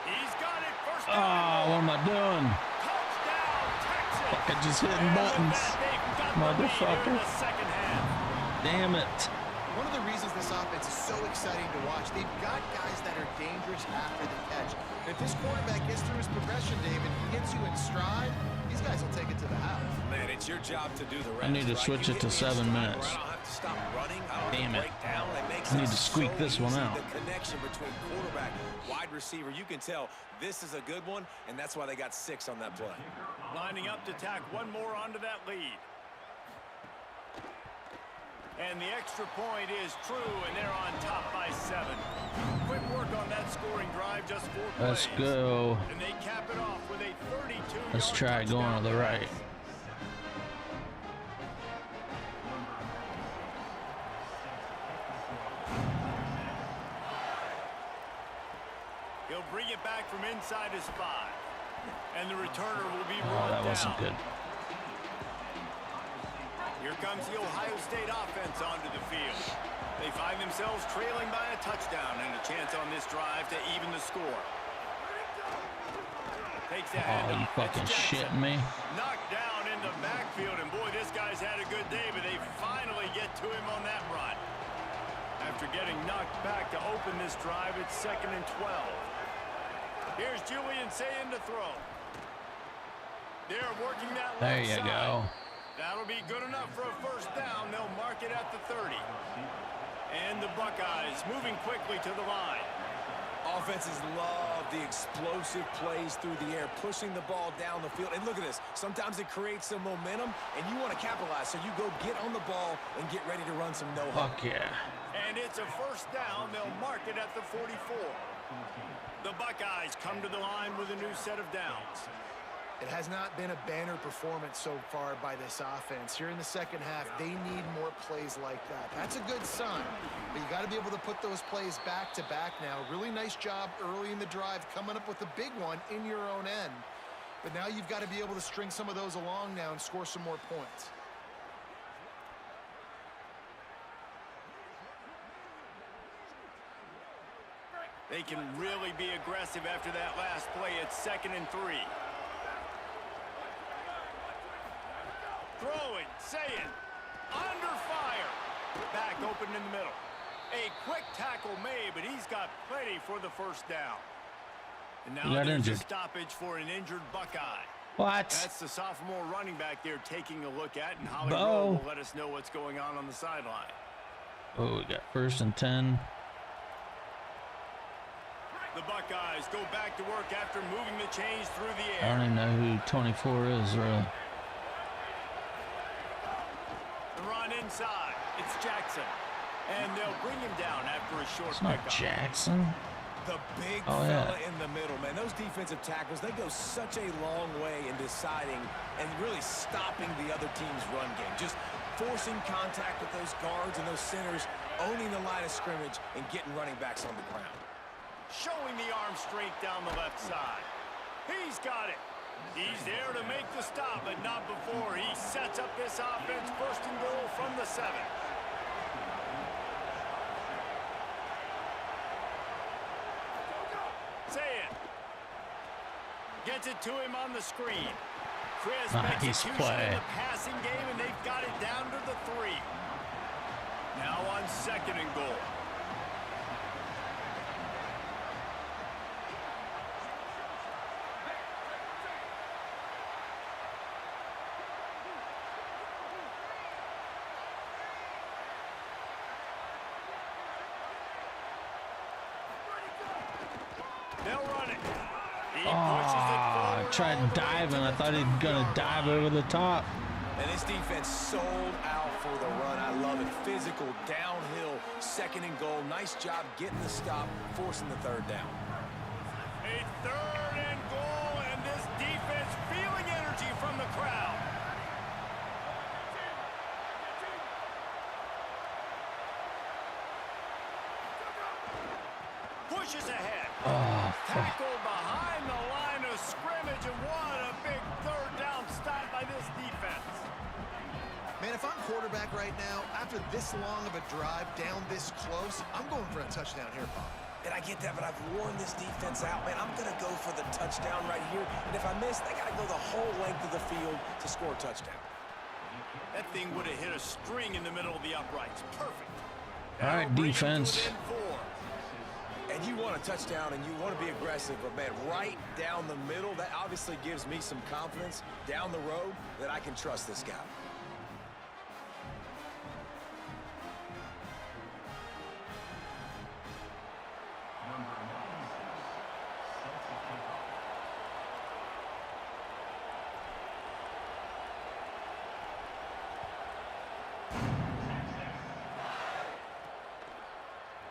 He's got it. 1st down. Oh, what am I doing? Touchdown, Texas. Fucking just hitting buttons. Motherfucker. Damn it. One of the reasons this offense is so exciting to watch, they've got guys that are dangerous after the catch. If this quarterback gets through his progression, David, hits you in stride, these guys will take it to the house. Man, it's your job to do the rest. I need to switch it to 7 minutes. I don't have to stop running. Damn it. I need to squeak this one out. The connection between quarterback, wide receiver, you can tell this is a good one, and that's why they got 6 on that play. Lining up to tack one more onto that lead. And the extra point is true, and they're on top by 7. Quick work on that scoring drive, just 4 plays. Let's go. And they cap it off with a 32-yard Let's try going to the right. He'll bring it back from inside his 5. And the returner will be Oh, brought that wasn't down. good. Here comes the Ohio State offense onto the field. They find themselves trailing by a touchdown and a chance on this drive to even the score. Takes the handoff. Oh, you fucking shitting me? Knocked down in the backfield, and boy, this guy's had a good day, but they finally get to him on that run. After getting knocked back to open this drive, it's 2nd and 12. Here's Julian Sayin to throw. They're working that left There you side. go. That'll be good enough for a 1st down. They'll mark it at the 30. And the Buckeyes moving quickly to the line. Offenses love the explosive plays through the air, pushing the ball down the field. And look at this. Sometimes it creates some momentum, and you want to capitalize. So you go get on the ball and get ready to run some no-huddle. Fuck yeah. And it's a 1st down. They'll mark it at the 44. The Buckeyes come to the line with a new set of downs. It has not been a banner performance so far by this offense. Here in the second half, they need more plays like that. That's a good sign, but you got to be able to put those plays back to back now. Really nice job early in the drive coming up with a big one in your own end. But now you've got to be able to string some of those along now and score some more points. They can really be aggressive after that last play. It's 2nd and 3. Throwing, saying, under fire. Back open in the middle. A quick tackle made, but he's got plenty for the first down. And now there's a stoppage for an injured Buckeye. What? That's the sophomore running back they're taking a look at, and Holly Rowe will let us know what's going on the sideline. Oh, we got 1st and 10. The Buckeyes go back to work after moving the chains through the air. I don't even know who 24 is, really. The run inside. It's Jackson. And they'll bring him down after a short It's not pickup. Jackson. The big Oh, fella yeah. in the middle, man. Those defensive tackles, they go such a long way in deciding and really stopping the other team's run game. Just forcing contact with those guards and those centers, owning the line of scrimmage, and getting running backs on the ground. Showing the arm strength down the left side. He's got it. He's there to make the stop, but not before he sets up this offense. 1st and goal from the 7. Say it. Gets it to him on the screen. Crisp Nice execution play. in the passing game, and they've got it down to the 3. Now on 2nd and goal. They'll run it. He pushes it I forward. tried diving. I thought he'd gonna dive over the top. And this defense sold out for the run. I love it. Physical, downhill, 2nd and goal. Nice job getting the stop, forcing the 3rd down. A 3rd and goal, and this defense feeling energy from the crowd. Pushes ahead. Oh, fuck. Tackled behind the line of scrimmage, and what a big 3rd down stop by this defense. Man, if I'm quarterback right now, after this long of a drive down this close, I'm going for a touchdown here, Bob. And I get that, but I've worn this defense out, man. I'm going to go for the touchdown right here. And if I miss, they got to go the whole length of the field to score a touchdown. That thing would have hit a string in the middle of the uprights. Perfect. All right, That'll bring it to defense. within 4. And you want a touchdown and you want to be aggressive, but man, right down the middle, that obviously gives me some confidence down the road that I can trust this guy.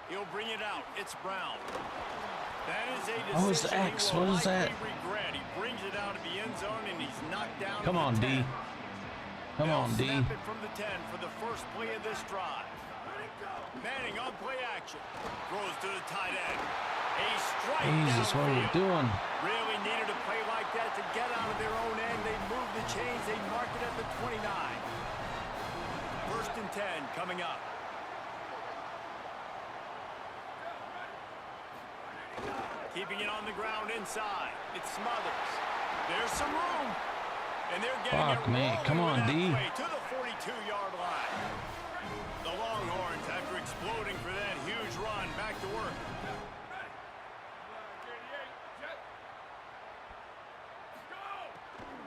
He'll bring it out. It's Brown. That is a decision Oh, it's the X. he will What is that? likely regret. He brings it out of the end zone, and he's knocked down. Come to on, the D. 10. Come on, D. Snap it from the 10 for the first play of this drive. Manning on play action. Throws to the tight end. A strike. Jesus, what are we downfield. doing? Really needed a play like that to get out of their own end. They moved the chains. They marked it at the 29. 1st and 10 coming up. Keeping it on the ground inside. It smothers. There's some room. And they're getting Fuck it me. rolling Come on, with that D. play to the 42-yard line. The Longhorns, after exploding for that huge run, back to work.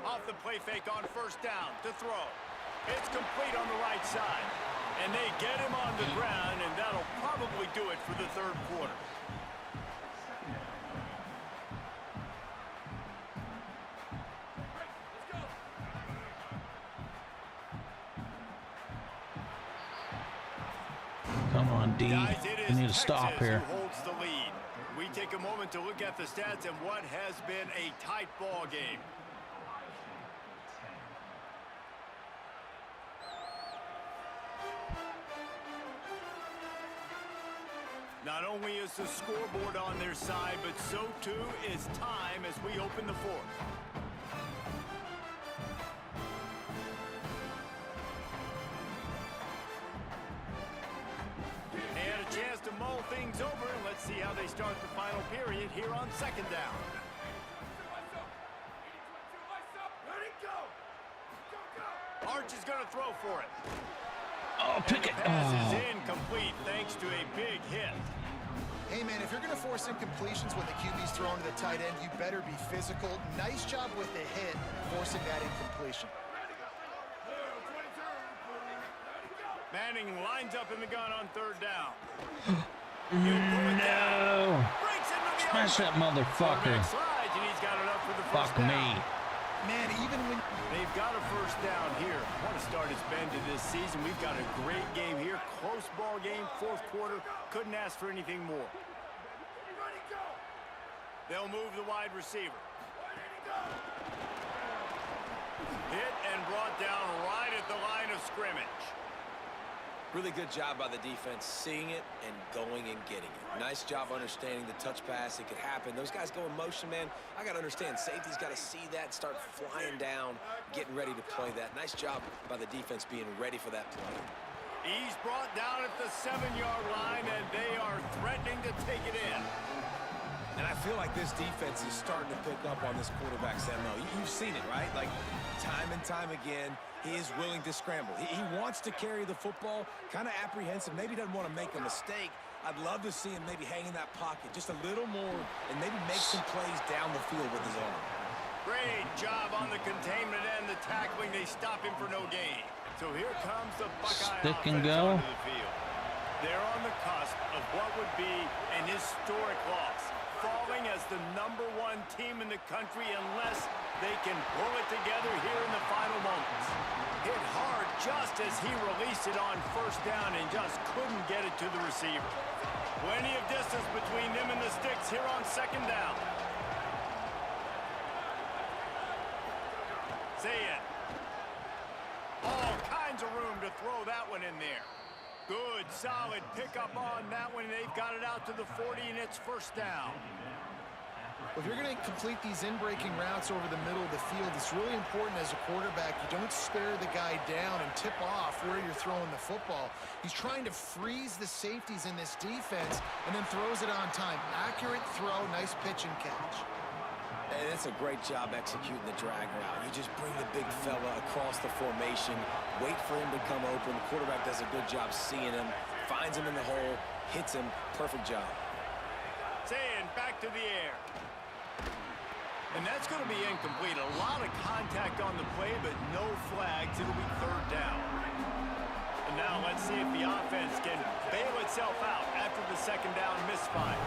Off the play fake on 1st down to throw. It's complete on the right side. And they get him on the ground, and that'll probably do it for the 3rd quarter. Come on, D. Guys, it We is need to stop Texas here. who holds the lead. We take a moment to look at the stats and what has been a tight ball game. only is the scoreboard on their side, but so too is time as we open the fourth. And a chance to mull things over, and let's see how they start the final period here on second down. Arch is going to throw for it. Oh, pick it. Pass is Oh. incomplete thanks to a big hit. Hey, man, if you're going to force incompletions when the QB's throwing to the tight end, you better be physical. Nice job with the hit, forcing that incompletion. Manning lines up in the gun on third down. No. Breaks into the Smash that motherfucker. Quarterback slides, and he's got it up for the first Fuck down. me. Man, even when... They've got a first down here. What a start it's been to this season. We've got a great game here. Close ball game, fourth quarter. Couldn't ask for anything more. They'll move the wide receiver. Hit and brought down right at the line of scrimmage. Really good job by the defense, seeing it and going and getting it. Nice job understanding the touch pass. It could happen. Those guys go in motion, man. I got to understand, safety's got to see that, start flying down, getting ready to play that. Nice job by the defense being ready for that play. He's brought down at the 7-yard line, and they are threatening to take it in. And I feel like this defense is starting to pick up on this quarterback's MO. You've seen it, right? Like, time and time again, he is willing to scramble. He wants to carry the football, kind of apprehensive, maybe doesn't want to make a mistake. I'd love to see him maybe hang in that pocket just a little more and maybe make some plays down the field with his arm. Great job on the containment and the tackling. They stop him for no gain. So here comes the Buckeye Stick and offense go. onto the field. They're on the cusp of what would be an historic loss, falling as the #1 team in the country unless they can pull it together here in the final moments. Hit hard just as he released it on first down and just couldn't get it to the receiver. Plenty of distance between them and the sticks here on second down. Say it. All kinds of room to throw that one in there. Good, solid pickup on that one. They've got it out to the 40, and it's first down. If you're going to complete these in-breaking routes over the middle of the field, it's really important as a quarterback you don't spare the guy down and tip off where you're throwing the football. He's trying to freeze the safeties in this defense and then throws it on time. Accurate throw, nice pitch and catch. And it's a great job executing the drag route. You just bring the big fella across the formation, wait for him to come open. The quarterback does a good job seeing him, finds him in the hole, hits him. Perfect job. Saying back to the air. And that's going to be incomplete. A lot of contact on the play, but no flags. It'll be third down. And now let's see if the offense can bail itself out after the second down misfire.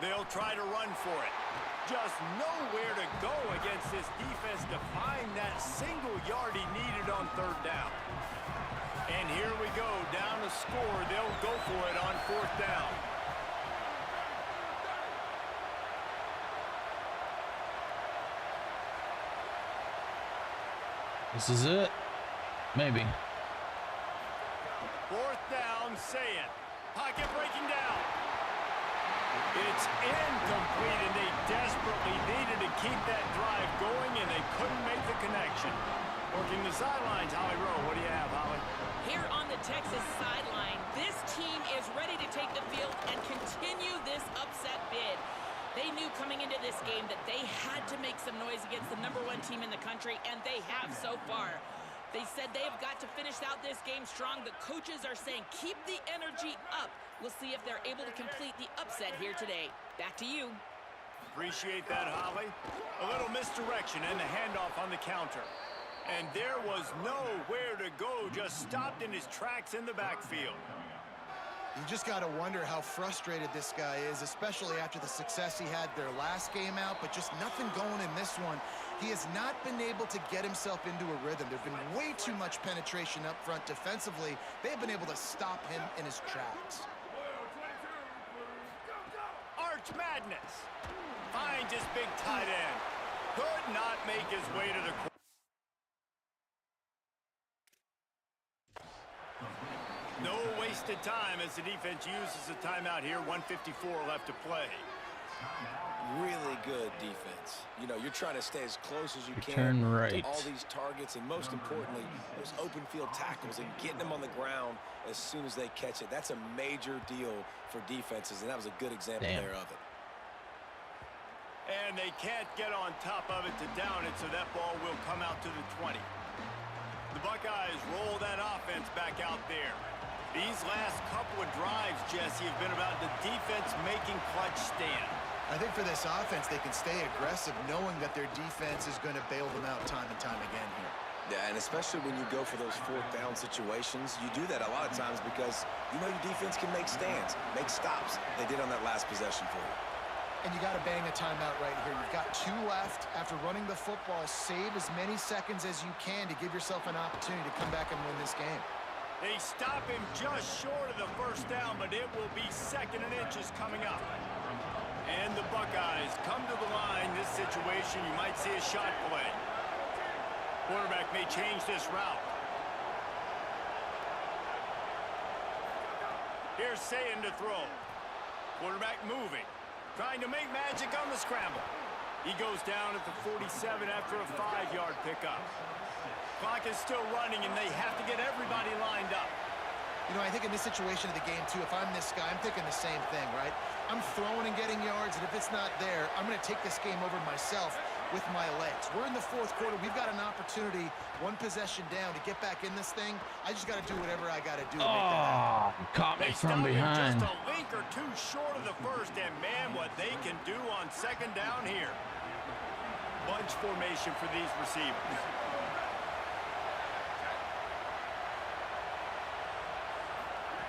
They'll try to run for it. Just nowhere to go against this defense to find that single yard he needed on third down. And here we go, down to score. They'll go for it on fourth down. This is it. Maybe. Fourth down, say it. Pocket breaking down. It's incomplete, and they desperately needed to keep that drive going, and they couldn't make the connection. Working the sidelines, Holly Rowe. What do you have, Holly? Here on the Texas sideline, this team is ready to take the field and continue this upset bid. They knew coming into this game that they had to make some noise against the #1 team in the country, and they have so far. They said they have got to finish out this game strong. The coaches are saying keep the energy up. We'll see if they're able to complete the upset here today. Back to you. Appreciate that, Holly. A little misdirection and the handoff on the counter. And there was nowhere to go, just stopped in his tracks in the backfield. You just got to wonder how frustrated this guy is, especially after the success he had their last game out, but just nothing going in this one. He has not been able to get himself into a rhythm. There's been way too much penetration up front defensively. They've been able to stop him in his tracks. Arch Madness finds his big tight end. Could not make his way to the corner. No wasted time as the defense uses a timeout here. 1:54 left to play. Really good defense. You know, you're trying to stay as close as you can Turn right. to all these targets, and most importantly, those open field tackles and getting them on the ground as soon as they catch it. That's a major deal for defenses, and that was a good example there of it. And they can't get on top of it to down it, so that ball will come out to the 20. The Buckeyes roll that offense back out there. These last couple of drives, Jesse, have been about the defense making clutch stand. I think for this offense, they can stay aggressive knowing that their defense is going to bail them out time and time again here. Yeah, and especially when you go for those fourth down situations, you do that a lot of times because you know your defense can make stands, make stops. They did on that last possession for you. And you got to bang a timeout right here. You've got 2 left. After running the football, save as many seconds as you can to give yourself an opportunity to come back and win this game. They stop him just short of the first down, but it will be 2nd and inches coming up. And the Buckeyes come to the line. This situation, you might see a shot play. Quarterback may change this route. Here's Sayin to throw. Quarterback moving. Trying to make magic on the scramble. He goes down at the 47 after a 5-yard pickup. Clock is still running, and they have to get everybody lined up. You know, I think in this situation of the game, too, if I'm this guy, I'm thinking the same thing, right? I'm throwing and getting yards, and if it's not there, I'm going to take this game over myself with my legs. We're in the 4th quarter. We've got an opportunity, 1 possession down, to get back in this thing. I just got to do whatever I got to do to make that happen. Caught me from behind. Just a link or 2 short of the first, and man, what they can do on 2nd down here. Bunch formation for these receivers.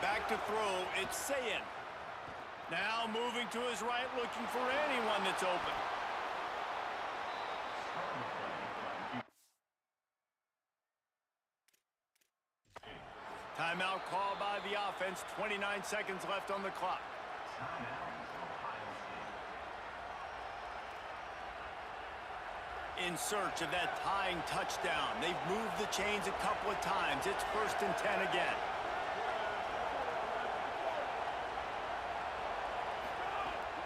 Back to throw, it's Sayin. Now moving to his right, looking for anyone that's open. Timeout called by the offense, 29 seconds left on the clock. In search of that tying touchdown. They've moved the chains a couple of times. It's 1st and 10 again.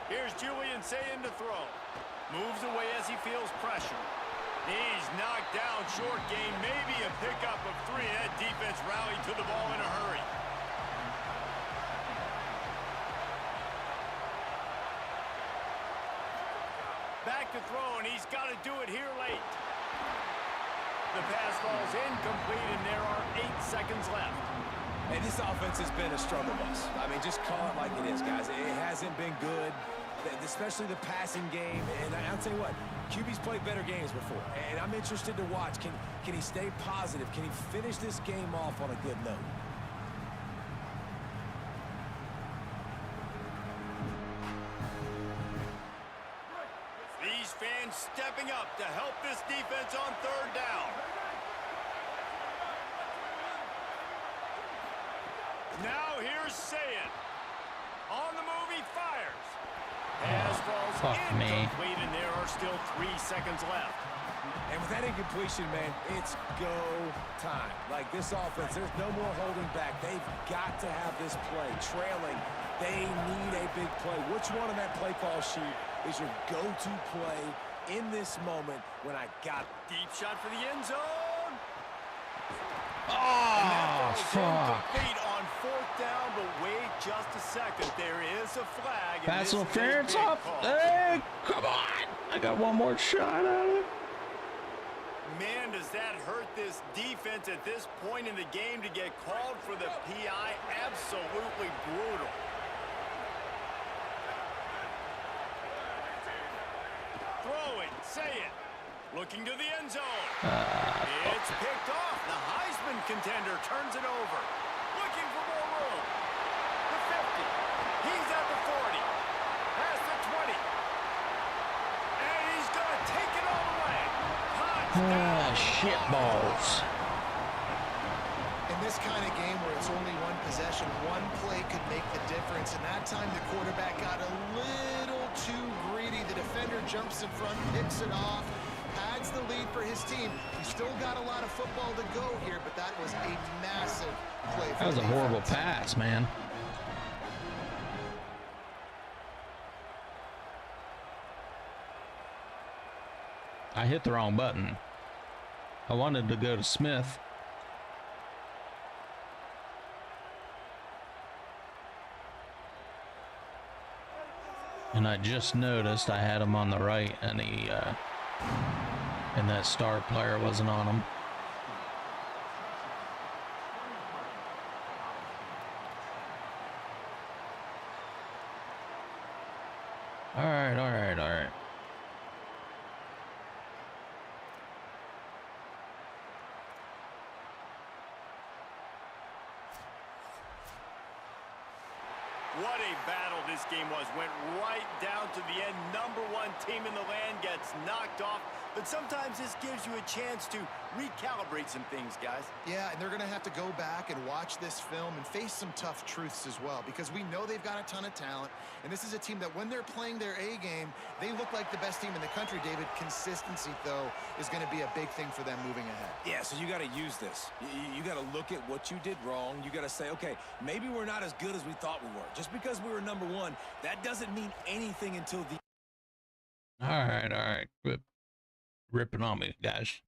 Here's Julian Sayin to throw. Moves away as he feels pressure. He's knocked down, short gain, maybe a pickup of 3. That defense rallied to the ball in a hurry. Back to throw, and he's got to do it here late. The pass falls incomplete, and there are 8 seconds left. Hey, this offense has been a struggle bus. I mean, just call it like it is, guys. It hasn't been good, especially the passing game. And I'll tell you what, QB's played better games before. And I'm interested to watch. Can he stay positive? Can he finish this game off on a good note? These fans stepping up to help this defense on 3rd down. Now here's Sayin. On the move, he fires. Pass falls incomplete, and there are still 3 seconds left. And with that incompletion, man, it's go time. Like this offense, there's no more holding back. They've got to have this play. Trailing, they need a big play. Which one on that play call sheet is your go-to play in this moment when I got it? Deep shot for the end zone. Oh, fuck. Incomplete on 4th down, but wait just a second. There is a flag. Pass interference off. Hey, come on. I got one more shot at it. Man, does that hurt this defense at this point in the game to get called for the PI? Absolutely brutal. Throwing, Sayin. Looking to the end zone. It's picked off. The Heisman contender turns it over. Looking for more room. The 50. He's at the 40. Past the 20. And he's going to take it all the way. Shit balls. In this kind of game where it's only 1 possession, 1 play could make the difference. And that time the quarterback got a little too greedy. The defender jumps in front, picks it off. lead for his team. He's still got a lot of football to go here, but that was a massive play for That was the a horrible defense. pass, man. I hit the wrong button. I wanted to go to Smith. And I just noticed I had him on the right, and and that star player wasn't on him. All right, all right, all right. What a battle this game was. Went right down to the end. Number one team in the land gets knocked off. But sometimes this gives you a chance to recalibrate some things, guys. Yeah, and they're going to have to go back and watch this film and face some tough truths as well, because we know they've got a ton of talent, and this is a team that when they're playing their A game, they look like the best team in the country, David. Consistency, though, is going to be a big thing for them moving ahead. Yeah, so you got to use this. You got to look at what you did wrong. You got to say, okay, maybe we're not as good as we thought we were. Just because we were number one, that doesn't mean anything until the... All right. Quit ripping on me, guys.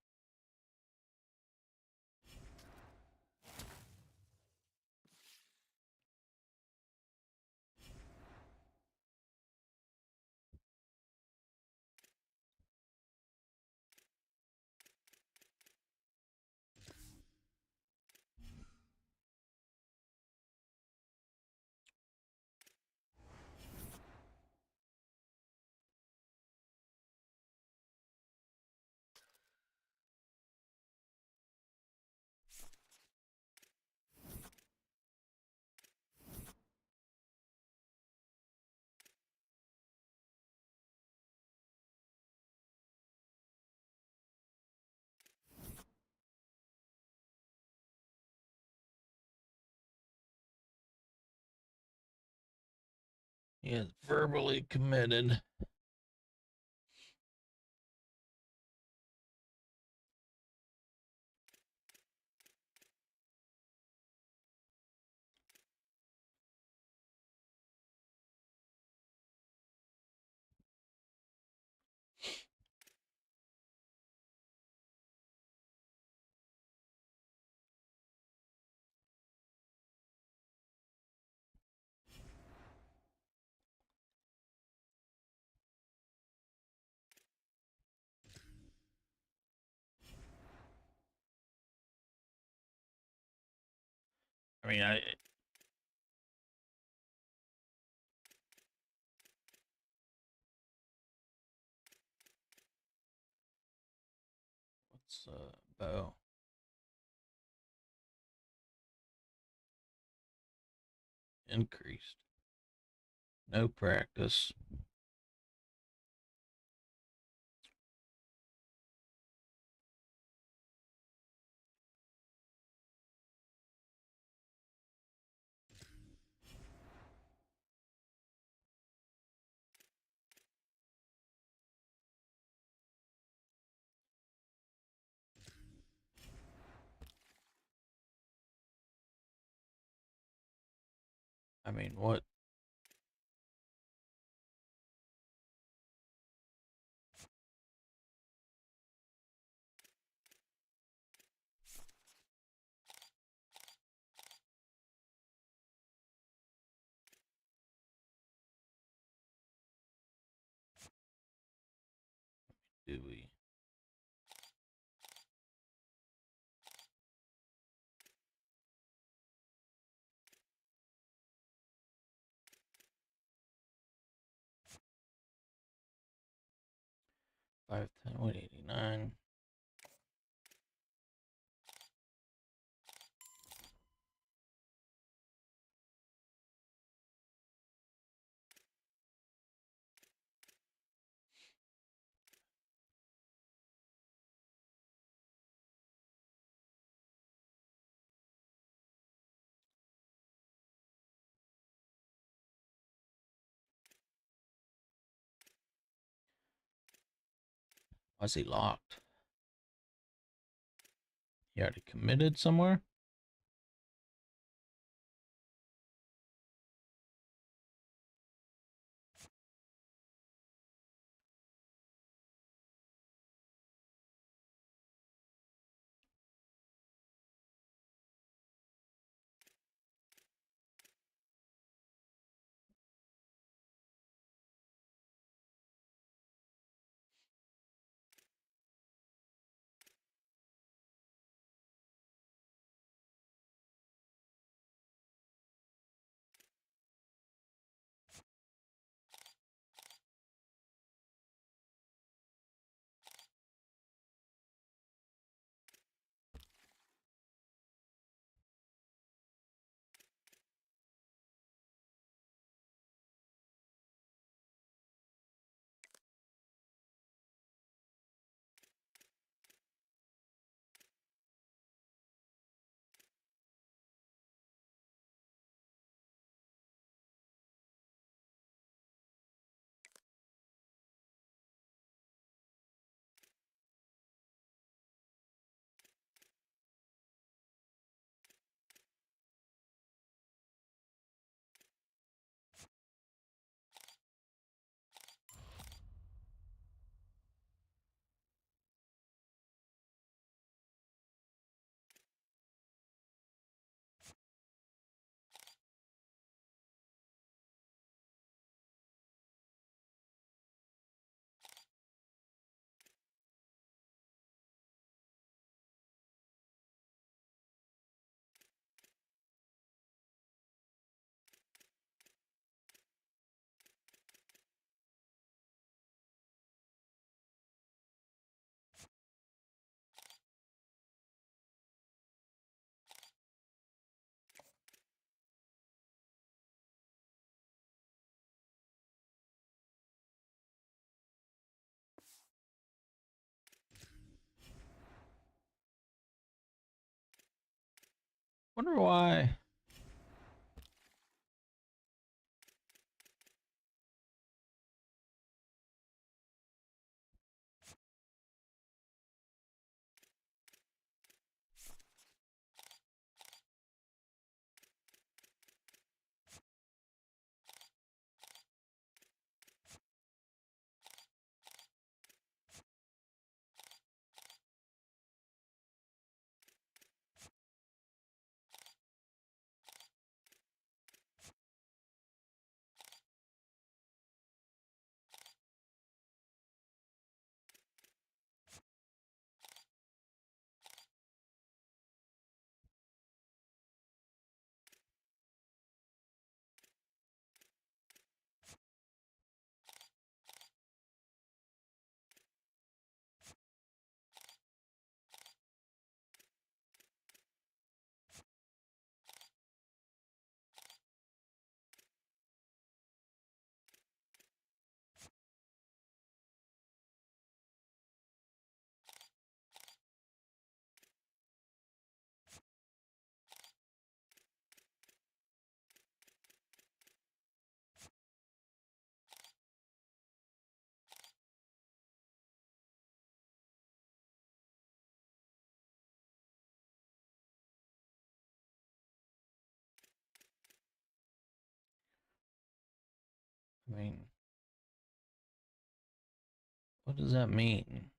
He is verbally committed. I mean, what's Bo? Increased. No practice. I mean, what? Do we? Five, 10, 189. Why is he locked? You already committed somewhere? Wonder why. I mean, what does that mean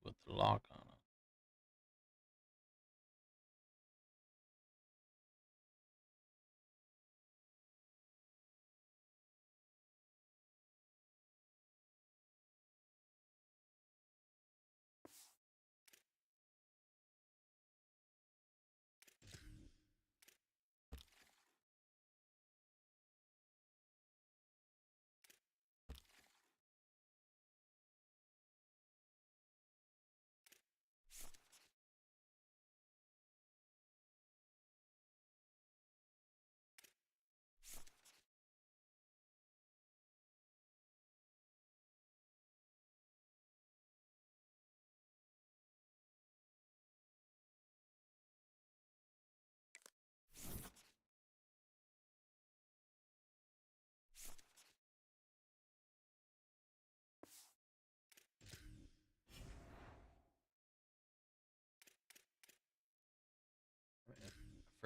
with the lock on it?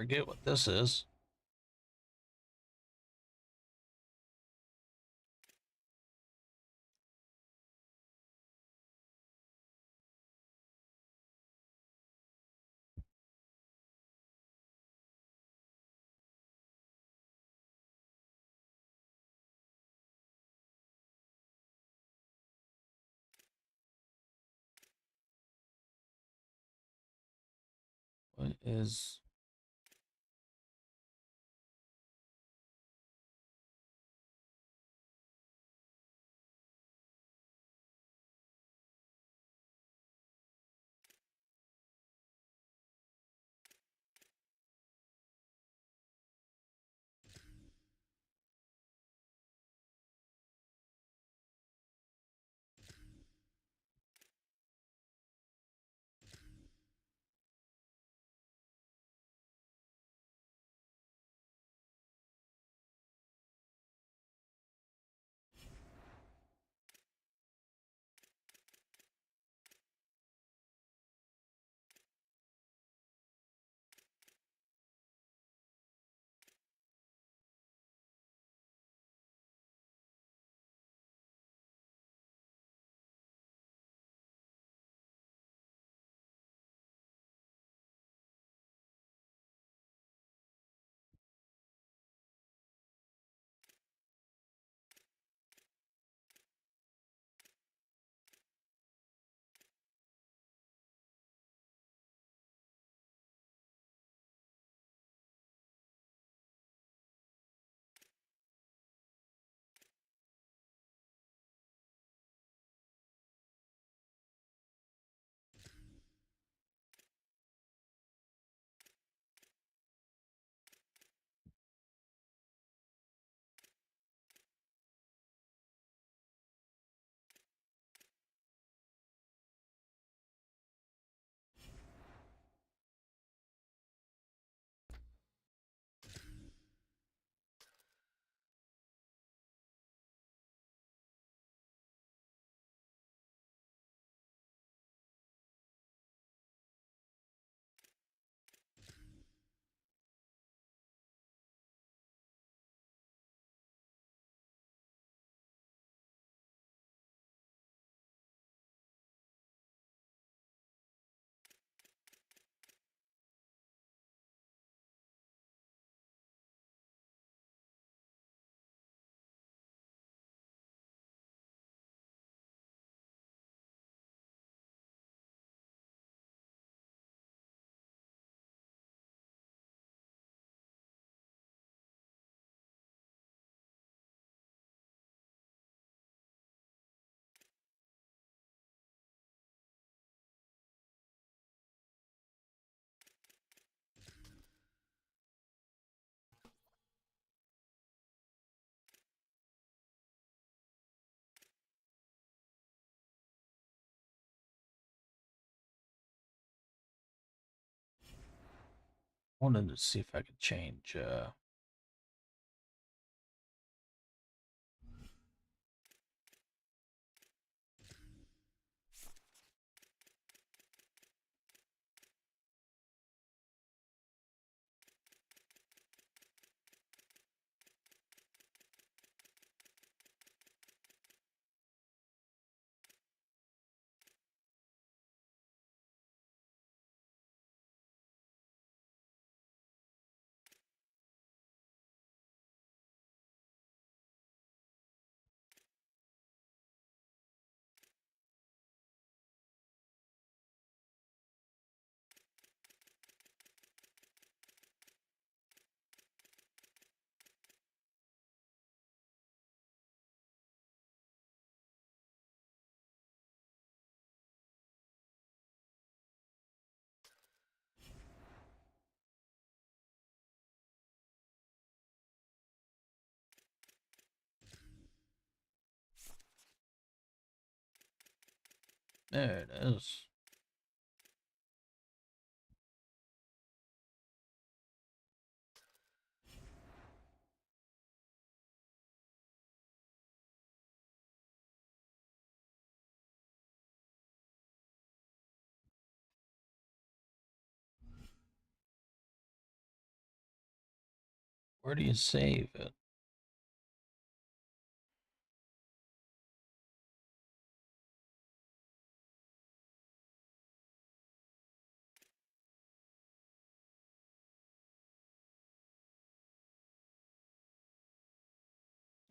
forget what this is. What is... Wanted to see if I could change there it is. Where do you save it?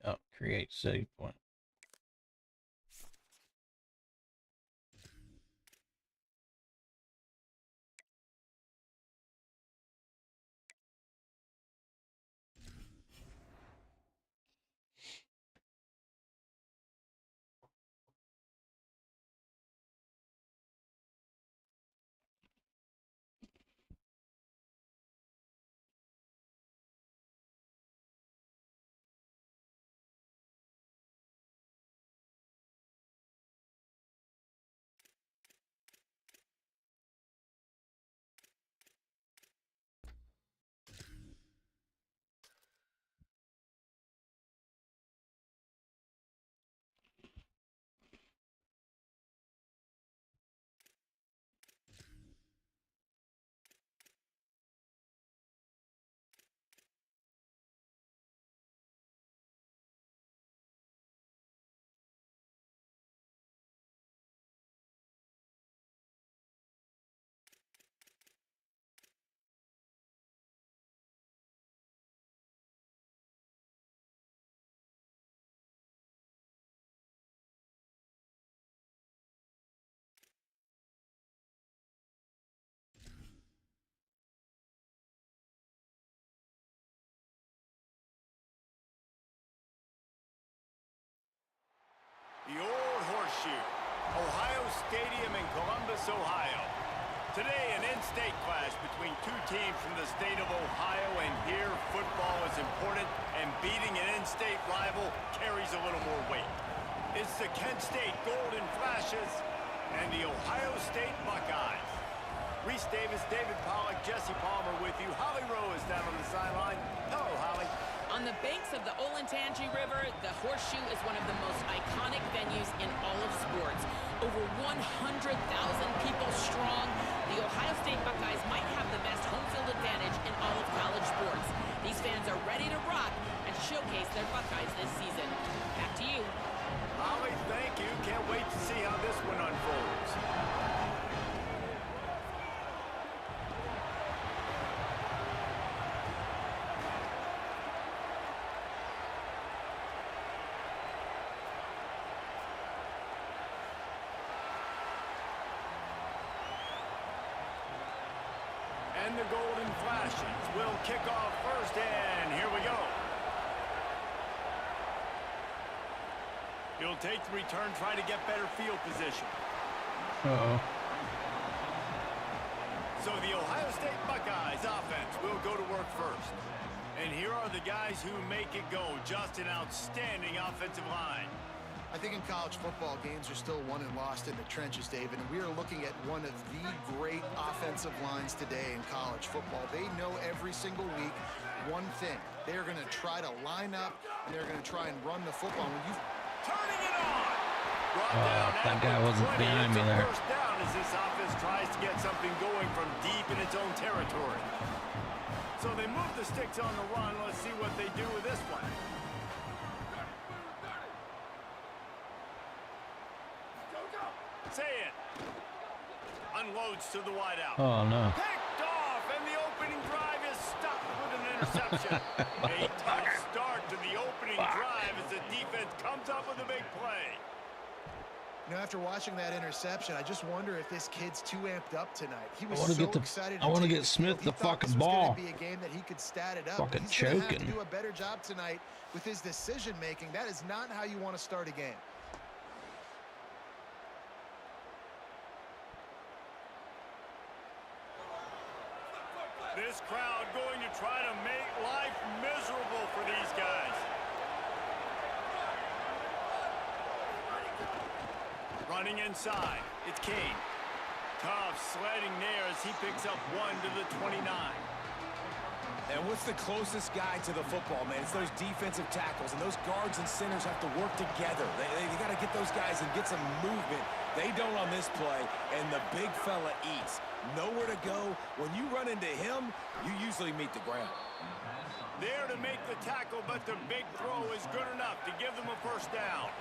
Oh, create save point. The old horseshoe, Ohio Stadium in Columbus, Ohio. Today, an in-state clash between two teams from the state of Ohio, and here, football is important, and beating an in-state rival carries a little more weight. It's the Kent State Golden Flashes and the Ohio State Buckeyes. Reese Davis, David Pollack, Jesse Palmer with you. Holly Rowe is down on the sideline. Hello, Holly. On the banks of the Olentangy River, the Horseshoe is one of the most iconic venues in all of sports. Over 100,000 people strong, the Ohio State Buckeyes might have the best home field advantage in all of college sports. These fans are ready to rock and showcase their Buckeyes this season. Back to you. Holly, thank you. Can't wait to see how this one unfolds. And the Golden Flashes will kick off first, and here we go. He'll take the return, try to get better field position. Uh-oh. So the Ohio State Buckeyes offense will go to work first. And here are the guys who make it go. Just an outstanding offensive line. I think in college football, games are still won and lost in the trenches, David, and we are looking at one of the great offensive lines today in college football. They know every single week one thing. They're going to try to line up, and they're going to try and run the football. When you turning it on. That guy wasn't behind me there. First down as this offense tries to get something going from deep in its own territory. So they move the sticks on the run. Let's see what they do with this one. Say it. Unloads to the wideout. Oh, no. Picked off, and the opening drive is stopped with an interception. A tough start to the opening drive as the defense comes up with a big play. You know, after watching that interception, I just wonder if this kid's too amped up tonight. He was excited. I want to get Smith the fucking ball. Be a game that he could stat it up. Fucking He's gonna choking. have to do a better job tonight with his decision making. That is not how you want to start a game. This crowd going to try to make life miserable for these guys. Running inside, it's Kane. Tough sledding there as he picks up 1 to the 29. And what's the closest guy to the football, man? It's those defensive tackles, and those guards and centers have to work together. They got to get those guys and get some movement They don't on this play, and the big fella eats. Nowhere to go. When you run into him, you usually meet the ground. There to make the tackle, but the big throw is good enough to give them a first down.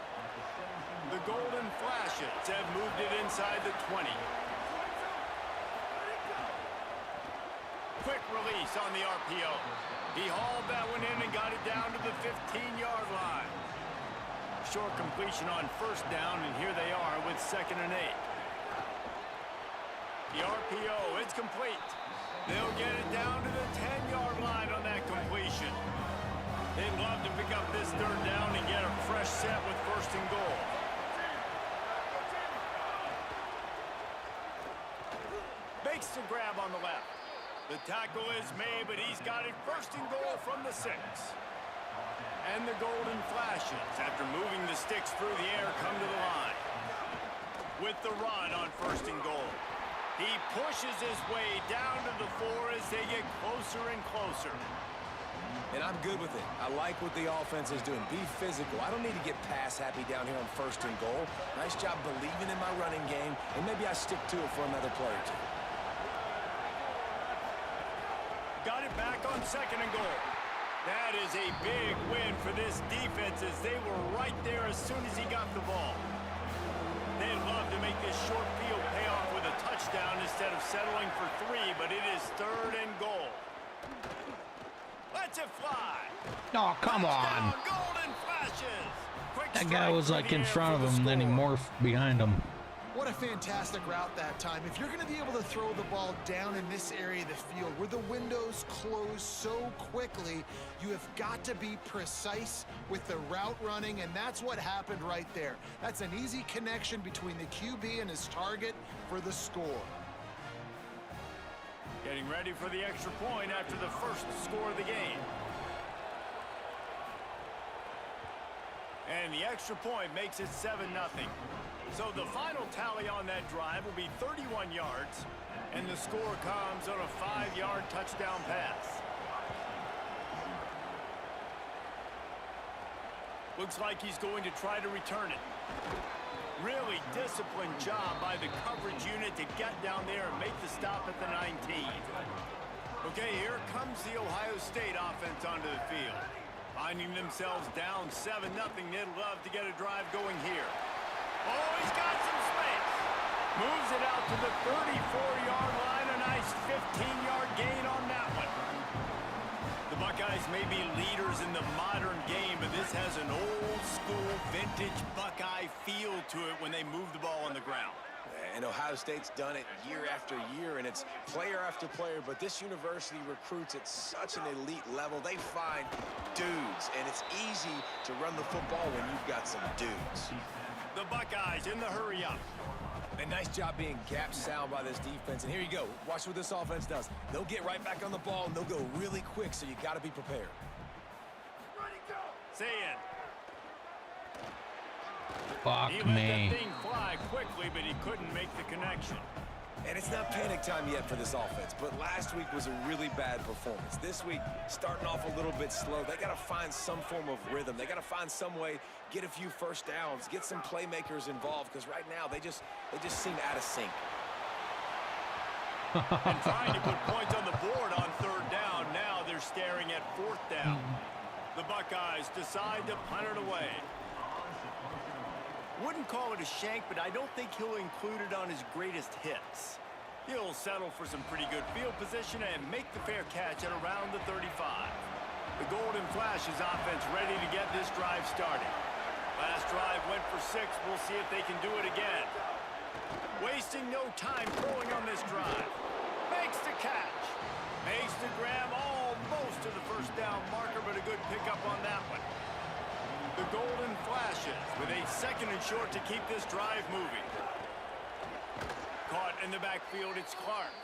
The Golden Flashes have moved it inside the 20. Quick release on the RPO. He hauled that one in and got it down to the 15-yard line. Short completion on first down, and here they are with 2nd and 8. The RPO, it's complete. They'll get it down to the 10-yard line on that completion. They'd love to pick up this 3rd down and get a fresh set with 1st and goal. Makes the grab on the left. The tackle is made, but he's got it 1st and goal from the 6. And the Golden Flashes, after moving the sticks through the air, come to the line. With the run on 1st and goal. He pushes his way down to the 4 as they get closer and closer. And I'm good with it. I like what the offense is doing. Be physical. I don't need to get pass happy down here on 1st and goal. Nice job believing in my running game, and maybe I stick to it for another play or 2. Got it back on 2nd and goal. That is a big win for this defense as they were right there as soon as he got the ball. They'd love to make this short field pay off with a touchdown instead of settling for 3, but it is 3rd and goal. Let's it fly. Oh, come on. Golden Flashes. Quick That guy strike was through like the in air front for of the him, then he score. morphed behind him. What a fantastic route that time. If you're going to be able to throw the ball down in this area of the field where the windows close so quickly, you have got to be precise with the route running, and that's what happened right there. That's an easy connection between the QB and his target for the score. Getting ready for the extra point after the first score of the game. And the extra point makes it 7-0. So the final tally on that drive will be 31 yards, and the score comes on a 5-yard touchdown pass. Looks like he's going to try to return it. Really disciplined job by the coverage unit to get down there and make the stop at the 19. Okay, here comes the Ohio State offense onto the field. Finding themselves down 7-0, they'd love to get a drive going here. Oh, he's got some space. Moves it out to the 34-yard line. A nice 15-yard gain on that one. The Buckeyes may be leaders in the modern game, but this has an old-school, vintage Buckeye feel to it when they move the ball on the ground. And Ohio State's done it year after year, and it's player after player, but this university recruits at such an elite level. They find dudes, and it's easy to run the football when you've got some dudes. The Buckeyes in the hurry-up. And nice job being gap sound by this defense. And here you go. Watch what this offense does. They'll get right back on the ball, and they'll go really quick, so you got to be prepared. Say it. Fuck He let me. that thing fly quickly, but he couldn't make the connection. And it's not panic time yet for this offense, but last week was a really bad performance. This week, starting off a little bit slow. They got to find some form of rhythm. They got to find some way, get a few first downs, get some playmakers involved, because right now they just seem out of sync. And trying to put points on the board on 3rd down. Now they're staring at 4th down. The Buckeyes decide to punt it away. Wouldn't call it a shank, but I don't think he'll include it on his greatest hits. He'll settle for some pretty good field position and make the fair catch at around the 35. The Golden Flashes offense ready to get this drive started. Last drive went for 6. We'll see if they can do it again. Wasting no time throwing on this drive. Makes the catch. Makes the grab almost to the 1st down marker, but a good pickup on that one. The Golden Flashes with a 2nd and short to keep this drive moving. Caught in the backfield, it's Clark.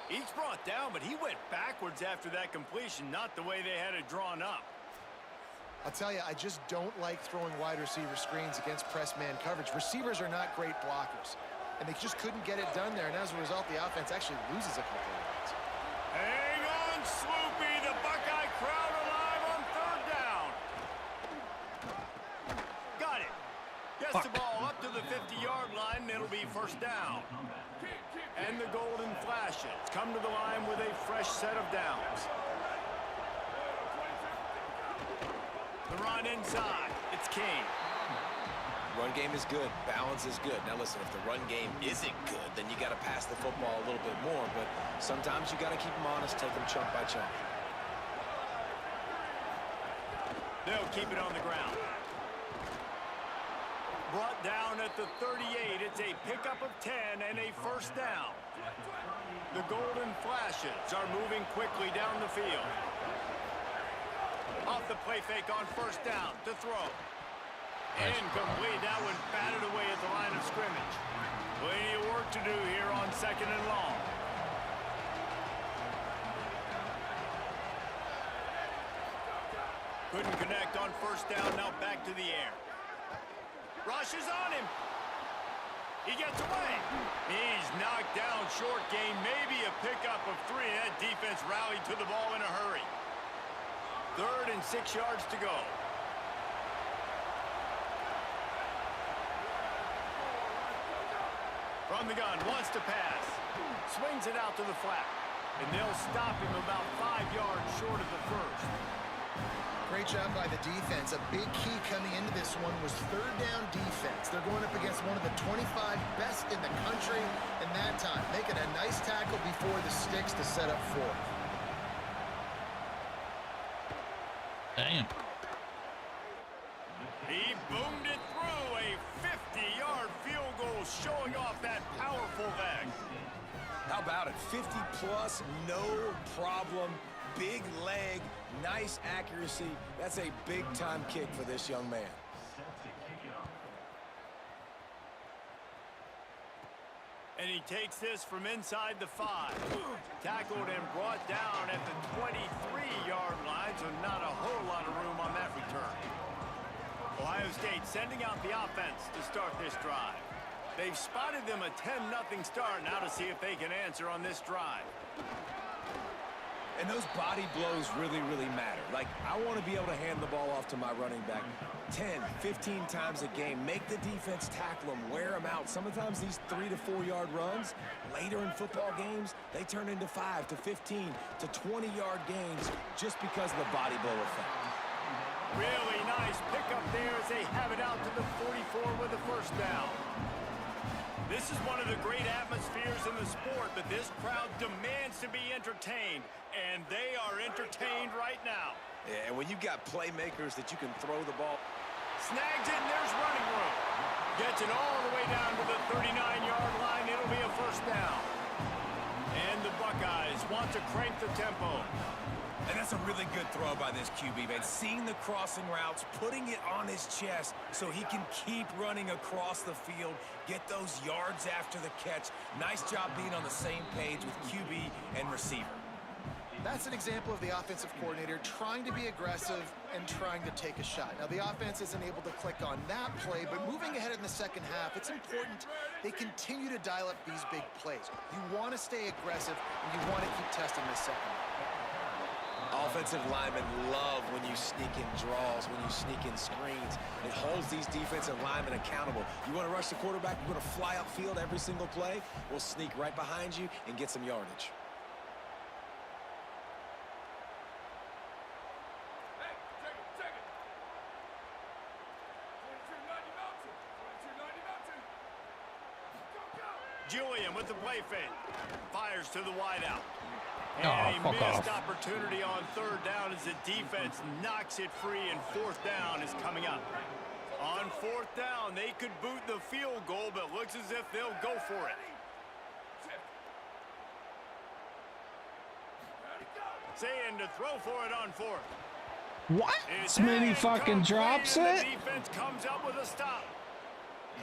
He's brought down, but he went backwards after that completion, not the way they had it drawn up. I'll tell you, I just don't like throwing wide receiver screens against press man coverage. Receivers are not great blockers, and they just couldn't get it done there, and as a result, the offense actually loses a couple of yards. Hang on, Sloopy. The Buckeye crowd alive on 3rd down. Got it. Gets the ball up to the 50-yard line, and it'll be first down. And the golden flashes come to the line with a fresh set of downs. The run inside. It's King. Run game is good. Balance is good. Now listen, if the run game isn't good, then you got to pass the football a little bit more. But sometimes you got to keep them honest, take them chunk by chunk. They'll keep it on the ground. Brought down at the 38. It's a pickup of 10 and a first down. The golden flashes are moving quickly down the field. Off the play fake on first down to throw. Incomplete. That one batted away at the line of scrimmage. Plenty of work to do here on second and long. Couldn't connect on first down. Now back to the air. Rush is on him. He gets away. He's knocked down. Short gain. Maybe a pickup of 3. That defense rallied to the ball in a hurry. 3rd and 6 yards to go. From the gun, wants to pass. Swings it out to the flat. And they'll stop him about 5 yards short of the first. Great job by the defense. A big key coming into this one was 3rd down defense. They're going up against one of the 25 best in the country, and that time making a nice tackle before the sticks to set up 4th. Damn. He boomed it through. A 50-yard field goal showing off that powerful leg. How about it? 50-plus, no problem. Big leg, nice accuracy. That's a big-time kick for this young man. And he takes this from inside the 5. Tackled and brought down at the 23-yard line, so not a whole lot of room on that return. Ohio State sending out the offense to start this drive. They've spotted them a 10-0 start. Now to see if they can answer on this drive. And those body blows really, really matter. Like, I want to be able to hand the ball off to my running back 10, 15 times a game. Make the defense tackle them, wear them out. Sometimes these 3 to 4 yard runs, later in football games, they turn into 5 to 15 to 20-yard gains just because of the body blow effect. Really nice pickup there as they have it out to the 44 with a first down. This is one of the great atmospheres in the sport, but this crowd demands to be entertained, and they are entertained right now. Yeah, and when you've got playmakers that you can throw the ball. Snags it, and there's running room. Gets it all the way down to the 39-yard line. It'll be a first down. And the Buckeyes want to crank the tempo. And that's a really good throw by this QB, man. Seeing the crossing routes, putting it on his chest so he can keep running across the field, get those yards after the catch. Nice job being on the same page with QB and receiver. That's an example of the offensive coordinator trying to be aggressive and trying to take a shot. Now, the offense isn't able to click on that play, but moving ahead in the second half, it's important they continue to dial up these big plays. You want to stay aggressive, and you want to keep testing this second half. Offensive linemen love when you sneak in draws, when you sneak in screens. It holds these defensive linemen accountable. You want to rush the quarterback, you want to fly upfield every single play, we'll sneak right behind you and get some yardage. Julian with the play fake. Fires to the wideout. Oh, And a fuck missed off. opportunity on 3rd down as the defense knocks it free, and 4th down is coming up. On 4th down, they could boot the field goal, but looks as if they'll go for it. Saying to throw for it on 4th. What? It's Smitty fucking drops incomplete, it? and the defense comes up with a stop.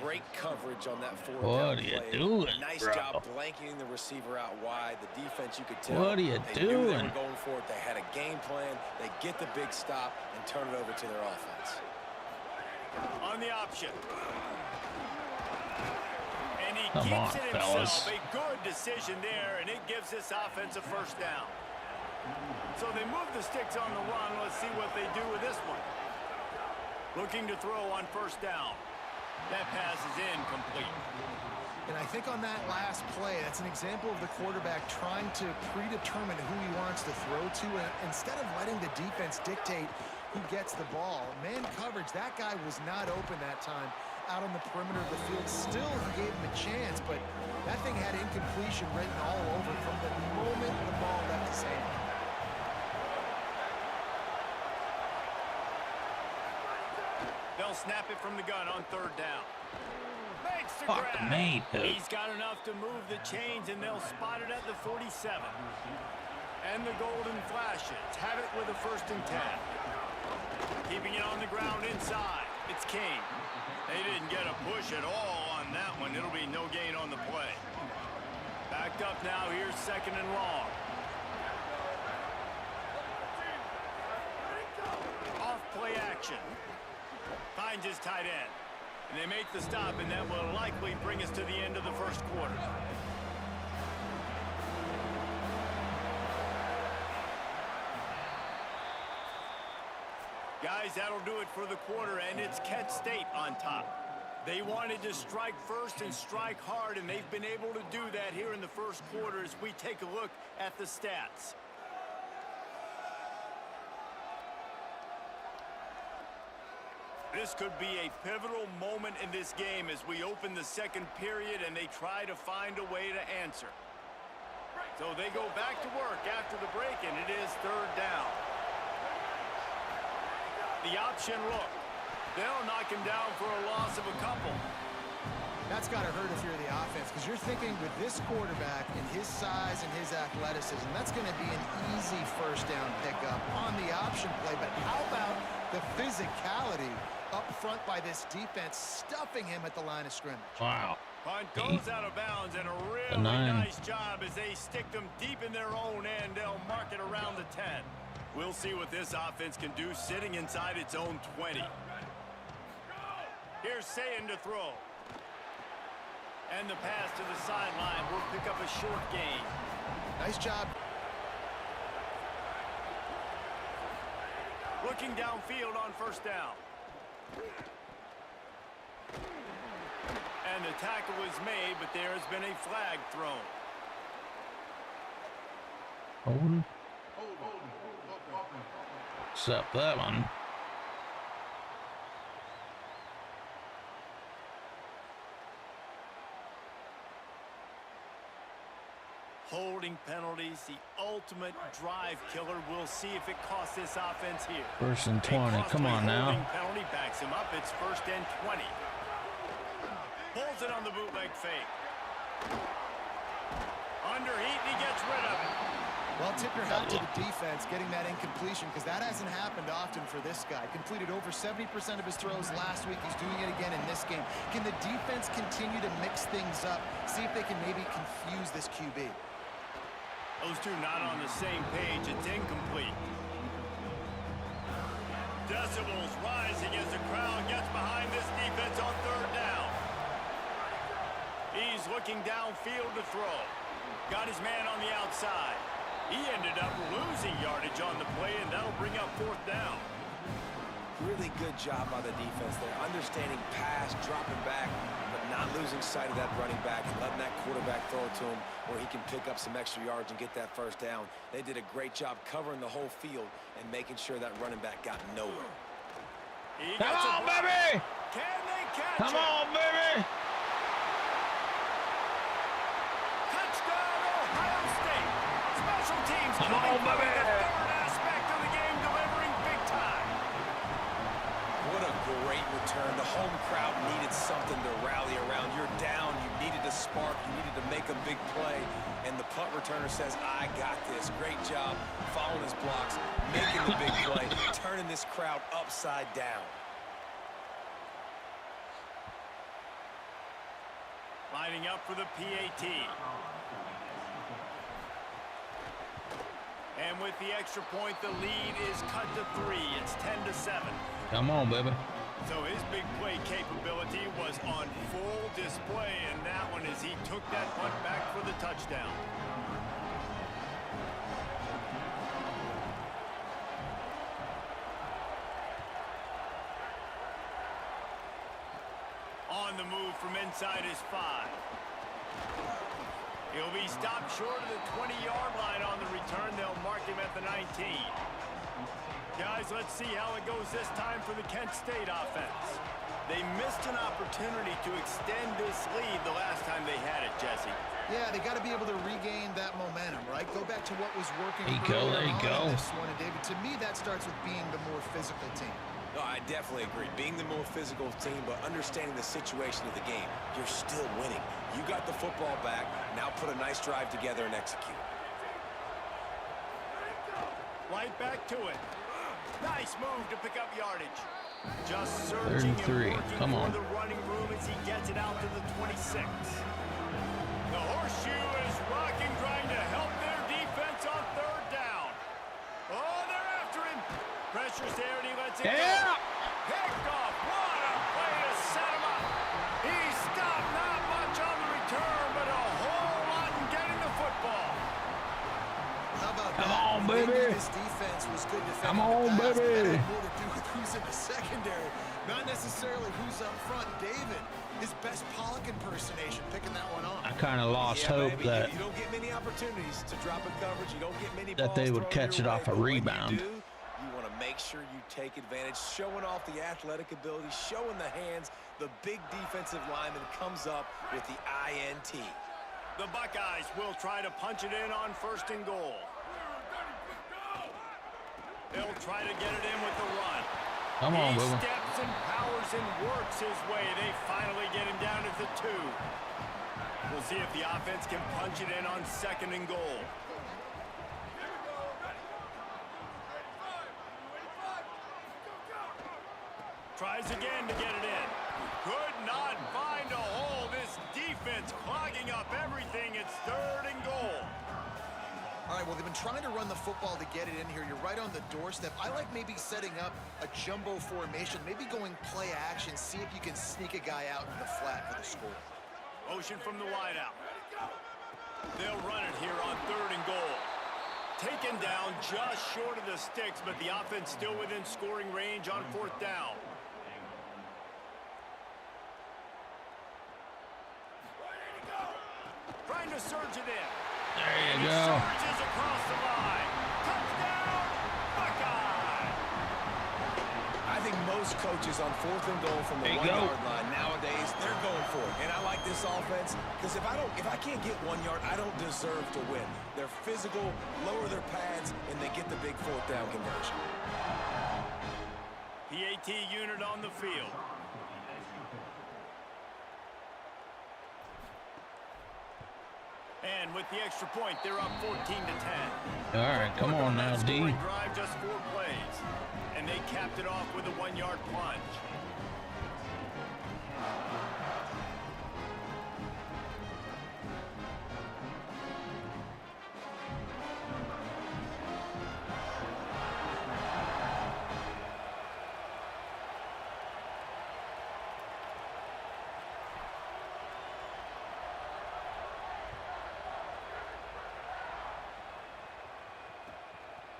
Great coverage on that 4th What down are you play. doing, Nice bro? job blanketing the receiver out wide. The defense, you could tell. What are you they knew they doing? were going for it. They had a game plan. They get the big stop and turn it over to their offense. On the option. And he Come keeps on, it fellas. himself. A good decision there, and it gives this offense a first down. So they move the sticks on the run. Let's see what they do with this one. Looking to throw on 1st down. That pass is incomplete. And I think on that last play, that's an example of the quarterback trying to predetermine who he wants to throw to, and instead of letting the defense dictate who gets the ball. Man coverage, that guy was not open that time out on the perimeter of the field. Still, he gave him a chance, but that thing had incompletion written all over it from the moment the ball left his hand. They'll snap it from the gun on 3rd down. Makes the Fuck grab. me, dude. He's got enough to move the chains, and they'll spot it at the 47. And the golden flashes have it with a 1st and 10. Keeping it on the ground inside. It's King. They didn't get a push at all on that one. It'll be no gain on the play. Backed up now. Here's 2nd and long. Off play action. Finds his tight end. And they make the stop, and that will likely bring us to the end of the 1st quarter. Guys, that'll do it for the quarter, and it's Kent State on top. They wanted to strike first and strike hard, and they've been able to do that here in the 1st quarter as we take a look at the stats. This could be a pivotal moment in this game as we open the 2nd period and they try to find a way to answer. So they go back to work after the break, and it is 3rd down. The option look. They'll knock him down for a loss of a couple. That's got to hurt if you're the offense, because you're thinking with this quarterback and his size and his athleticism, that's going to be an easy 1st down pickup on the option play. But how about the physicality up front by this defense, stuffing him at the line of scrimmage? Wow. Punt goes out of bounds, and a really nice job as they stick them deep in their own end. They'll mark it around the 10. We'll see what this offense can do sitting inside its own 20. Here's Sayin to throw. And the pass to the sideline will pick up a short gain. Nice job. Looking downfield on 1st down. And the tackle is made, but there has been a flag thrown. Holding. Except that one. Holding penalties, the ultimate drive killer. We'll see if it costs this offense here. 1st and 20. Come on now. Penalty backs him up. It's 1st and 20. Pulls it on the bootleg fake. Underheat, and he gets rid of it. Well, tip your hat to the defense getting that incompletion, because that hasn't happened often for this guy. Completed over 70% of his throws last week. He's doing it again in this game. Can the defense continue to mix things up, see if they can maybe confuse this QB? Those two not on the same page. It's incomplete. Decibels rising as the crowd gets behind this defense on 3rd down. He's looking downfield to throw. Got his man on the outside. He ended up losing yardage on the play, and that'll bring up 4th down. Really good job by the defense there. Understanding pass, dropping back, but not losing sight of that running back and letting that quarterback throw it to him where he can pick up some extra yards and get that 1st down. They did a great job covering the whole field and making sure that running back got nowhere. Come on, baby! Can they catch Come it? on, baby! Touchdown, Ohio State! Special teams Come coming on, through baby! the 3rd aspect of the game, delivering big time. What a great return. The home crowd needed something to rally around. You're down. You needed a spark. You needed to make a big play. And the punt returner says, I got this. Great job following his blocks, making the big play, turning this crowd upside down. Lining up for the PAT. And with the extra point, the lead is cut to 3. It's 10-7. Come on, baby. So his big play capability was on full display, and that one as he took that punt back for the touchdown. on the move from inside his 5. He'll be stopped short of the 20-yard line on the return. They'll mark him at the 19. Guys, let's see how it goes this time for the Kent State offense. They missed an opportunity to extend this lead the last time they had it, Jesse. Yeah, they got to be able to regain that momentum, right? Go back to what was working. There you go, there you go. This one, and David, to me, that starts with being the more physical team. No, I definitely agree. Being the more physical team, but understanding the situation of the game, you're still winning. You got the football back. Now put a nice drive together and execute. Right back to it. Nice move to pick up yardage. Just surging and working for the running room as he gets it out to the 26. The horseshoe is rocking, trying to help their defense on 3rd down. Oh, they're after him. Pressure's there, and he lets it go. Picked off. What a play to set him up. He stopped not much on the return, but a whole lot in getting the football. How about Come that? on, baby. This defense was good defending. Come on, the pass, baby. but that had more to do with who's in the secondary, not necessarily who's up front. David, his best Pollock impersonation, picking that one off. I kind of lost hope baby, that you don't get many opportunities to drop a coverage. You don't get many that balls they would thrown catch your it way, off a but when rebound. You do, you want to make sure you take advantage, showing off the athletic ability, showing the hands. The big defensive lineman comes up with the INT. The Buckeyes will try to punch it in on 1st and goal. They'll try to get it in with the run. Come on, he Boomer. steps and powers and works his way. They finally get him down at the 2. We'll see if the offense can punch it in on 2nd and goal. Tries again to get it in. Could not find a hole. This defense clogging up everything. It's 3rd and goal. All right, well, they've been trying to run the football to get it in here. You're right on the doorstep. I like maybe setting up a jumbo formation, maybe going play action, see if you can sneak a guy out in the flat for the score. Motion from the wideout. They'll run it here on 3rd and goal. Taken down just short of the sticks, but the offense still within scoring range on 4th down. Trying to surge it in. There you go. Surges across the line. Touchdown, Buckeye! I think most coaches on 4th and goal from the 1-yard line nowadays, they're going for it. And I like this offense because if I can't get 1 yard, I don't deserve to win. They're physical, lower their pads, and they get the big 4th down conversion. PAT unit on the field. And with the extra point, they're up 14 to 10. All right, come on now, D. Drive just 4 plays, and they capped it off with a 1-yard plunge.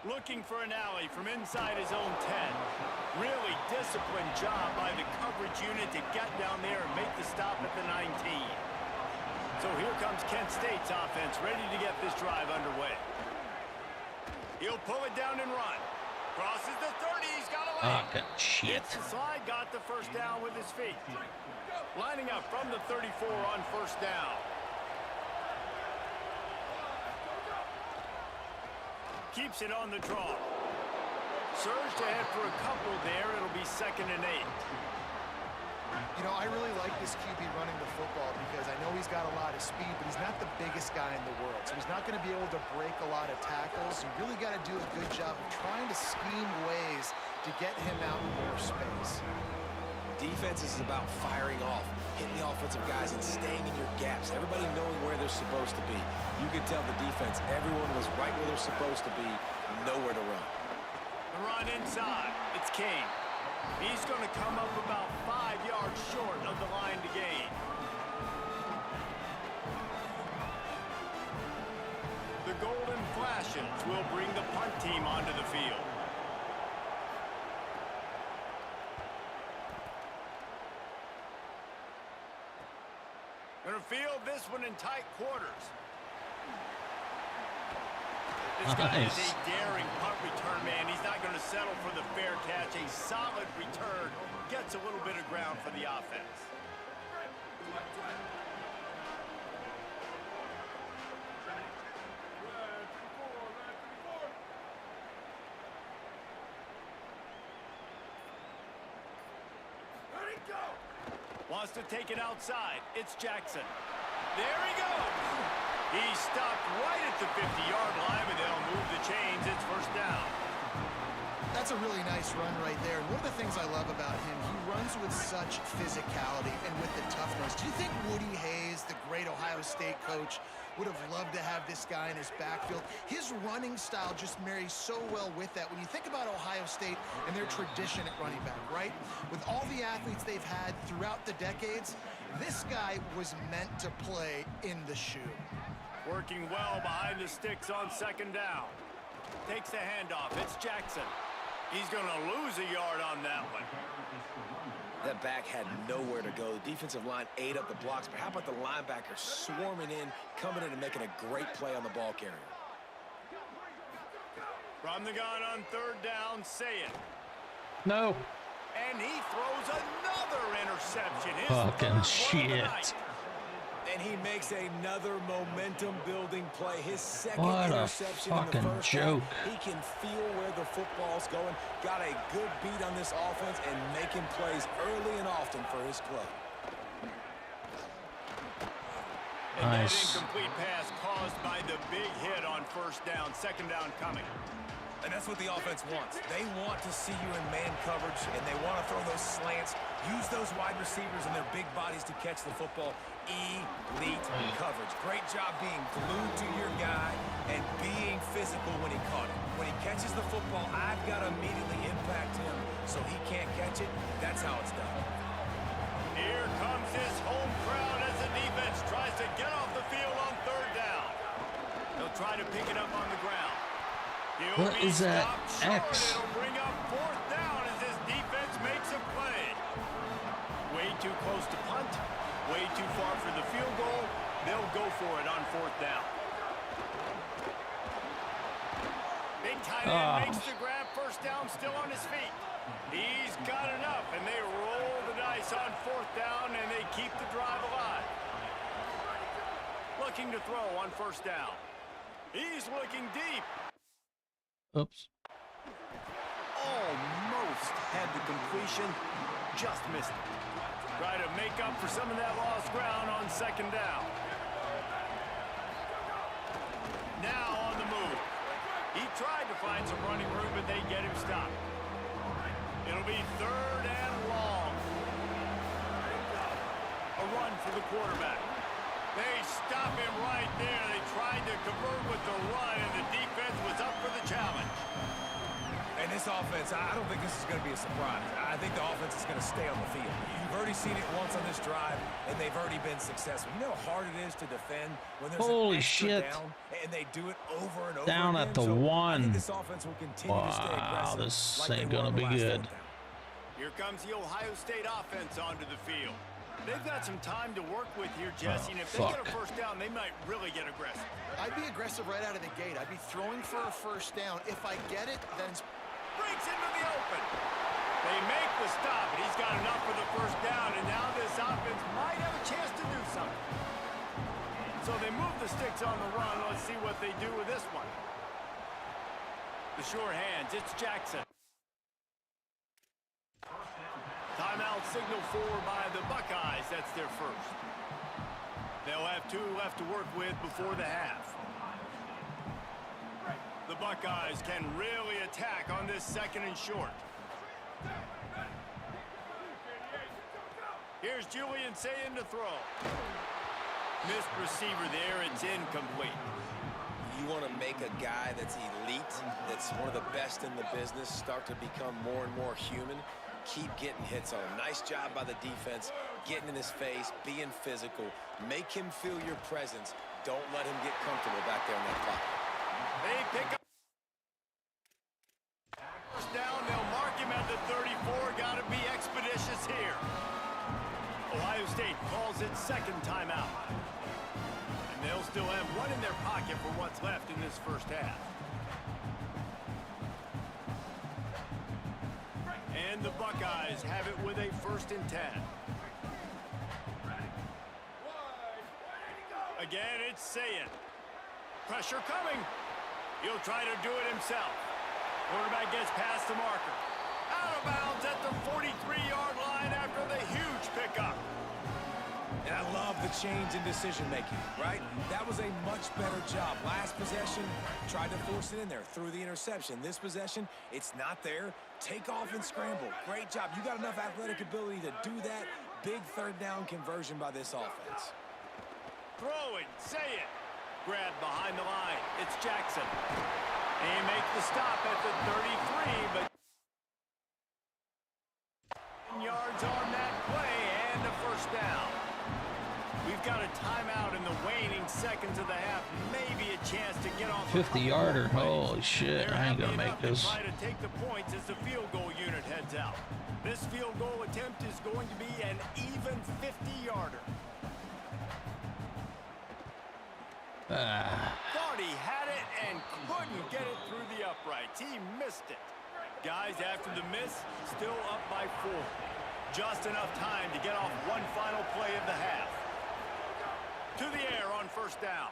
Looking for an alley from inside his own 10. Really disciplined job by the coverage unit to get down there and make the stop at the 19. So here comes Kent State's offense, ready to get this drive underway. He'll pull it down and run. Crosses the 30, he's got a Ah, lane. shit. Hits the slide, got the 1st down with his feet. Lining up from the 34 on 1st down. Keeps it on the draw. Surged ahead for a couple there. It'll be 2nd and 8. You know, I really like this QB running the football because I know he's got a lot of speed, but he's not the biggest guy in the world. So he's not going to be able to break a lot of tackles. You really got to do a good job of trying to scheme ways to get him out in more space. Defense is about firing off, hitting the offensive guys and staying in your gaps. Everybody knowing where they're supposed to be. You can tell the defense, everyone was right where they're supposed to be, nowhere to run. The run inside. It's King. He's going to come up about 5 yards short of the line to gain. The Golden Flashes will bring the punt team onto the field. to field this one in tight quarters. This guy is a daring punt return, man. He's not going to settle for the fair catch. A solid return gets a little bit of ground for the offense. Wants to take it outside. It's Jackson. There he goes. He stopped right at the 50-yard line, and they'll move the chains. It's first down. That's a really nice run right there. And one of the things I love about him, he runs with such physicality and with the toughness. Do you think Woody Hayes, the great Ohio State coach, would have loved to have this guy in his backfield? His running style just marries so well with that. When you think about Ohio State and their tradition at running back, right? With all the athletes they've had throughout the decades, this guy was meant to play in the shoe. Working well behind the sticks on second down. Takes the handoff. It's Jackson. He's going to lose a yard on that one. That back had nowhere to go. The defensive line ate up the blocks, but how about the linebacker swarming in, coming in and making a great play on the ball carrier? From the gun on third down, say it. No. And he throws another interception. His Fucking third one of the night. shit. And he makes another momentum-building play. His second What a interception in the fucking first joke. half. He can feel where the football's going. Got a good beat on this offense and making plays early and often for his club. And that Nice. incomplete pass caused by the big hit on first down. Second down coming. And that's what the offense wants. They want to see you in man coverage, and they want to throw those slants, use those wide receivers and their big bodies to catch the football. Elite coverage. Great job being glued to your guy and being physical when he caught it. When he catches the football, I've got to immediately impact him so he can't catch it. That's how it's done. Here comes his home crowd as the defense tries to get off the field on third down. They'll try to pick it up on the ground. He'll What be is that? stopped short. X. It'll bring up fourth down as his defense makes a play. Way too close to punt. Way too far for the field goal. They'll go for it on fourth down. Big tight end makes the grab. First down, still on his feet. He's got enough, and they roll the dice on fourth down, and they keep the drive alive. Looking to throw on first down. He's looking deep. Oops. Almost had the completion, just missed it. Try to make up for some of that lost ground on second down. Now on the move. He tried to find some running room, but they get him stopped. It'll be third and long. A run for the quarterback. They stop him right there. They tried to convert with the run, and the defense was up for the challenge. And this offense, I don't think this is going to be a surprise. I think the offense is going to stay on the field. You've already seen it once on this drive, and they've already been successful. You know how hard it is to defend when there's Holy an extra shit. down, and they do it over and over Down again. at the So I 1. think this offense will continue to stay aggressive. This like they ain't were gonna on the be last good. fourth down. Here comes the Ohio State offense onto the field. They've got some time to work with here, Jesse, and if they get a first down, they might really get aggressive. I'd be aggressive right out of the gate. I'd be throwing for a first down. If I get it, then Breaks into the open. They make the stop, and he's got enough for the first down, and now this offense might have a chance to do something. So they move the sticks on the run. Let's see what they do with this one. The sure hands, it's Jackson. Timeout signal for by the Buckeyes. That's their first. They'll have 2 left to work with before the half. The Buckeyes can really attack on this second and short. Here's Julian saying to throw. Missed receiver there. It's incomplete. You want to make a guy that's elite, that's one of the best in the business, start to become more and more human. Keep getting hits on him. Nice job by the defense, getting in his face, being physical. Make him feel your presence. Don't let him get comfortable back there in that pocket. They pick up first down. They'll mark him at the 34. Got to be expeditious here. Ohio State calls its second timeout. And they'll still have one in their pocket for what's left in this first half. And the Buckeyes have it with a 1st and 10. Again, it's Sayin. Pressure coming. He'll try to do it himself. Quarterback gets past the marker. Out of bounds at the 43-yard line after the huge pickup. And I love the change in decision-making, right? That was a much better job. Last possession, tried to force it in there, threw the interception. This possession, it's not there. Take off and scramble. Great job. You got enough athletic ability to do that. Big 3rd down conversion by this offense. Throwing, say it. Grabbed behind the line. It's Jackson. He makes the stop at the 33, but yards on that play and a 1st down. We've got a timeout in the waning seconds of the half. Maybe a chance to get off 50-yarder. Holy shit, I ain't gonna make this. Try to take the points as the field goal unit heads out. This field goal attempt is going to be an even 50-yarder. Thought he had it and couldn't get it through the uprights. He missed it. Guys, after the miss, still up by 4. Just enough time to get off one final play of the half. To the air on 1st down.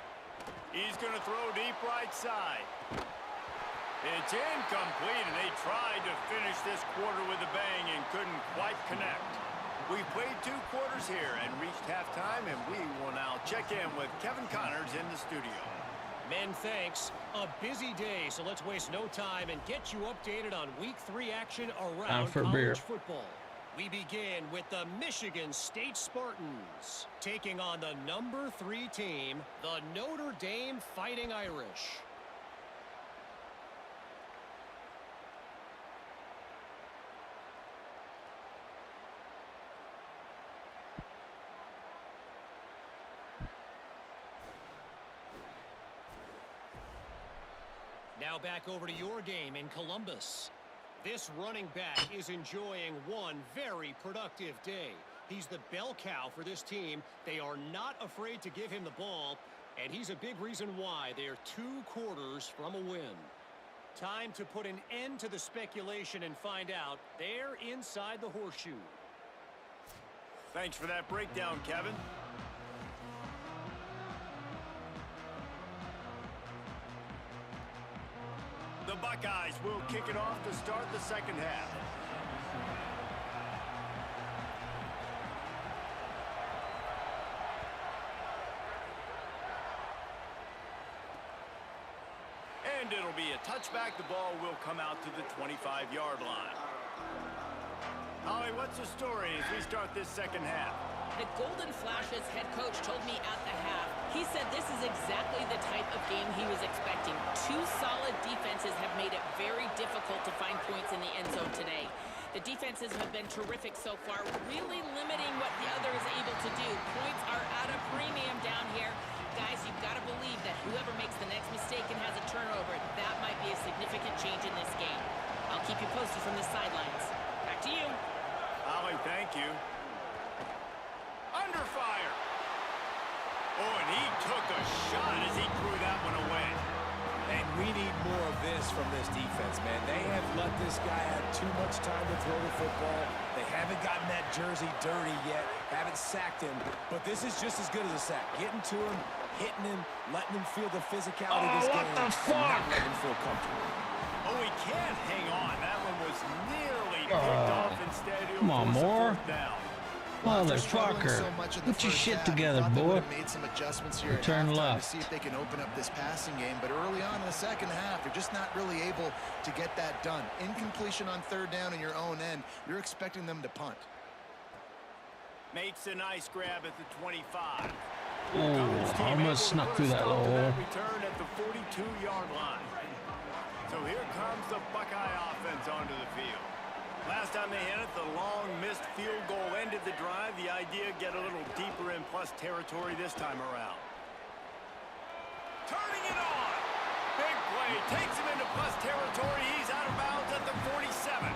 He's going to throw deep right side. It's incomplete, and they tried to finish this quarter with a bang and couldn't quite connect. We've played 2 quarters here and reached halftime, and we will now check in with Kevin Connors in the studio. Men, thanks. A busy day, so let's waste no time and get you updated on Week 3 action around college football. We begin with the Michigan State Spartans taking on the number 3 team, the Notre Dame Fighting Irish. Now back over to your game in Columbus. This running back is enjoying one very productive day. He's the bell cow for this team. They are not afraid to give him the ball, and he's a big reason why they are 2 quarters from a win. Time to put an end to the speculation and find out. They're inside the horseshoe. Thanks for that breakdown, Kevin. The Buckeyes will kick it off to start the second half. And it'll be a touchback. The ball will come out to the 25-yard line. Holly, what's the story as we start this second half? The Golden Flashes head coach told me at the half, he said this is exactly the type of game he was expecting. 2 solid defenses have made it very difficult to find points in the end zone today. The defenses have been terrific so far, really limiting what the other is able to do. Points are at a premium down here. Guys, you've got to believe that whoever makes the next mistake and has a turnover, that might be a significant change in this game. I'll keep you posted from the sidelines. Back to you. Holly, thank you. Under fire. Oh, and he took a shot as he threw that one away. And we need more of this from this defense, man. They have let this guy have too much time to throw the football. They haven't gotten that jersey dirty yet, haven't sacked him. But this is just as good as a sack. Getting to him, hitting him, letting him feel the physicality of this game. What the fuck? And not letting him feel comfortable. Oh, he can't hang on. That one was nearly picked off instead. Come on, more. Down. Motherfucker, get your shit together, boy. Made some adjustments here Return at halftime left. to see if they can open up this passing game, but early on in the second half, they're just not really able to get that done. Incompletion on 3rd down in your own end, you're expecting them to punt. Makes a nice grab at the 25. Oh, almost snuck through that little hole. Return at the 42-yard line. So here comes the Buckeye offense onto the field. Last time they hit it, the long missed field goal ended the drive. The idea, get a little deeper in plus territory this time around. Turning it on. Big play. Takes him into plus territory. He's out of bounds at the 47.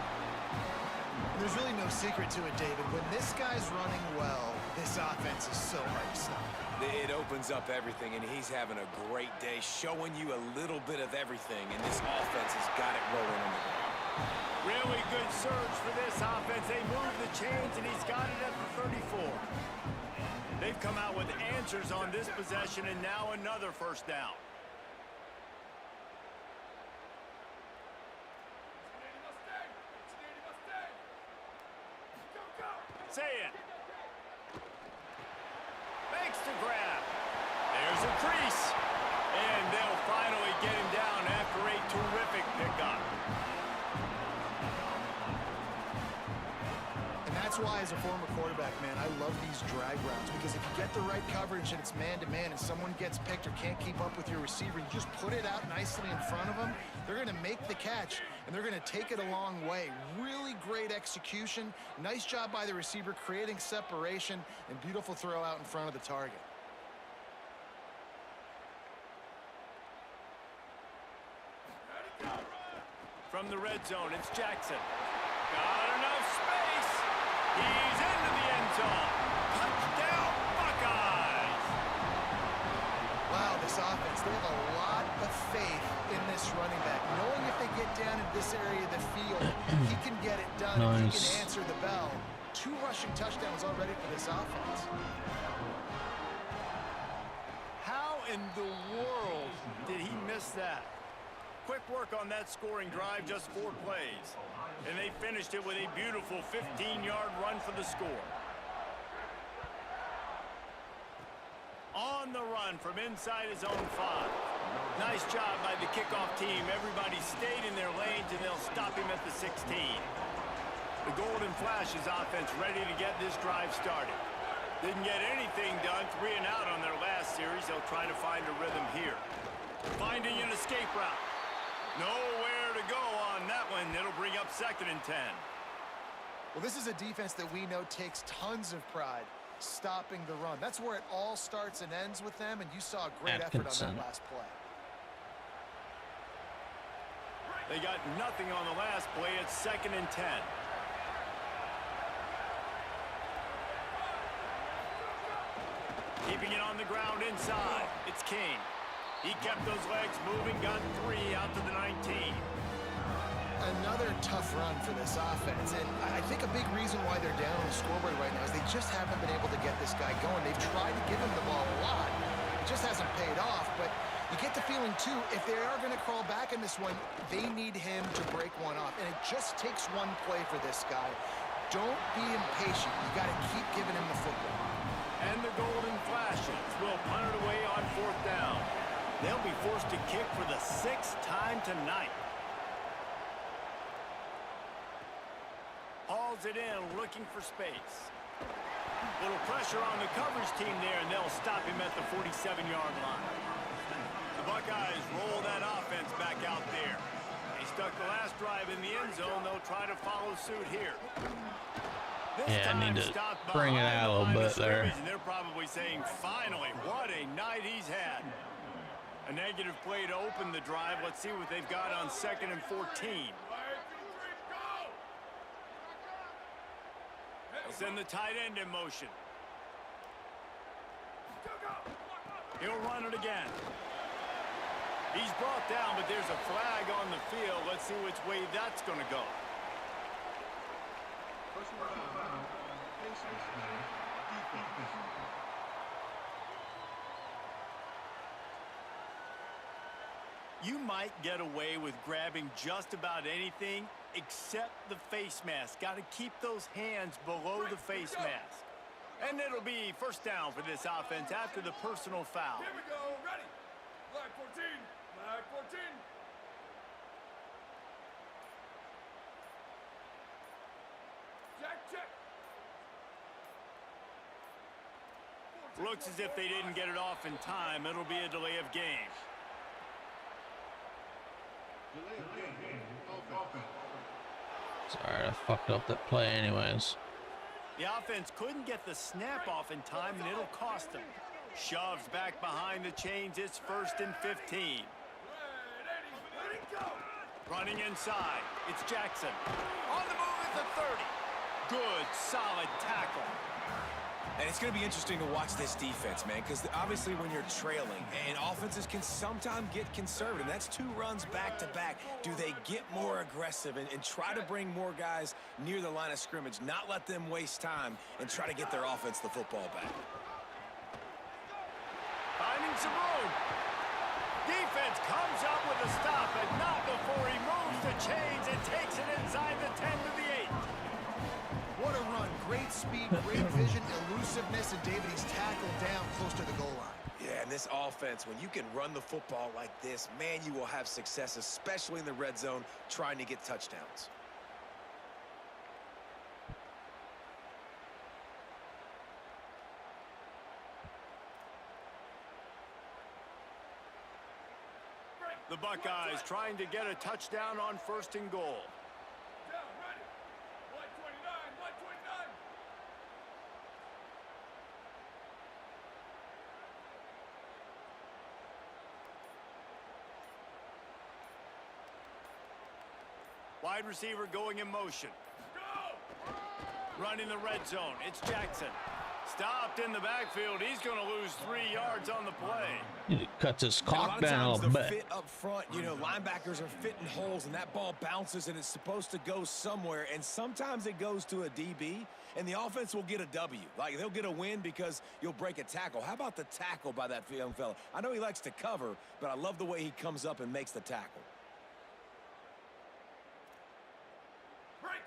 There's really no secret to it, David. When this guy's running well, this offense is so hard to stop. It opens up everything, and he's having a great day, showing you a little bit of everything, and this offense has got it rolling on the ground. Really good surge for this offense. They move the chains, and he's got it at the 34. They've come out with answers on this possession, and now another first down. Say it. Makes the grab. There's a crease. And they'll finally get him down after a terrific pickup. And that's why, as a former quarterback, man, I love these drag routes, because if you get the right coverage and it's man-to-man and someone gets picked or can't keep up with your receiver, you just put it out nicely in front of them, they're going to make the catch, and they're going to take it a long way. Really great execution. Nice job by the receiver creating separation, and beautiful throw out in front of the target. From the red zone, it's Jackson. Got enough space. He's into the end zone. Touchdown, Buckeyes. Wow, this offense, they have a lot of faith in this running back, knowing if they get down in this area of the field, he can get it done. Nice. And he can answer the bell. 2 rushing touchdowns already for this offense. How in the world did he miss that? Quick work on that scoring drive, just 4 plays. And they finished it with a beautiful 15-yard run for the score. On the run from inside his own 5. Nice job by the kickoff team. Everybody stayed in their lanes, and they'll stop him at the 16. The Golden Flash's offense ready to get this drive started. Didn't get anything done, 3 and out on their last series. They'll try to find a rhythm here. Finding an escape route. Nowhere to go on that one. It'll bring up 2nd and 10. Well, this is a defense that we know takes tons of pride stopping the run. That's where it all starts and ends with them, and you saw a great effort on that last play. They got nothing on the last play. It's 2nd and 10. Keeping it on the ground inside. It's King. He kept those legs moving, got 3 out to the 19. Another tough run for this offense, and I think a big reason why they're down on the scoreboard right now is they just haven't been able to get this guy going. They've tried to give him the ball a lot. It just hasn't paid off, but you get the feeling, too, if they are going to crawl back in this one, they need him to break one off, and it just takes one play for this guy. Don't be impatient. You got to keep giving him the football. And the Golden Flashes will punt it away on 4th down. They'll be forced to kick for the 6th time tonight. Hauls it in, looking for space. Little pressure on the coverage team there, and they'll stop him at the 47-yard line. The Buckeyes roll that offense back out there. They stuck the last drive in the end zone. They'll try to follow suit here. Yeah, I need to bring it out a little bit there. And they're probably saying, finally, what a night he's had. A negative play to open the drive. Let's see what they've got on 2nd and 14. They'll send the tight end in motion. He'll run it again. He's brought down, but there's a flag on the field. Let's see which way that's going to go. You might get away with grabbing just about anything except the face mask. Got to keep those hands below the face mask. And it'll be 1st down for this offense after the personal foul. Here we go, ready. Flag 14, flag 14. Check. Looks as if they didn't get it off in time. It'll be a delay of game. Sorry, I fucked up that play anyways. The offense couldn't get the snap off in time, and it'll cost them. Shoves back behind the chains. It's 1st and 15. Running inside. It's Jackson. On the move at the 30. good, solid tackle. And it's going to be interesting to watch this defense, man, because obviously when you're trailing, and offenses can sometimes get conservative. That's 2 runs back-to-back. Do they get more aggressive and try to bring more guys near the line of scrimmage, not let them waste time, and try to get their offense the football back? Finding some room. Defense comes up with a stop, and not before he moves the chains and takes it inside the 10 to the 8. What a run. Great speed, great vision, elusiveness, and David, he's tackled down close to the goal line. Yeah, and this offense, when you can run the football like this, man, you will have success, especially in the red zone, trying to get touchdowns. The Buckeyes trying to get a touchdown on 1st and goal. Down, ready. 129, 129. Wide receiver going in motion. Go! Running the red zone. It's Jackson. Stopped in the backfield. He's going to lose 3 yards on the play. It cuts his And a lot cock of down a times little the bit. fit up front, you know, linebackers are fitting holes, and that ball bounces, and it's supposed to go somewhere, and sometimes it goes to a DB, and the offense will get a W. Like, they'll get a win because you'll break a tackle. How about the tackle by that young fella? I know he likes to cover, but I love the way he comes up and makes the tackle.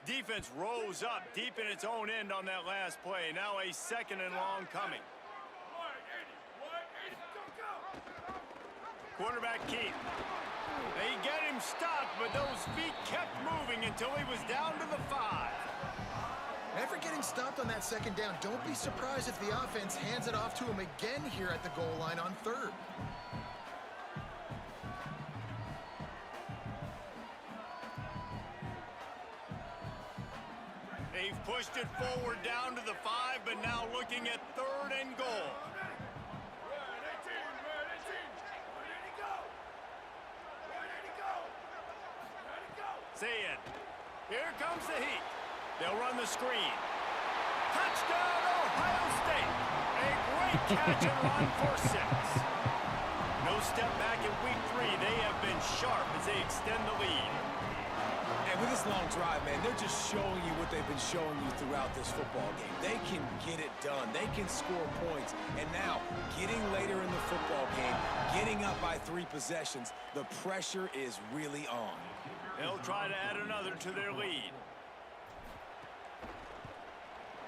Defense rose up deep in its own end on that last play. Now a 2nd and long coming. 180, 180, go, go! Quarterback keep. They get him stopped, but those feet kept moving until he was down to the 5. After getting stopped on that 2nd down, don't be surprised if the offense hands it off to him again here at the goal line on 3rd. They've pushed it forward down to the 5, but now looking at 3rd and goal. Red 18, red 18. Ready to go. Ready to go. Ready to go. See it. Here comes the heat. They'll run the screen. Touchdown, Ohio State. A great catch and run for 6. No step back in week 3. They have been sharp as they extend the lead. And with this long drive, man, they're just showing you what they've been showing you throughout this football game. They can get it done. They can score points. And now, getting later in the football game, getting up by 3 possessions, the pressure is really on. They'll try to add another to their lead.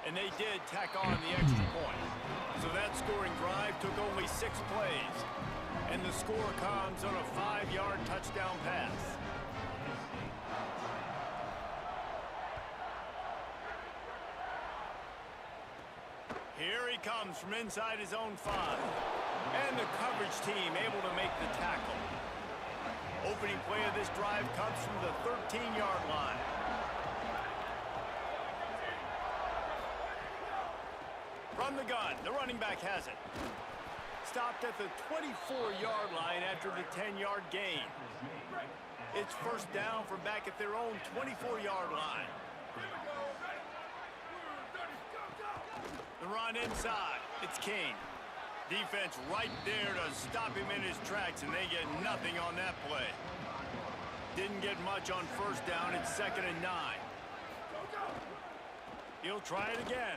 And they did tack on the extra point. So that scoring drive took only 6 plays. And the score comes on a 5-yard touchdown pass. Here he comes from inside his own 5. And the coverage team able to make the tackle. Opening play of this drive comes from the 13-yard line. From the gun, the running back has it. Stopped at the 24-yard line after the 10-yard gain. It's 1st down from back at their own 24-yard line. The run inside. It's King. Defense right there to stop him in his tracks, and they get nothing on that play. Didn't get much on 1st down. It's 2nd and 9. He'll try it again.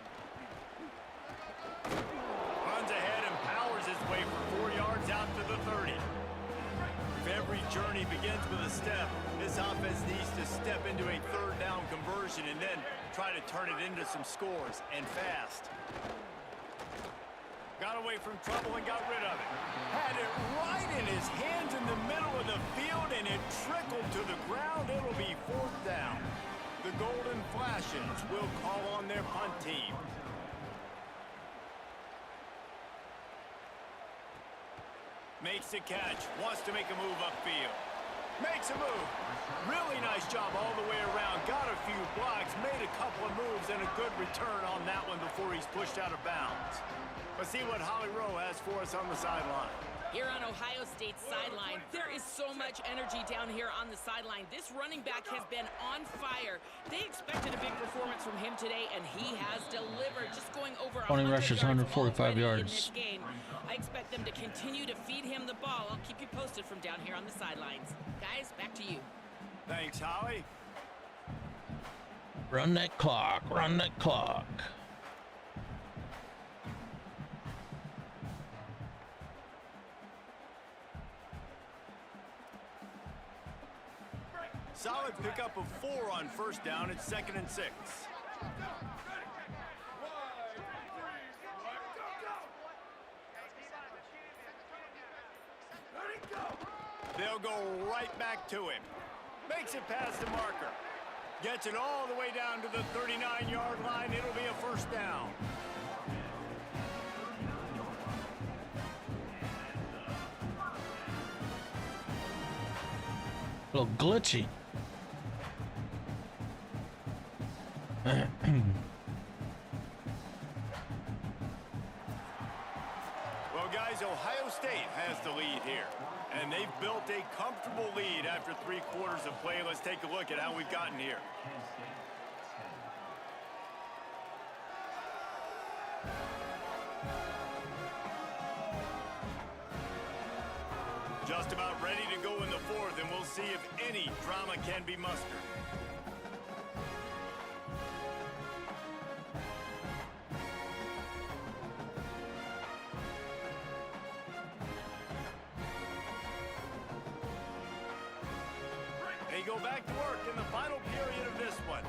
Runs ahead and powers his way for 4 yards out to the 30. If every journey begins with a step, this offense needs to step into a 3rd down conversion and then try to turn it into some scores, and fast. Got away from trouble and got rid of it. Had it right in his hands in the middle of the field, and it trickled to the ground. It'll be 4th down. The Golden Flashes will call on their punt team. Makes the catch, wants to make a move upfield. Makes a move. Really nice job all the way around. Got a few blocks, made a couple of moves, and a good return on that one before he's pushed out of bounds. Let's see what Holly Rowe has for us on the sideline. Here on Ohio State's sideline, there is so much energy down here on the sideline. This running back has been on fire. They expected a big performance from him today, and he has delivered. Just going over 20 rushes, 145 already yards. in this game. I expect them to continue to feed him the ball. I'll keep you posted from down here on the sidelines. Guys, back to you. Thanks, Holly. Run that clock, run that clock. Solid pickup of 4 on first down. It's 2nd and 6. They'll go right back to him. Makes it past the marker. Gets it all the way down to the 39-yard line. It'll be a first down. A little glitchy. Well, guys, Ohio State has the lead here. And they've built a comfortable lead after 3 quarters of play. Let's take a look at how we've gotten here. Just about ready to go in the 4th, and we'll see if any drama can be mustered. They go back to work in the final period of this one.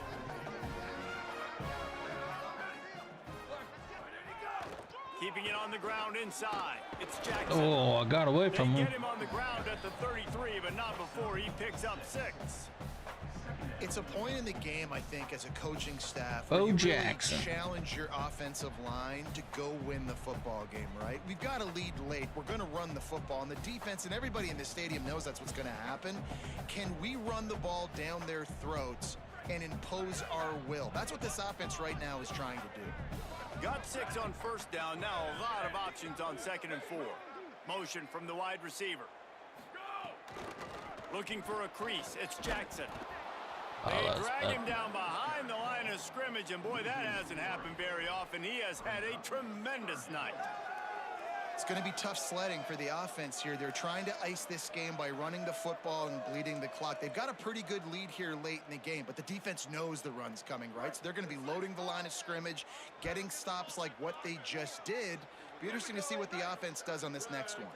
Keeping it on the ground inside. It's Jackson. Oh, I got away from They him. get him on the ground at the 33, but not before he picks up 6. It's a point in the game, I think, as a coaching staff, Bo where you Jackson. really challenge your offensive line to go win the football game, right? We've got to lead late. We're going to run the football, and the defense and everybody in the stadium knows that's what's going to happen. Can we run the ball down their throats and impose our will? That's what this offense right now is trying to do. Got 6 on first down. Now a lot of options on 2nd and 4. Motion from the wide receiver. Looking for a crease. It's Jackson. Oh, They drag him down behind the line of scrimmage, and boy, that hasn't happened very often. He has had a tremendous night. It's going to be tough sledding for the offense here. They're trying to ice this game by running the football and bleeding the clock. They've got a pretty good lead here late in the game, but the defense knows the run's coming, right? So they're going to be loading the line of scrimmage, getting stops like what they just did. Be interesting to see what the offense does on this next one.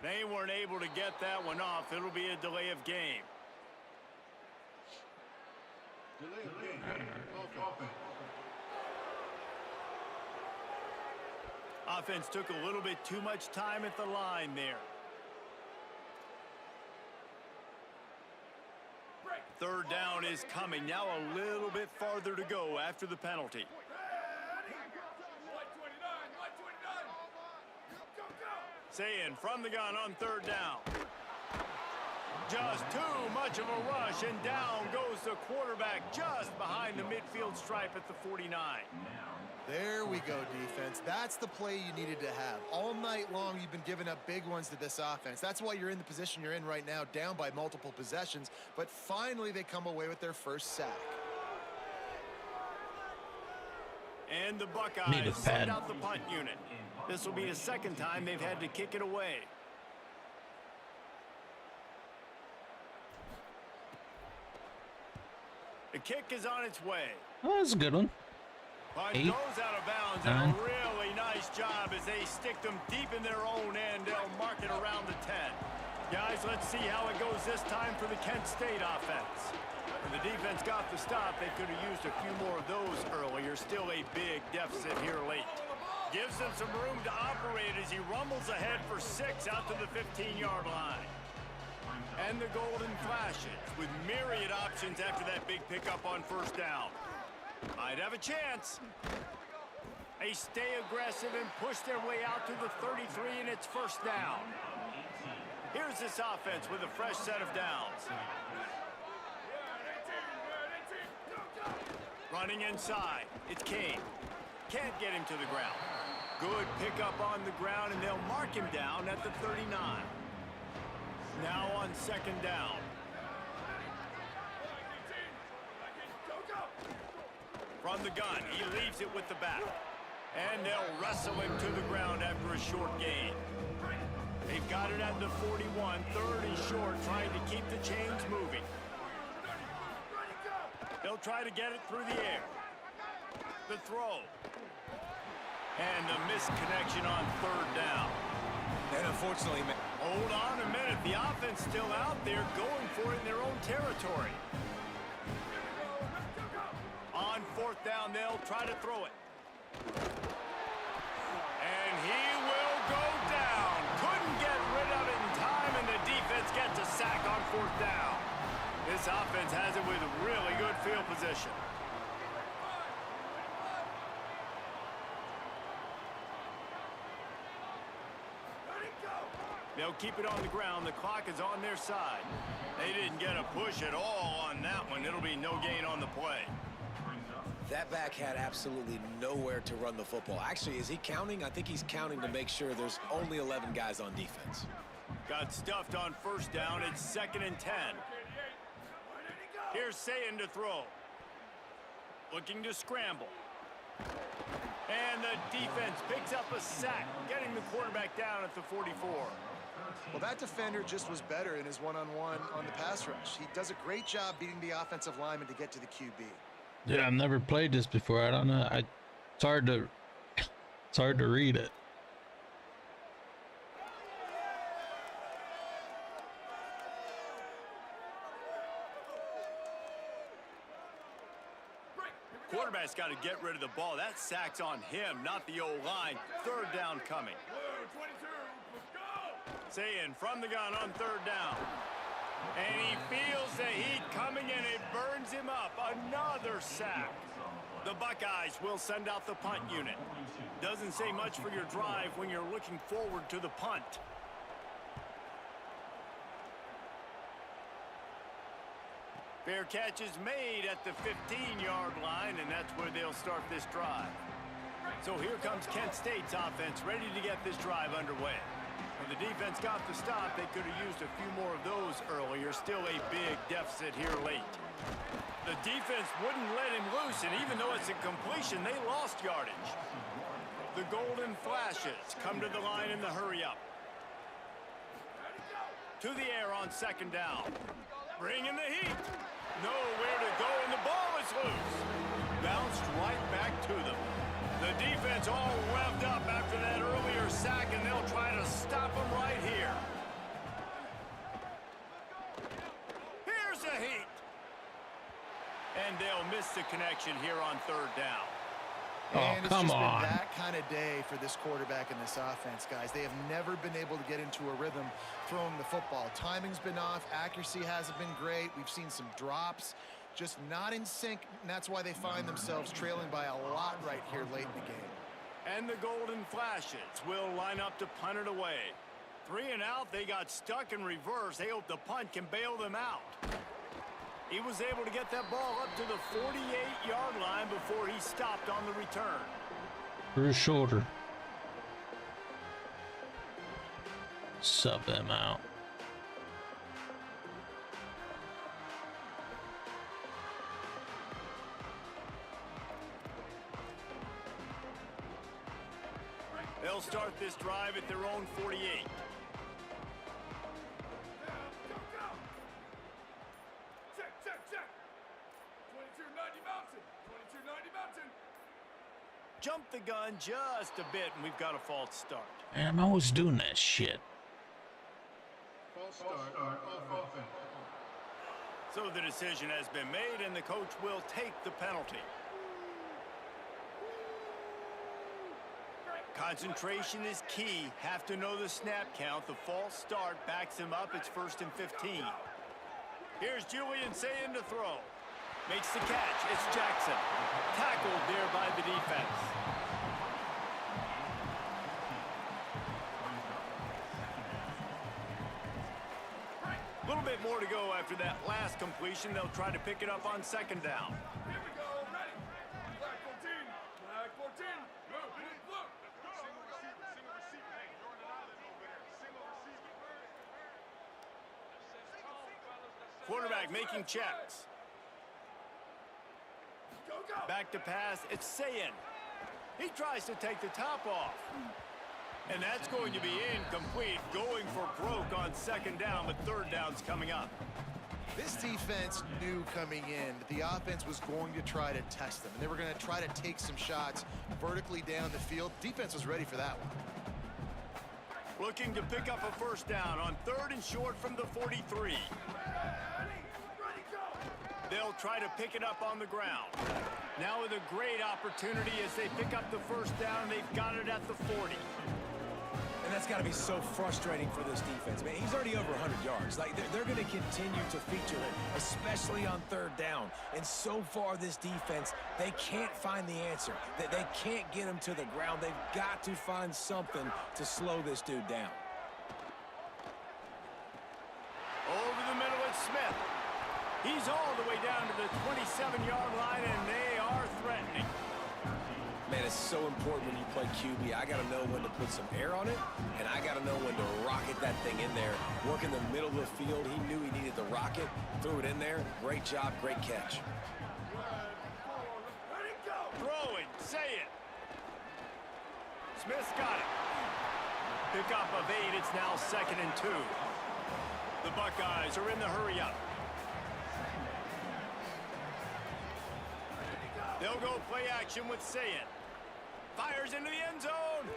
They weren't able to get that one off. It'll be a delay of game. Offense took a little bit too much time at the line there. 3rd down is coming. Now a little bit farther to go after the penalty. Saying from the gun on 3rd down. Just too much of a rush, and down goes the quarterback just behind the midfield stripe at the 49. There we go, defense. That's the play you needed to have. All night long, you've been giving up big ones to this offense. That's why you're in the position you're in right now, down by multiple possessions. But finally, they come away with their first sack. And the Need a Buckeyes send pad. out the punt unit. This will be the 2nd time they've had to kick it away. The kick is on its way. Oh, that's a good one. Punt 8, goes out of bounds, 9. and a really nice job as they stick them deep in their own end. They'll mark it around the 10. Guys, let's see how it goes this time for the Kent State offense. When the defense got the stop, they could have used a few more of those earlier. Still a big deficit here late. Gives them some room to operate as he rumbles ahead for 6 out to the 15-yard line. And the golden flashes with myriad options after that big pickup on first down. Might have a chance. They stay aggressive and push their way out to the 33, and it's first down. Here's this offense with a fresh set of downs. Running inside, it's Kane. Can't get him to the ground. Good pickup on the ground, and they'll mark him down at the 39. Now on second down. From the gun, he leaves it with the back. And they'll wrestle him to the ground after a short gain. They've got it at the 41, third and short, trying to keep the chains moving. They'll try to get it through the air. The throw. And the missed connection on third down. And unfortunately, Hold on a minute. The offense still out there going for it in their own territory. On fourth down, they'll try to throw it. And he will go down. Couldn't get rid of it in time, and the defense gets a sack on fourth down. This offense has it with really good field position. They'll keep it on the ground. The clock is on their side. They didn't get a push at all on that one. It'll be no gain on the play. that back had absolutely nowhere to run the football. Actually, is he counting? I think he's counting to make sure there's only 11 guys on defense. Got stuffed on first down. It's 2nd and 10. Here's Sayin to throw. Looking to scramble. And the defense picks up a sack, getting the quarterback down at the 44. Well, that defender just was better in his one-on-one on the pass rush. He does a great job beating the offensive lineman to get to the QB. Yeah, I've never played this before. I don't know. It's hard to read it. Quarterback's got to get rid of the ball. That sack's on him, not the O-line. 3rd down coming. Sayin from the gun on 3rd down. And he feels the heat coming and it burns him up. Another sack. The Buckeyes will send out the punt unit. Doesn't say much for your drive when you're looking forward to the punt. Fair catch is made at the 15-yard line, and that's where they'll start this drive. So here comes Kent State's offense, ready to get this drive underway. When the defense got the stop, they could have used a few more of those earlier. Still a big deficit here late. The defense wouldn't let him loose, and even though it's a completion, they lost yardage. The Golden Flashes come to the line in the hurry-up. To the air on 2nd down. Bringing the heat. Nowhere to go, and the ball is loose. Bounced right back to them. The defense all revved up after that earlier sack, and they'll try to stop them right here. Here's the heat. And they'll miss the connection here on 3rd down. And it's come just on. been that kind of day for this quarterback and this offense, guys. They have never been able to get into a rhythm throwing the football. Timing's been off. Accuracy hasn't been great. We've seen some drops. Just not in sync, and that's why they find themselves trailing by a lot right here late in the game. And the Golden Flashes will line up to punt it away. 3 and out, they got stuck in reverse. They hope the punt can bail them out. He was able to get that ball up to the 48-yard line before he stopped on the return. For his shoulder. Sub them out. They'll start this drive at their own 48. Jump the gun just a bit, and we've got a false start. Man, I'm always doing that shit. False start on offense. So the decision has been made, and the coach will take the penalty. Concentration is key. Have to know the snap count. The false start backs him up. It's 1st and 15. Here's Julian Sayin to throw. Makes the catch. It's Jackson. Tackled there by the defense. bit more to go after that last completion. They'll try to pick it up on second down. Here we go, ready. Flag 14. Flag 14. Look, look. Single receiver. Hey, you're on an island over there. Single receiver. Quarterback making checks. Go, go. Back to pass. It's Sayin. He tries to take the top off. And that's going to be incomplete, going for broke on second down, but third down's coming up. This defense knew coming in that the offense was going to try to test them, and they were going to try to take some shots vertically down the field. Defense was ready for that one. Looking to pick up a first down on third and short from the 43. Ready, go. They'll try to pick it up on the ground. Now with a great opportunity as they pick up the first down, they've got it at the 40. And that's got to be so frustrating for this defense, man. He's already over 100 yards. Like, they're going to continue to feature it, especially on third down. And so far, this defense, they can't find the answer. They can't get him to the ground. They've got to find something to slow this dude down. Over the middle, it's Smith. He's all the way down to the 27-yard line, and they are threatening. Man, it's so important when you play QB. I got to know when to put some air on it, and I got to know when to rocket that thing in there. Work in the middle of the field. He knew he needed the rocket. Threw it in there. Great job, great catch. Ready, go. Throwing, say it. Smith's got it. Pick up of 8. It's now 2nd and 2. The Buckeyes are in the hurry up. They'll go play action with Sayin. Fires into the end zone.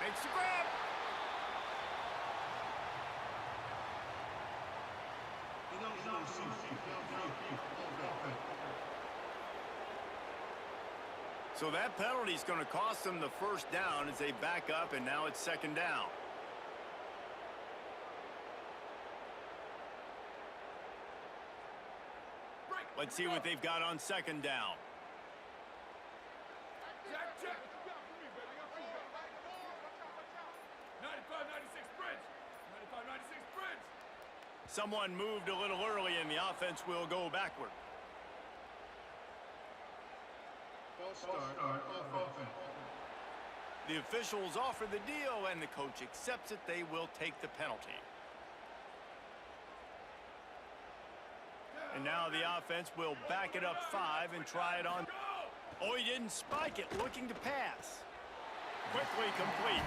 Makes the grab. So that penalty is going to cost them the first down as they back up, and now it's 2nd down. Let's see what they've got on 2nd down. Check. 95, 96 French. 95, 96 French. Someone moved a little early, and the offense will go backward. False start off offense. The officials offer the deal, and the coach accepts it. They will take the penalty. And now the offense will back it up 5 and try it on. Oh, he didn't spike it, looking to pass. Quickly complete.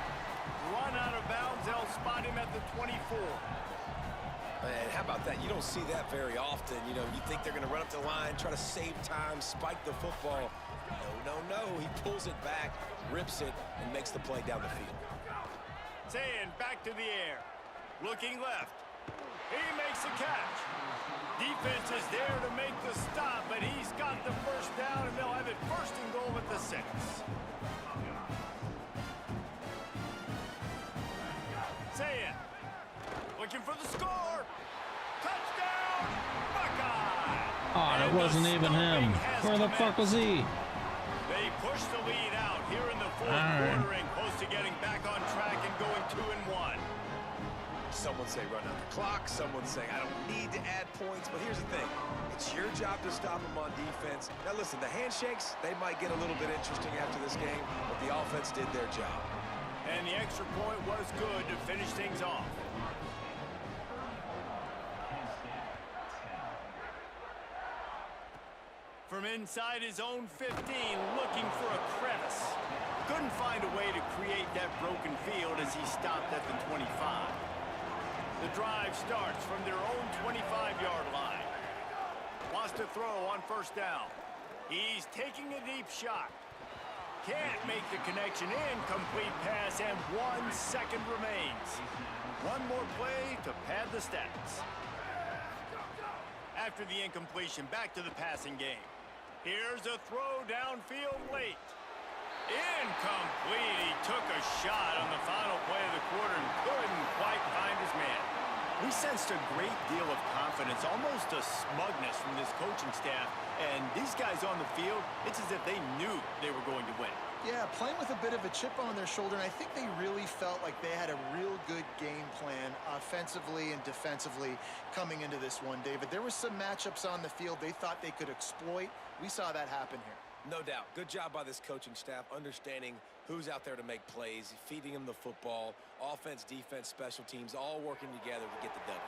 Run out of bounds. They'll spot him at the 24. Man, how about that? You don't see that very often. You know, you think they're going to run up the line, try to save time, spike the football. No. He pulls it back, rips it, and makes the play down the field. Sayin back to the air. Looking left. He makes the catch. Defense is there to make the stop, but he's got the first down, and they'll have it 1st and goal at the 6. Sayin looking for the score. Touchdown, Buckeye! Oh, that wasn't even him. Where the fuck was he? They push the lead out here in the 4th quarter and close to getting back on track and going 2-1. Someone say run out the clock. Someone say I don't need to add points. But here's the thing. It's your job to stop them on defense. Now, listen, the handshakes, they might get a little bit interesting after this game, but the offense did their job. And the extra point was good to finish things off. From inside his own 15, looking for a crevice. Couldn't find a way to create that broken field as he stopped at the 25. The drive starts from their own 25-yard line. Wants to throw on 1st down. He's taking a deep shot. Can't make the connection. Incomplete pass, and 1 second remains. One more play to pad the stats. After the incompletion, back to the passing game. Here's a throw downfield late. Incomplete. He took a shot on the final play of the quarter and couldn't quite find his man. We sensed a great deal of confidence, almost a smugness from this coaching staff. And these guys on the field, it's as if they knew they were going to win. Yeah, playing with a bit of a chip on their shoulder, and I think they really felt like they had a real good game plan offensively and defensively coming into this one, David. There were some matchups on the field they thought they could exploit. We saw that happen here. No doubt. Good job by this coaching staff, understanding who's out there to make plays, feeding them the football, offense, defense, special teams, all working together to get the W.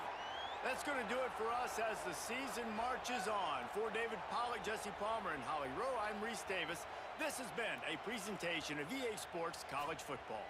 That's going to do it for us as the season marches on. For David Pollack, Jesse Palmer, and Holly Rowe, I'm Reese Davis. This has been a presentation of EA Sports College Football.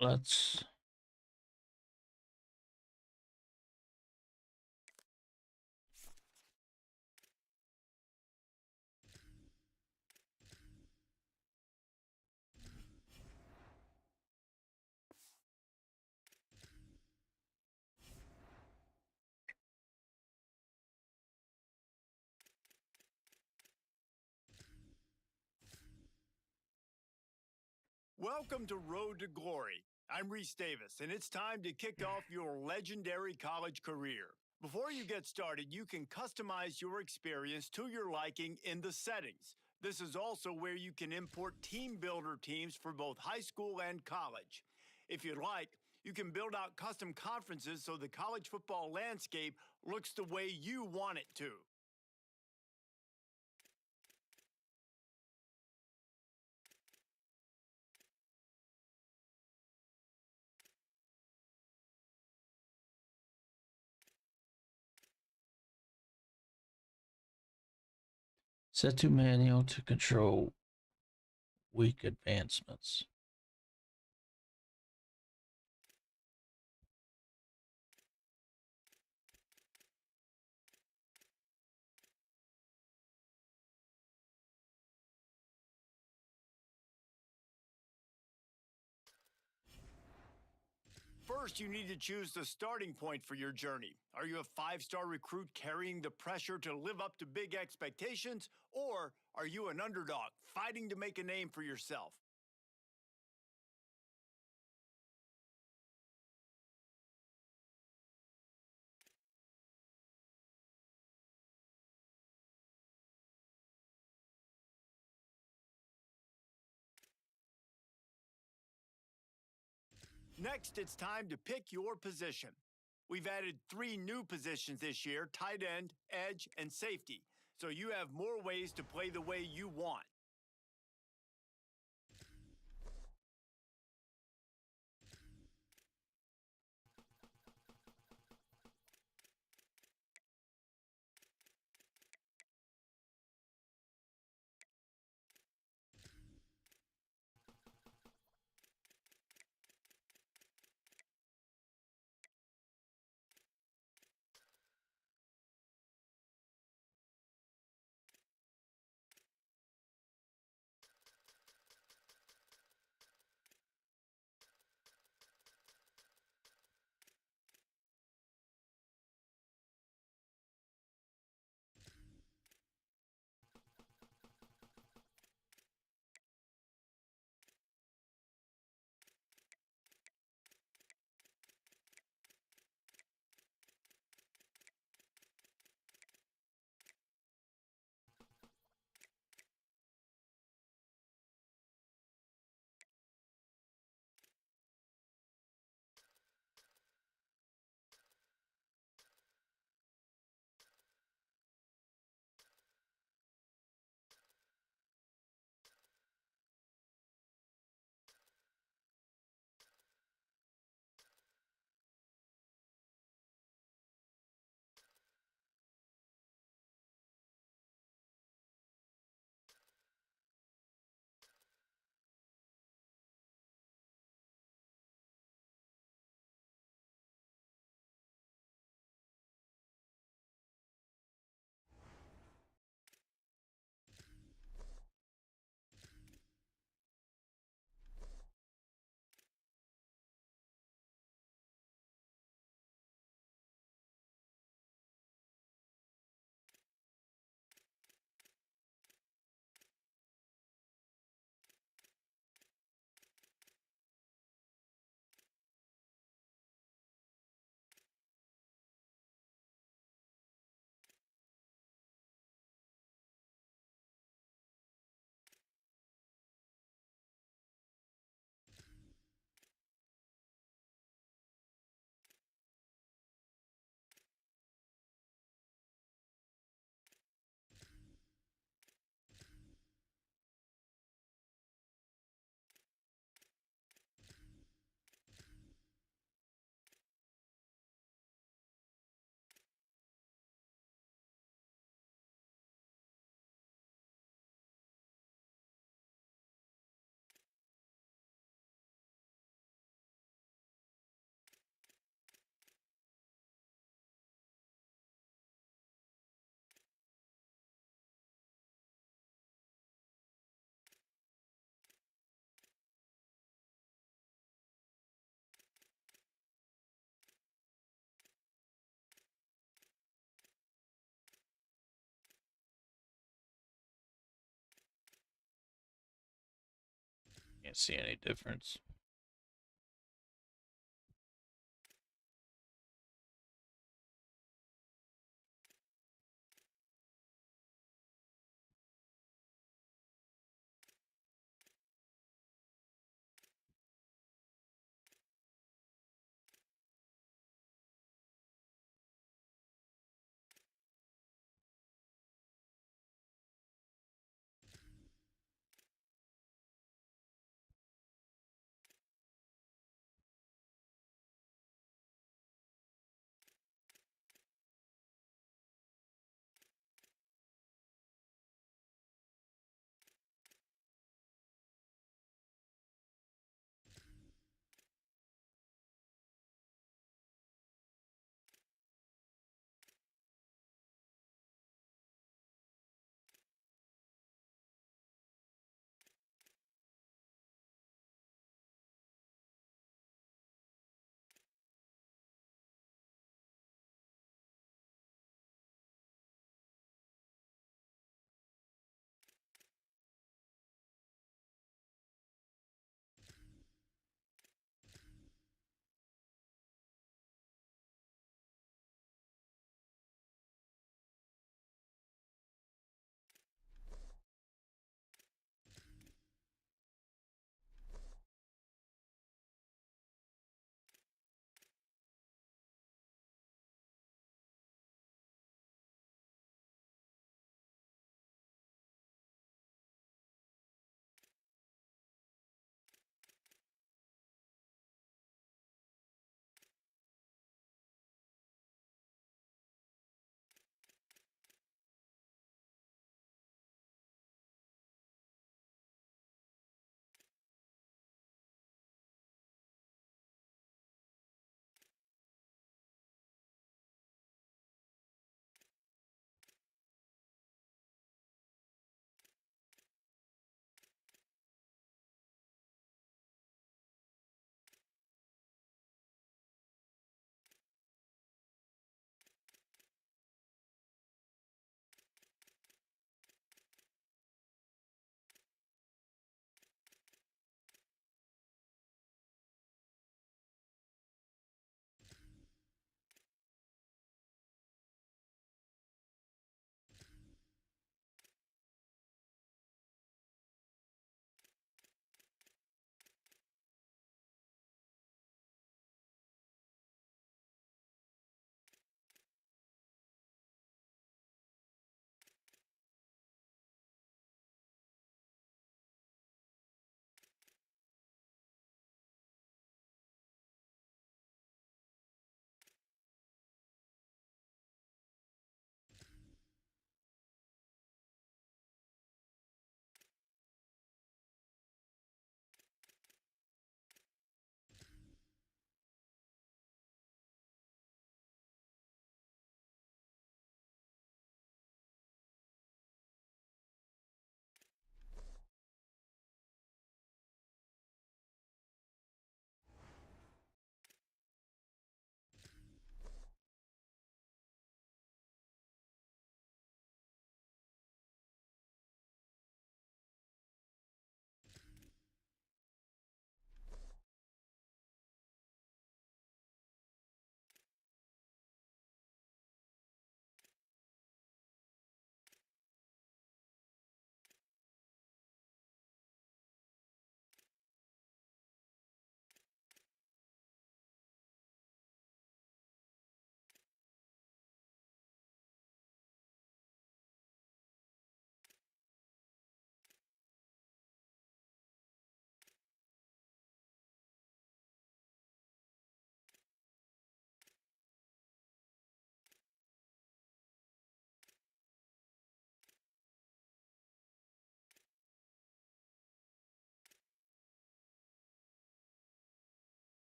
Let's Welcome to Road to Glory. I'm Reese Davis, and it's time to kick off your legendary college career. Before you get started, you can customize your experience to your liking in the settings. This is also where you can import team builder teams for both high school and college. If you'd like, you can build out custom conferences so the college football landscape looks the way you want it to. set to manual to control weak advancements. First, you need to choose the starting point for your journey. Are you a five-star recruit carrying the pressure to live up to big expectations, or are you an underdog fighting to make a name for yourself? Next, it's time to pick your position. We've added 3 new positions this year: tight end, edge, and safety. So you have more ways to play the way you want. Can't see any difference.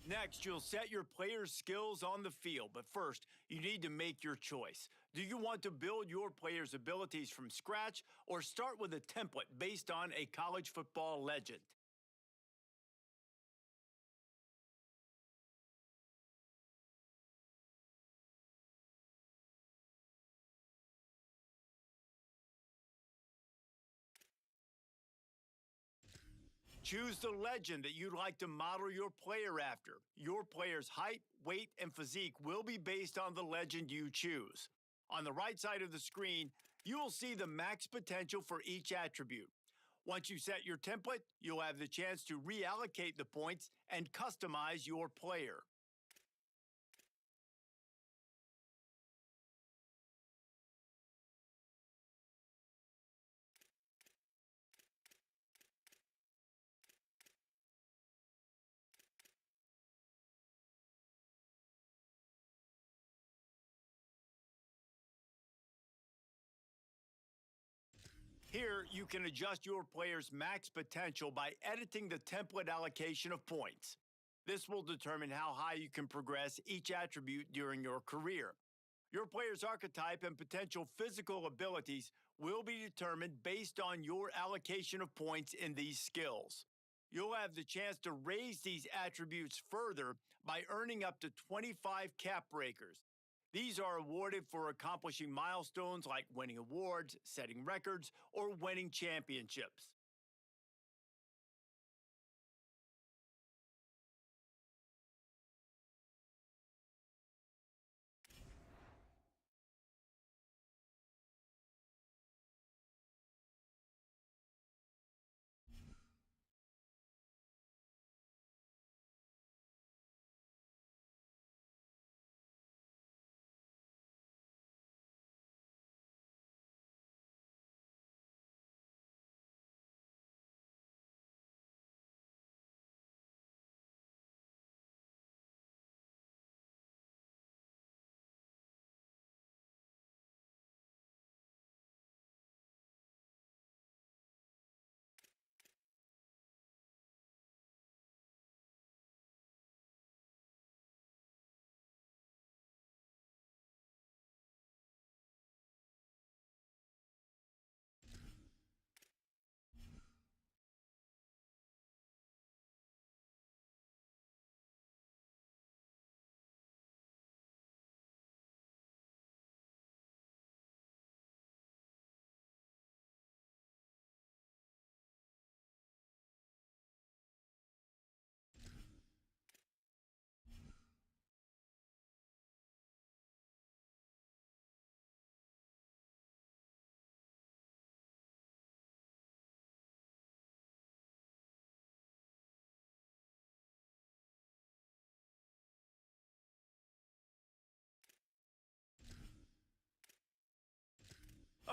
Next, you'll set your player's skills on the field, but first, you need to make your choice. Do you want to build your player's abilities from scratch or start with a template based on a college football legend? Choose the legend that you'd like to model your player after. Your player's height, weight, and physique will be based on the legend you choose. On the right side of the screen, you will see the max potential for each attribute. Once you set your template, you'll have the chance to reallocate the points and customize your player. Here, you can adjust your player's max potential by editing the template allocation of points. This will determine how high you can progress each attribute during your career. Your player's archetype and potential physical abilities will be determined based on your allocation of points in these skills. You'll have the chance to raise these attributes further by earning up to 25 cap breakers. These are awarded for accomplishing milestones like winning awards, setting records, or winning championships.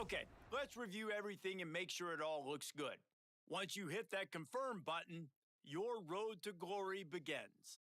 Okay, let's review everything and make sure it all looks good. Once you hit that confirm button, your road to glory begins.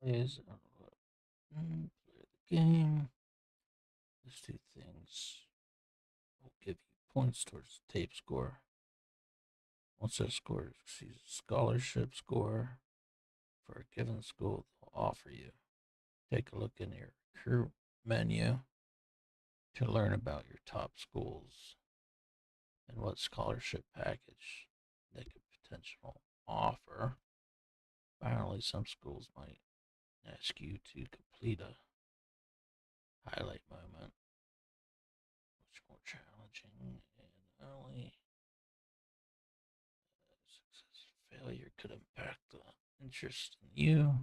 Plays. Play the game. These two things will give you points towards the tape score. Once that score exceeds the scholarship score for a given school, they'll offer you. Take a look in your recruit menu to learn about your top schools and what scholarship package they could potentially offer. Finally, some schools might ask you to complete a highlight moment, much more challenging, and only success or failure could impact the interest in you.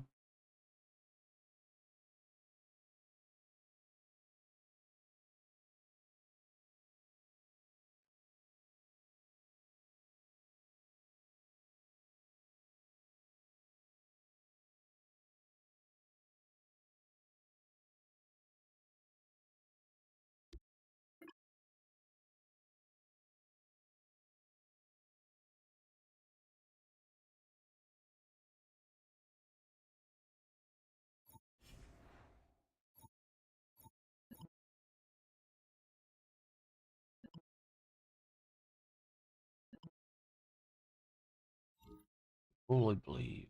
Fully believe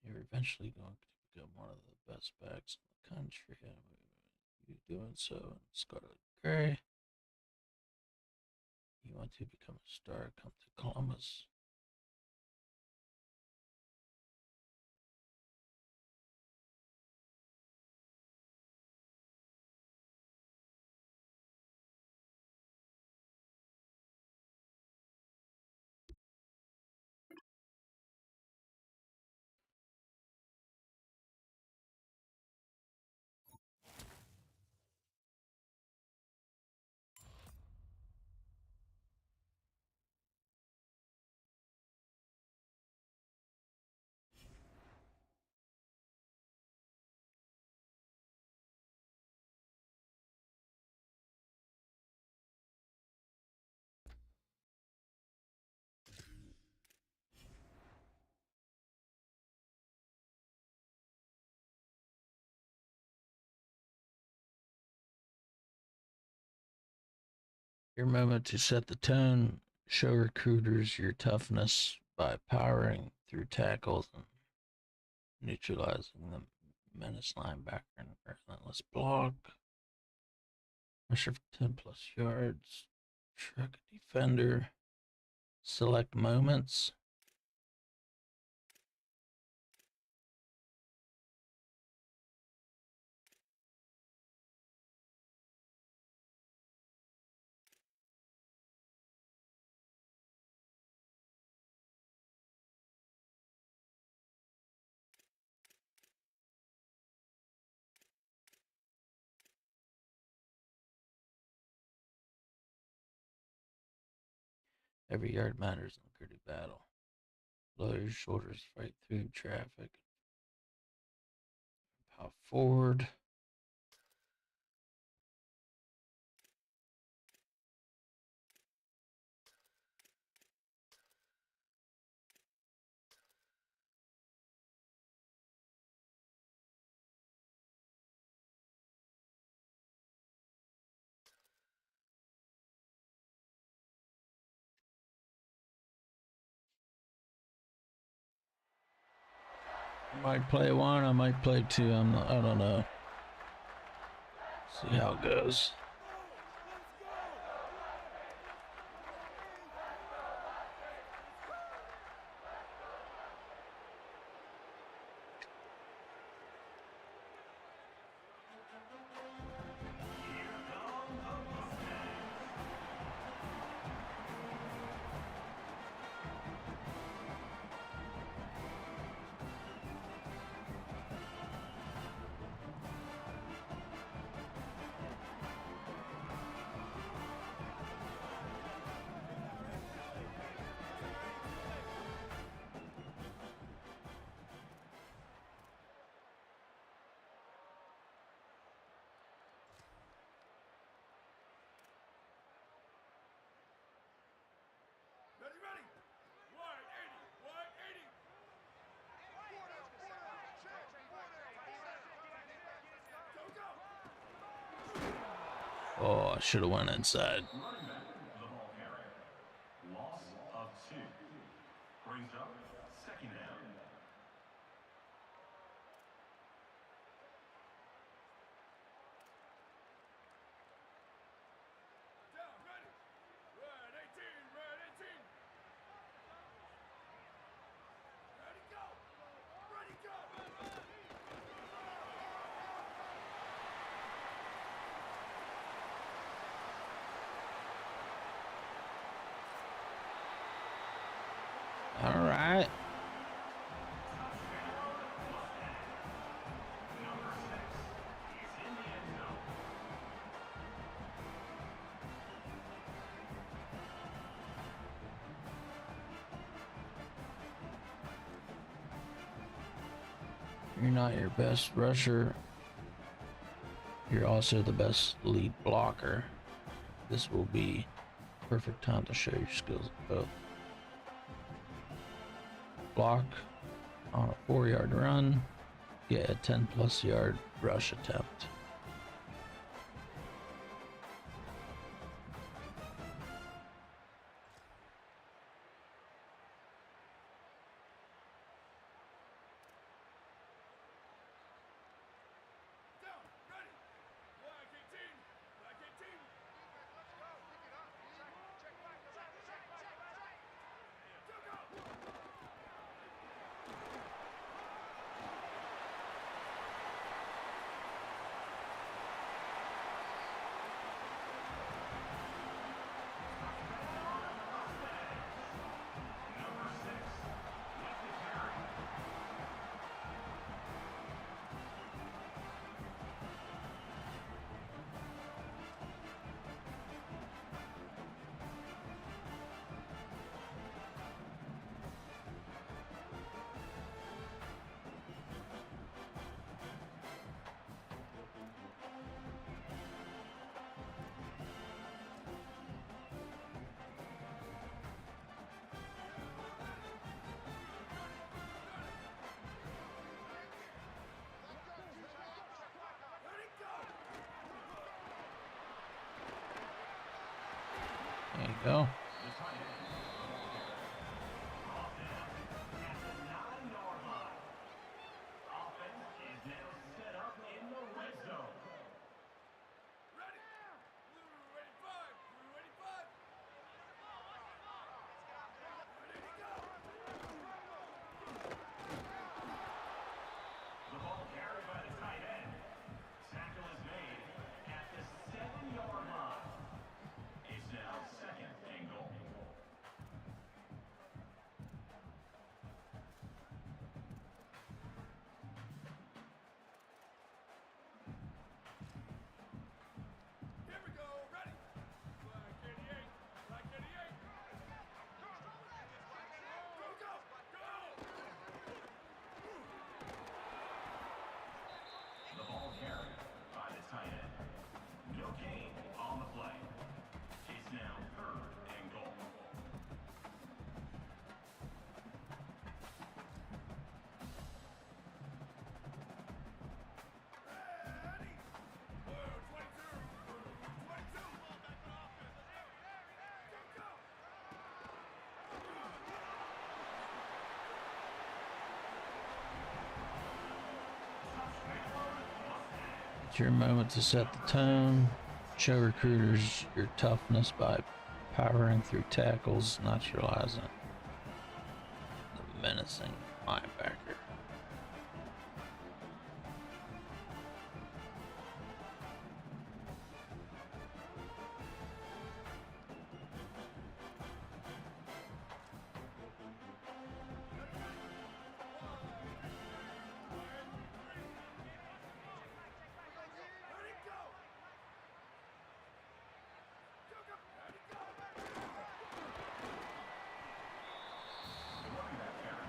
you're eventually going to become one of the best backs in the country. And you doing so in Scarlet Gray. You want to become a star, come to Columbus. Your moment to set the tone. Show recruiters your toughness by powering through tackles and neutralizing the menace linebacker in a relentless block. Pressure for 10 plus yards. Truck a defender. Select moments. Every yard matters in a gritty battle. Lower your shoulders, fight through traffic. Power forward. I might play one, I might play two. I don't know. See how it goes. Oh, I should have went inside. Running back, the ball carrier. Loss of 2. Brings up second down. Down, ready. Red 18, red 18. Ready, go. Ready, go. All right. You're not your best rusher. You're also the best lead blocker. This will be perfect time to show your skills at both. Block on a 4-yard run, get a 10+ yard rush attempt. Down, ready. Black 18, black 18. Let's go. Pick it up. Check back. Go, go. There you go. Ready. Blue 85, blue 85. Ready to go. The ball carried by the tight end. Tackle is made at the 7-yard line. It's now second and goal. Here we go, ready. Black 88, black 88. Go, go, go! The ball carried by the tight end. No gain on the play. It's now third and goal. Ready. Blue 22, blue 22. Go, go. It's your moment to set the tone. Show recruiters your toughness by powering through tackles, neutralizing the menacing linebacker. Ready, go. Go, go. Ready, go. The running back carry.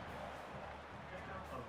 Pickup of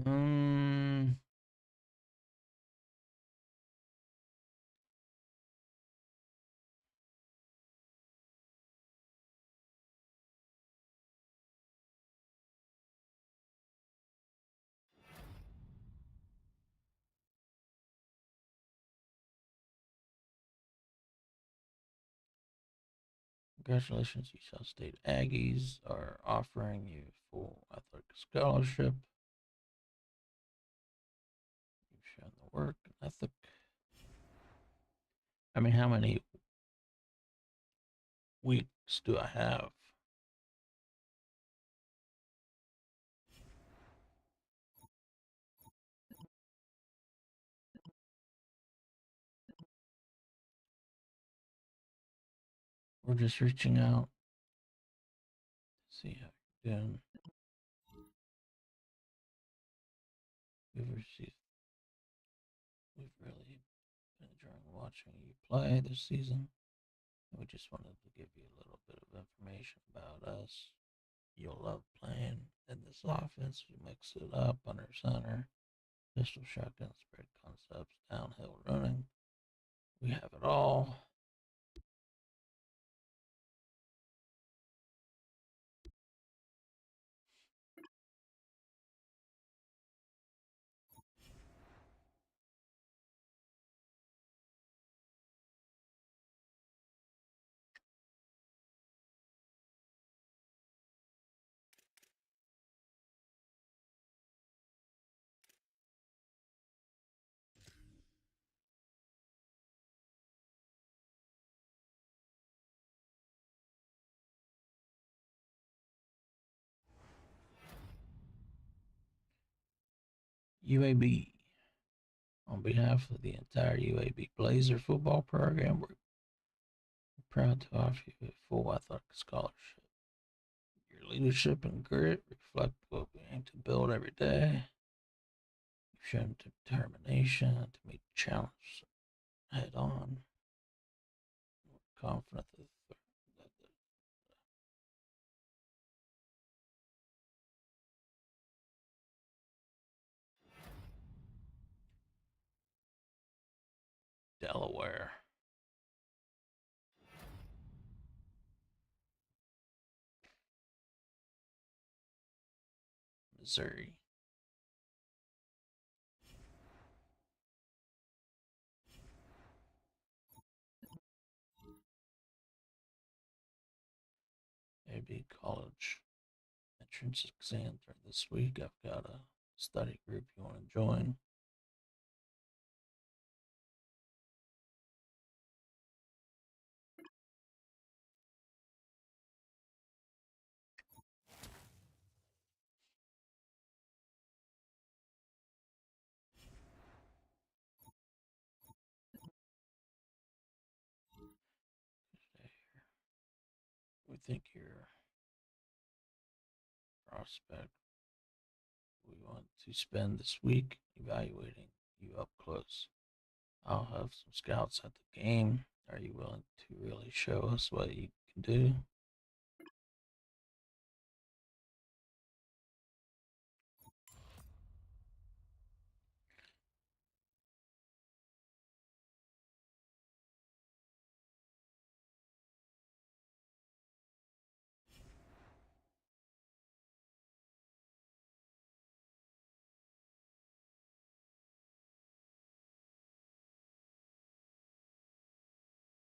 Um, Congratulations, Utah State Aggies are offering you full athletic scholarship. You've shown the work and ethic. I mean, how many weeks do I have? We're just reaching out to see how you're doing. We've really been enjoying watching you play this season. We just wanted to give you a little bit of information about us. You'll love playing in this offense. We mix it up under center, pistol shotgun, spread concepts, downhill running. We have it all. UAB. On behalf of the entire UAB Blazer football program, we're proud to offer you a full athletic scholarship. Your leadership and grit reflect what we aim to build every day. You've shown determination to meet challenges head on. We're confident that Delaware. Missouri. AB College entrance exam for this week. I've got a study group you want to join. We think your prospect. We want to spend this week evaluating you up close. I'll have some scouts at the game. Are you willing to really show us what you can do?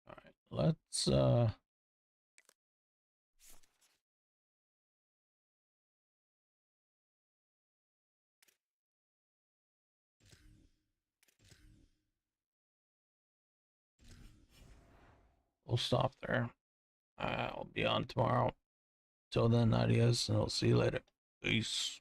All right, we'll stop there. I'll be on tomorrow. Till then, adios, and I'll see you later. Peace.